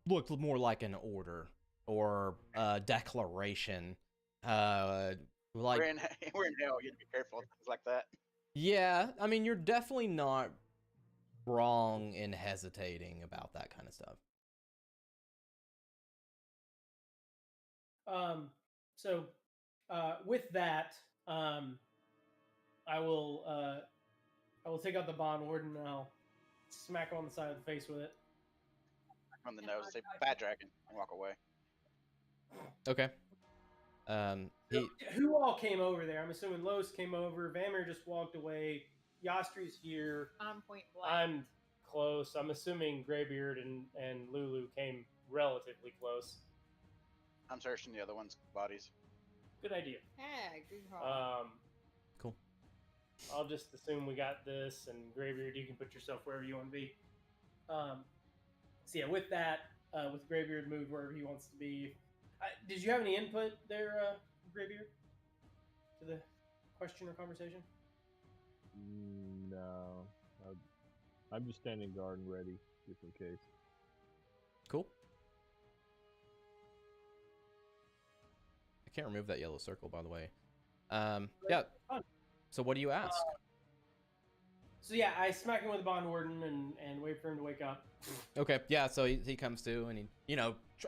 Looked more like an order or a declaration. Like We're in hell. You have to be careful with things like that. yeah, I mean you're definitely not wrong in hesitating about that kind of stuff. So with that, I will take out the bond warden and I'll smack him on the side of the face with it. On the nose, say "bad dragon" and walk away. Okay. He Who all came over there? I'm assuming Los came over. Vamir just walked away. Yastri's here. On point blank. I'm close. I'm assuming Greybeard and Lulu came relatively close. I'm searching the other one's bodies. Good idea. Hey, good call. Cool. I'll just assume we got this, and Greybeard, you can put yourself wherever you want to be. So yeah, with that, with Greybeard moved wherever he wants to be, Did you have any input there, Graybeard, to the question or conversation? No. I'm just standing guard and ready, just in case. Cool. I can't remove that yellow circle, by the way. Yeah. So what do you ask? So yeah, I smack him with a bond warden and wait for him to wake up. Okay, yeah, so he comes to, and he,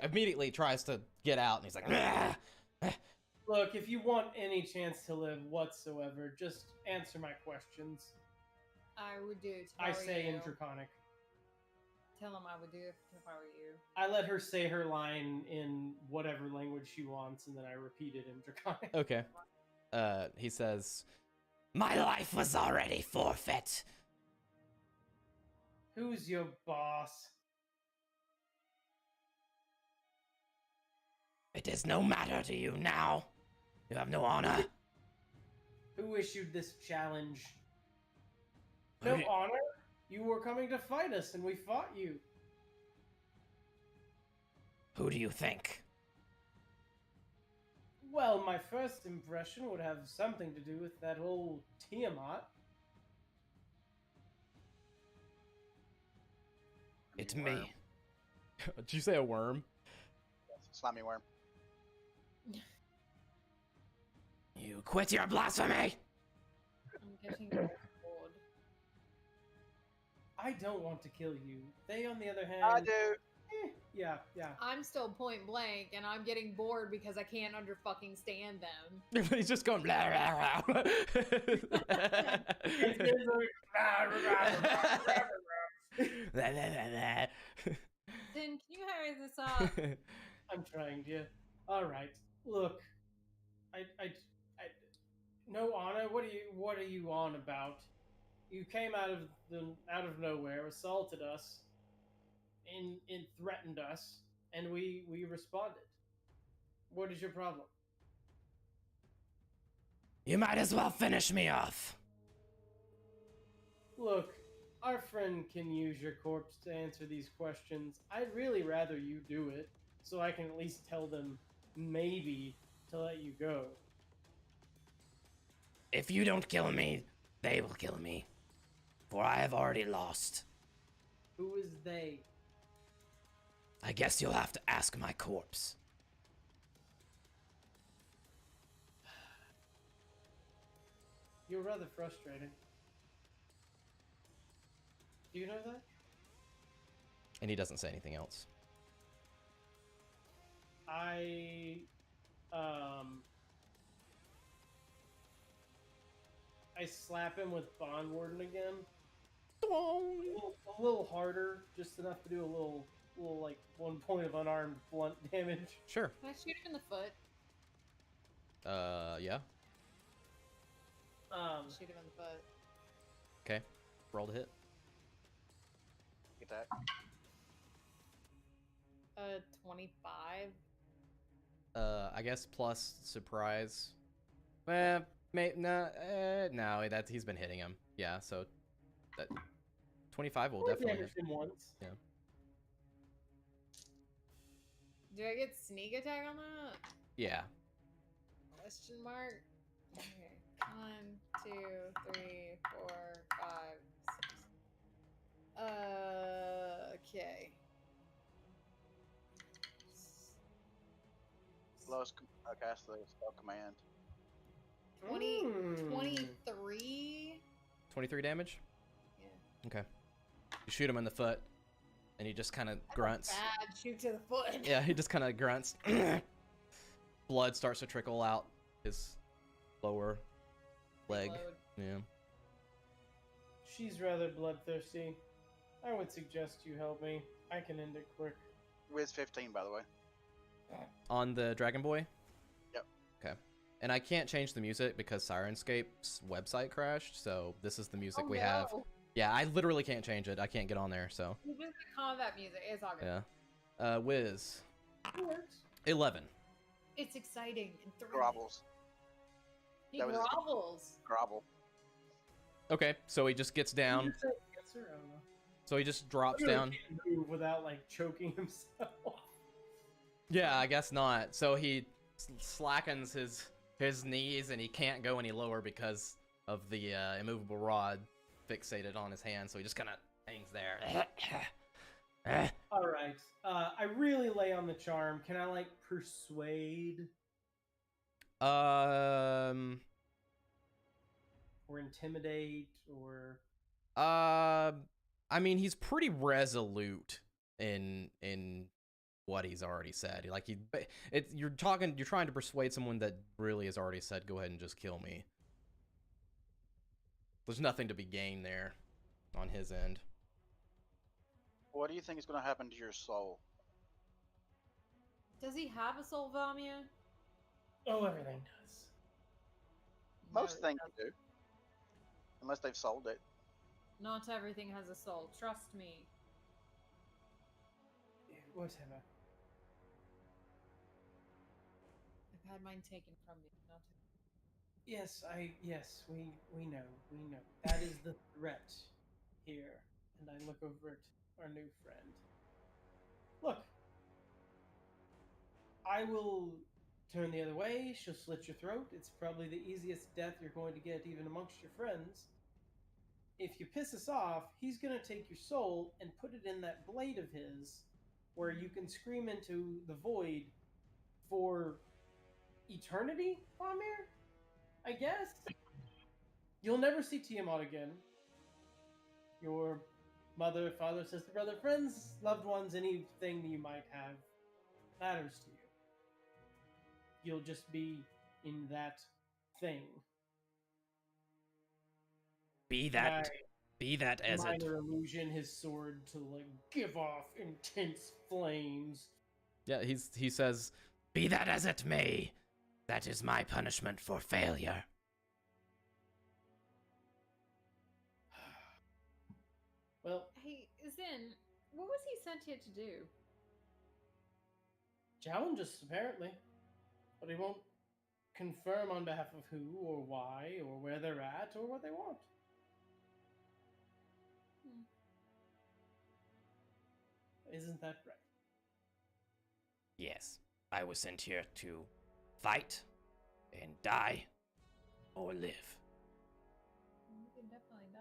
immediately tries to get out, and he's like, "Ah!" Look, if you want any chance to live whatsoever, just answer my questions. I would do it. I say in Draconic. Tell him I would do it if I were you. I let her say her line in whatever language she wants, and then I repeat it in Draconic. Okay. He says, My life was already forfeit. Who's your boss? It is no matter to you now. You have no honor. Who issued this challenge? Who No you- honor? You were coming to fight us, and we fought you. Who do you think? Well, my first impression would have something to do with that old Tiamat. It's Worm. me. did you say a worm? Slimy worm. You quit your blasphemy! I'm getting bored. I don't want to kill you. They, on the other hand... I do. Yeah. I'm still point blank, and I'm getting bored because I can't fucking stand them. He's just going, blah, blah, blah. Then can you hurry this up? I'm trying to. All right. Look, I no honor. What are you on about? You came out of nowhere, assaulted us, and threatened us, and we responded. What is your problem? You might as well finish me off. Look, our friend can use your corpse to answer these questions. I'd really rather you do it, so I can at least tell them maybe to let you go. If you don't kill me, they will kill me. For I have already lost. Who is they? I guess you'll have to ask my corpse. You're rather frustrating. Do you know that? And he doesn't say anything else. I slap him with Bond Warden again. A little harder, just enough to do a little like 1 point of unarmed blunt damage. Sure. Can I shoot him in the foot? Yeah. Shoot him in the foot. Okay. Roll to hit. Get that. 25. I guess plus surprise. No, he's been hitting him. Yeah, so that 25 will definitely hit. Damaged him once. Yeah. Do I get sneak attack on that? Yeah. Question mark. Okay. 1, 2, 3, 4, 5, 6. Okay. Lowest cast the spell command. 23. 23 damage? Yeah. Okay. You shoot him in the foot, and he just kind of grunts. Bad shoot to the foot. Yeah, he just kind of grunts. Blood starts to trickle out his lower leg. Reload. Yeah. She's rather bloodthirsty. I would suggest you help me. I can end it quick. Wiz 15, by the way. On the Dragon Boy? Yep. Okay. And I can't change the music because Sirenscape's website crashed, so this is the music we have. Yeah, I literally can't change it. I can't get on there, so. Just the combat music. It's all good. Yeah. Wiz. It works. 11. It's exciting. And Grovels. He That was his- grovels. Grovel. Okay, so he just gets down. Did you say answer? I don't know. So he just drops I really down. can't move without like choking himself. Yeah, I guess not. So he slackens his knees, and he can't go any lower because of the immovable rod fixated on his hand. So he just kind of hangs there. All right. I really lay on the charm. Can I like persuade Um. or intimidate or? I mean, he's pretty resolute in what he's already said. Like you're trying to persuade someone that really has already said, "Go ahead and just kill me." There's nothing to be gained there on his end. What do you think is going to happen to your soul? Does he have a soul, Vamia? Oh, everything does. Most No, things do. Unless they've sold it. not everything has a soul. Trust me. Whatever. I've had mine taken from me. Not Yes, we know. That is the threat here. And I look over at our new friend. Look. I will turn the other way. She'll slit your throat. It's probably the easiest death you're going to get even amongst your friends. If you piss us off, he's going to take your soul and put it in that blade of his where you can scream into the void for eternity, Vamir? I guess? You'll never see Tiamat again. Your mother, father, sister, brother, friends, loved ones, anything you might have matters to you. You'll just be in that thing. Be that as it. Minor illusion, his sword to like give off intense flames. Yeah, he says, Be that as it may, that is my punishment for failure. Well, Hey, Zin, what was he sent here to do? challenge us apparently, but he won't confirm on behalf of who or why or where they're at or what they want. Isn't that right? Yes, I was sent here to fight and die or live. You can definitely die.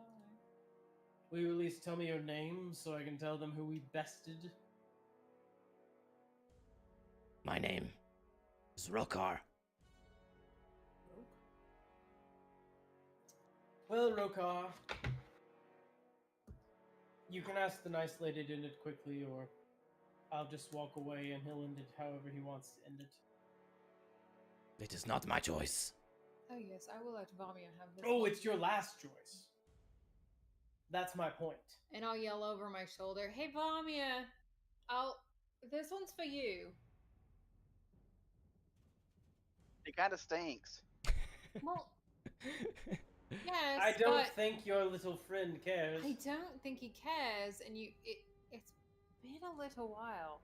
Will you at least tell me your name so I can tell them who we bested? My name is Rokar. Well, Rokar, you can ask the nice lady to end it quickly, or I'll just walk away and he'll end it however he wants to end it. It is not my choice. Oh yes, I will let Vamia have this. Oh, one. it's your last choice. That's my point. And I'll yell over my shoulder, "Hey Vamia, this one's for you." It kind of stinks. Well, yes, I don't but think your little friend cares. I don't think he cares, and it's been a little while.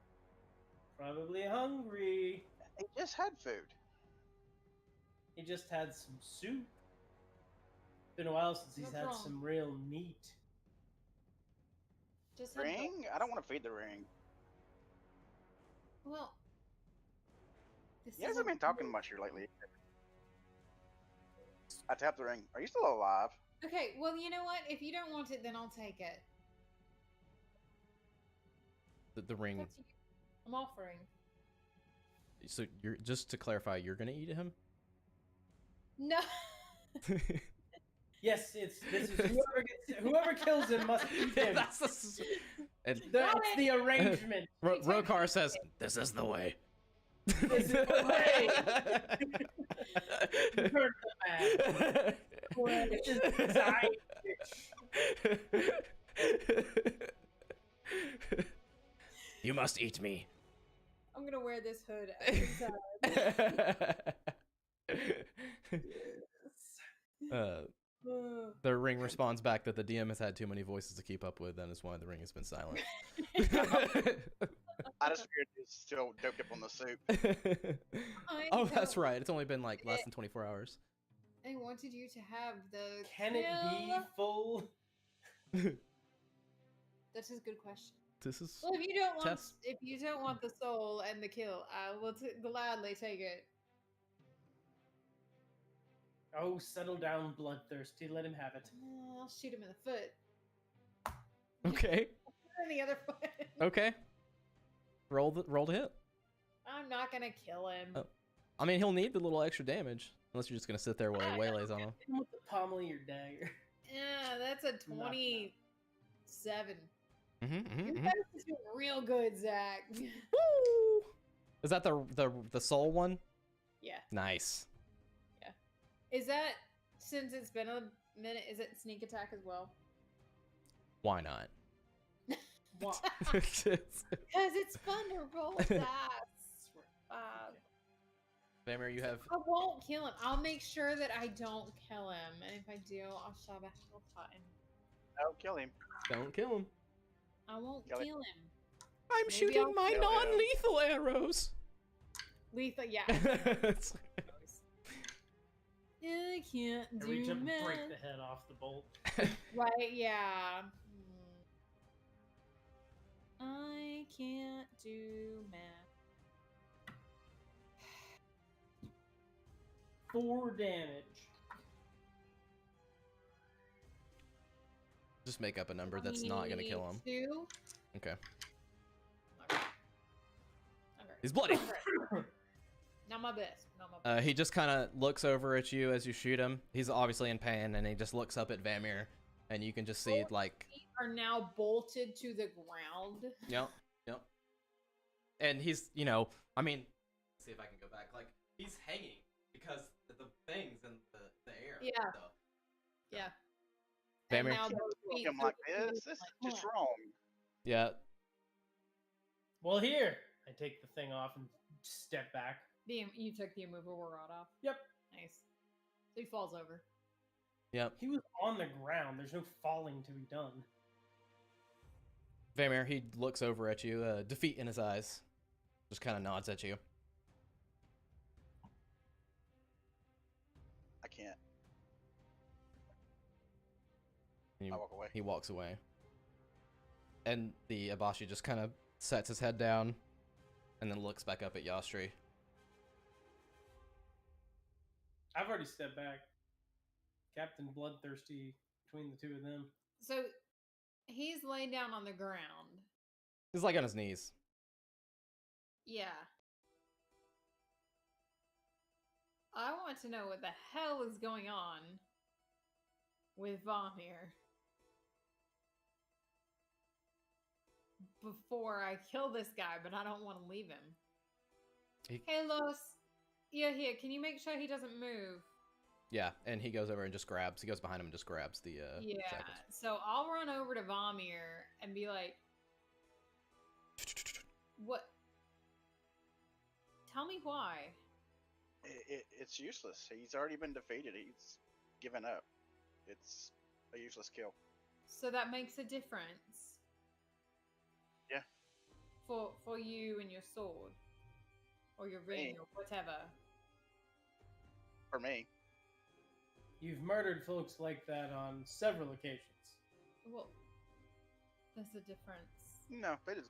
Probably hungry. He just had food. He just had some soup. Been a while since he's What's had wrong? some real meat. Just had Ring? I don't want to feed the ring. Well, this He hasn't been talking much here lately. I tapped the ring. Are you still alive? Okay, well, you know what? If you don't want it, then I'll take it. the ring. That's you. I'm offering. So you're just to clarify, you're gonna eat him? No. Yes, this is whoever kills him must eat him. That's and That's the arrangement. Rokar says, This is the way. This is the way. You heard the man. This is the side dish. You must eat me. I'm gonna wear this hood every time. The ring responds back that the DM has had too many voices to keep up with, and is why the ring has been silent. I just figured it's still doped up on the soup. Oh, that's right. It's only been like less than 24 hours. I wanted you to have the. Can it be full? That's a good question. This is Well, test. if you don't want the soul and the kill, I will gladly take it. Oh, settle down, bloodthirsty. Let him have it. I'll shoot him in the foot. Okay. Or in the other foot. Okay. Roll to hit. I'm not gonna kill him. Oh. I mean, he'll need the little extra damage unless you're just gonna sit there while he waylays on him. Hit him with the pommel of your dagger. Yeah, that's a 27. Mm-hmm, Your dice is doing real good, Zach. Woo! Is that the soul one? Yeah. Nice. Is that, since it's been a minute, is it sneak attack as well? Why not? What? Because it's fun to roll dice. Vamir, you have. I won't kill him. I'll make sure that I don't kill him. And if I do, I'll shove a hell button. Don't kill him. Don't kill him. I won't Kill kill him. him. I'm Maybe shooting I'll my kill him. non-lethal arrows. Lethal, yeah. It's- I can't I reach do up and break math. the head off the bolt. Right, yeah. I can't do math. 4 damage. Just make up a number that's not gonna kill him. 22. Okay. Okay. He's bloody. Not my best. Not my best. He just kind of looks over at you as you shoot him. He's obviously in pain, and he just looks up at Vamir, and you can just see like. Feet are now bolted to the ground. Yep. And he's, I mean, let's see if I can go back. Like, he's hanging because the things in the air. Yeah. So. Yeah. Vamir. And now both feet Him like are this. This is like, just wrong. Yeah. Well, here. I take the thing off and step back. You took the immovable rod off. Yep. Nice. So he falls over. Yep. He was on the ground. There's no falling to be done. Vamir, he looks over at you, defeat in his eyes. Just kind of nods at you. I can't. And I walk away. he walks away. And the Abashi just kind of sets his head down and then looks back up at Yastri. I've already stepped back. Captain Bloodthirsty between the two of them. So he's laid down on the ground. He's like on his knees. Yeah. I want to know what the hell is going on with Vamir before I kill this guy, but I don't want to leave him. Hey, Los. Yeah, here. Can you make sure he doesn't move? Yeah, and he goes over and just grabs. He goes behind him and just grabs the Yeah. shackles. So I'll run over to Vamir and be like, "What? Tell me why." It's useless. He's already been defeated. He's given up. It's a useless kill. So that makes a difference. Yeah. For you and your sword, or your ring, Me. or whatever. For me. You've murdered folks like that on several occasions. Well, there's a difference. No, it is.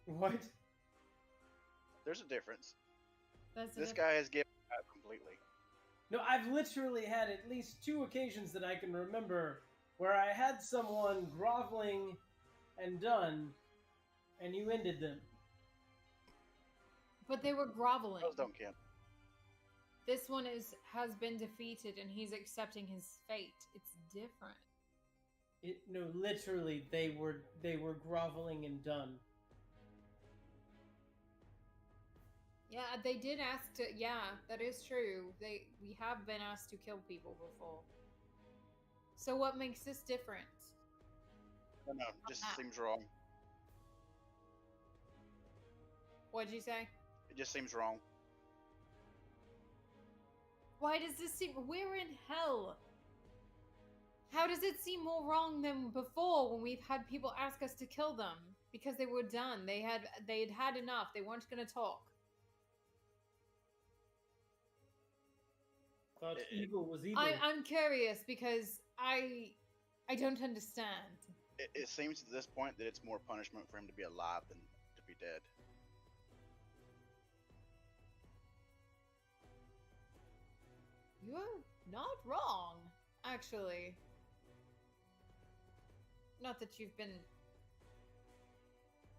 What? There's a difference. There's a This difference. guy has given up completely. No, I've literally had at least 2 occasions that I can remember where I had someone groveling and done, and you ended them. But they were groveling. Those don't count. This one has been defeated, and he's accepting his fate. It's different. No, literally, they were groveling and done. Yeah, they did ask to. Yeah, that is true. We have been asked to kill people before. So what makes this different? No, just Ah. seems wrong. What'd you say? It just seems wrong. Why does this seem? We're in hell. How does it seem more wrong than before when we've had people ask us to kill them because they were done? They'd had enough. They weren't going to talk. Thought evil was evil. I'm curious because I don't understand. It seems at this point that it's more punishment for him to be alive than to be dead. You're not wrong, actually. Not that you've been...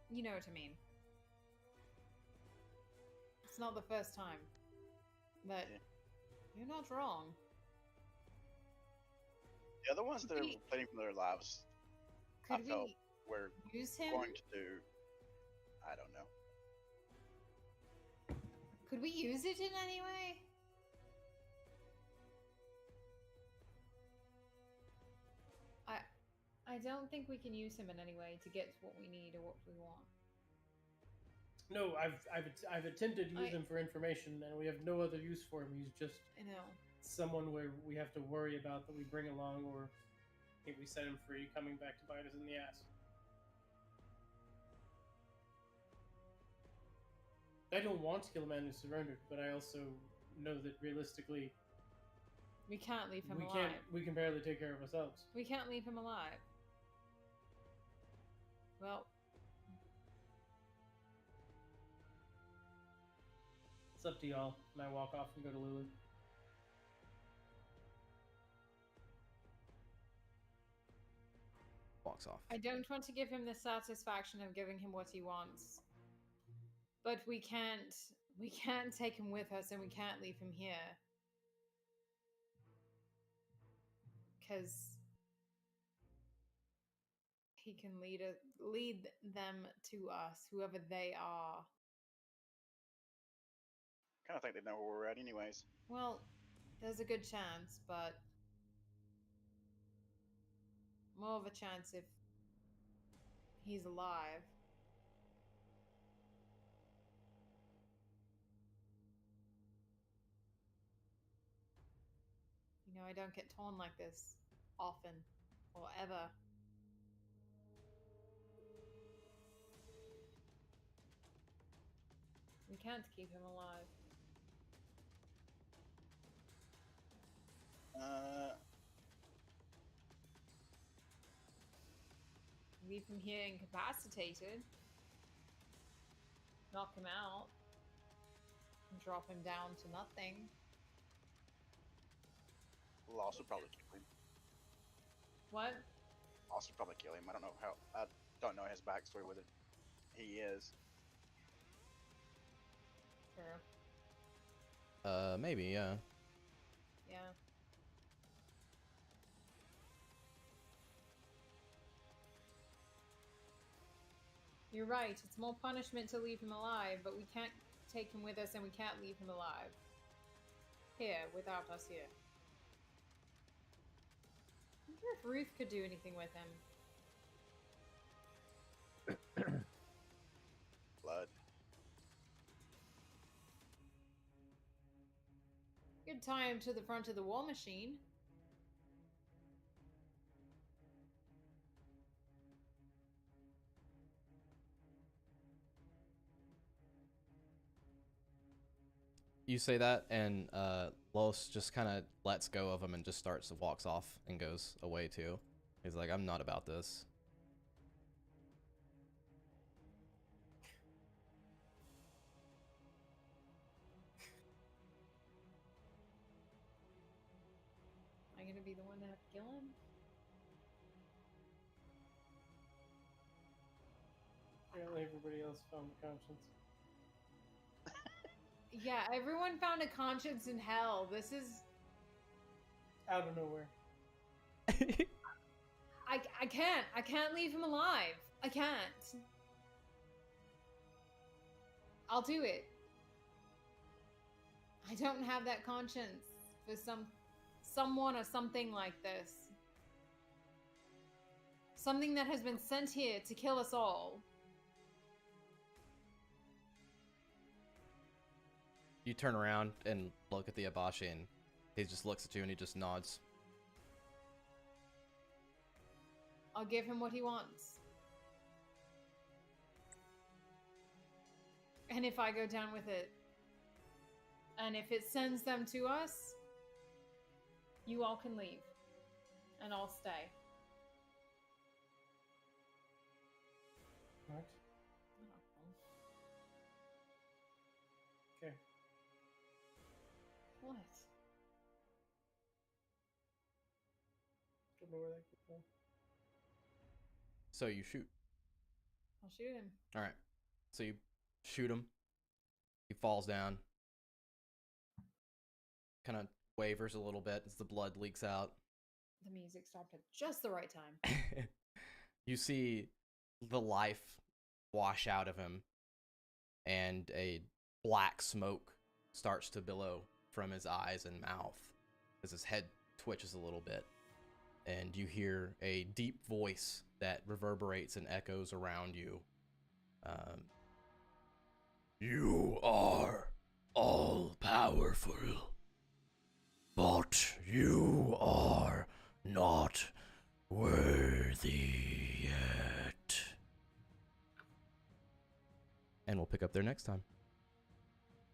You know what I mean. It's not the first time. But Yeah. you're not wrong. The other ones that are We- pleading for their lives, I Could felt we were use him? going to do. I don't know. Could we use it in any way? I don't think we can use him in any way to get what we need or what we want. No, I've attempted to use him for information, and we have no other use for him. He's just I know. someone where we have to worry about that we bring along, or if we set him free, coming back to bite us in the ass. I don't want to kill a man who surrendered, but I also know that realistically, We can't leave him we alive. we can barely take care of ourselves. We can't leave him alive. Well, It's up to y'all. And I walk off and go to Lulu. Walks off. I don't want to give him the satisfaction of giving him what he wants. But we can't take him with us and we can't leave him here. Cuz he can lead them to us, whoever they are. Kind of think they know where we're at, anyways. Well, there's a good chance, but more of a chance if he's alive. You know, I don't get torn like this often or ever. We can't keep him alive. Leave him here incapacitated. Knock him out. Drop him down to nothing. Loss would probably kill him. What? Loss would probably kill him. I don't know how. I don't know his backstory. Whether he is. Sure. Maybe, yeah. Yeah. You're right. It's more punishment to leave him alive, but we can't take him with us and we can't leave him alive. Here, without us here. I wonder if Ruth could do anything with him. Blood. Could tie him to the front of the war machine. You say that, and Los just kind of lets go of him and just walks off and goes away too. He's like, I'm not about this. Am I gonna be the one to have to kill him? Apparently, everybody else found the conscience. Yeah, everyone found a conscience in hell. This is... Out of nowhere. I can't leave him alive. I can't. I'll do it. I don't have that conscience for someone or something like this. Something that has been sent here to kill us all. You turn around and look at the Abashi, and he just looks at you and he just nods. I'll give him what he wants. And if I go down with it, and if it sends them to us, you all can leave. And I'll stay. Don't know where that came from. So you shoot. I'll shoot him. All right. So you shoot him. He falls down. Kind of wavers a little bit as the blood leaks out. The music stopped at just the right time. You see the life wash out of him, and a black smoke starts to billow from his eyes and mouth as his head twitches a little bit. And you hear a deep voice that reverberates and echoes around you. You are all powerful, but you are not worthy yet. And we'll pick up there next time.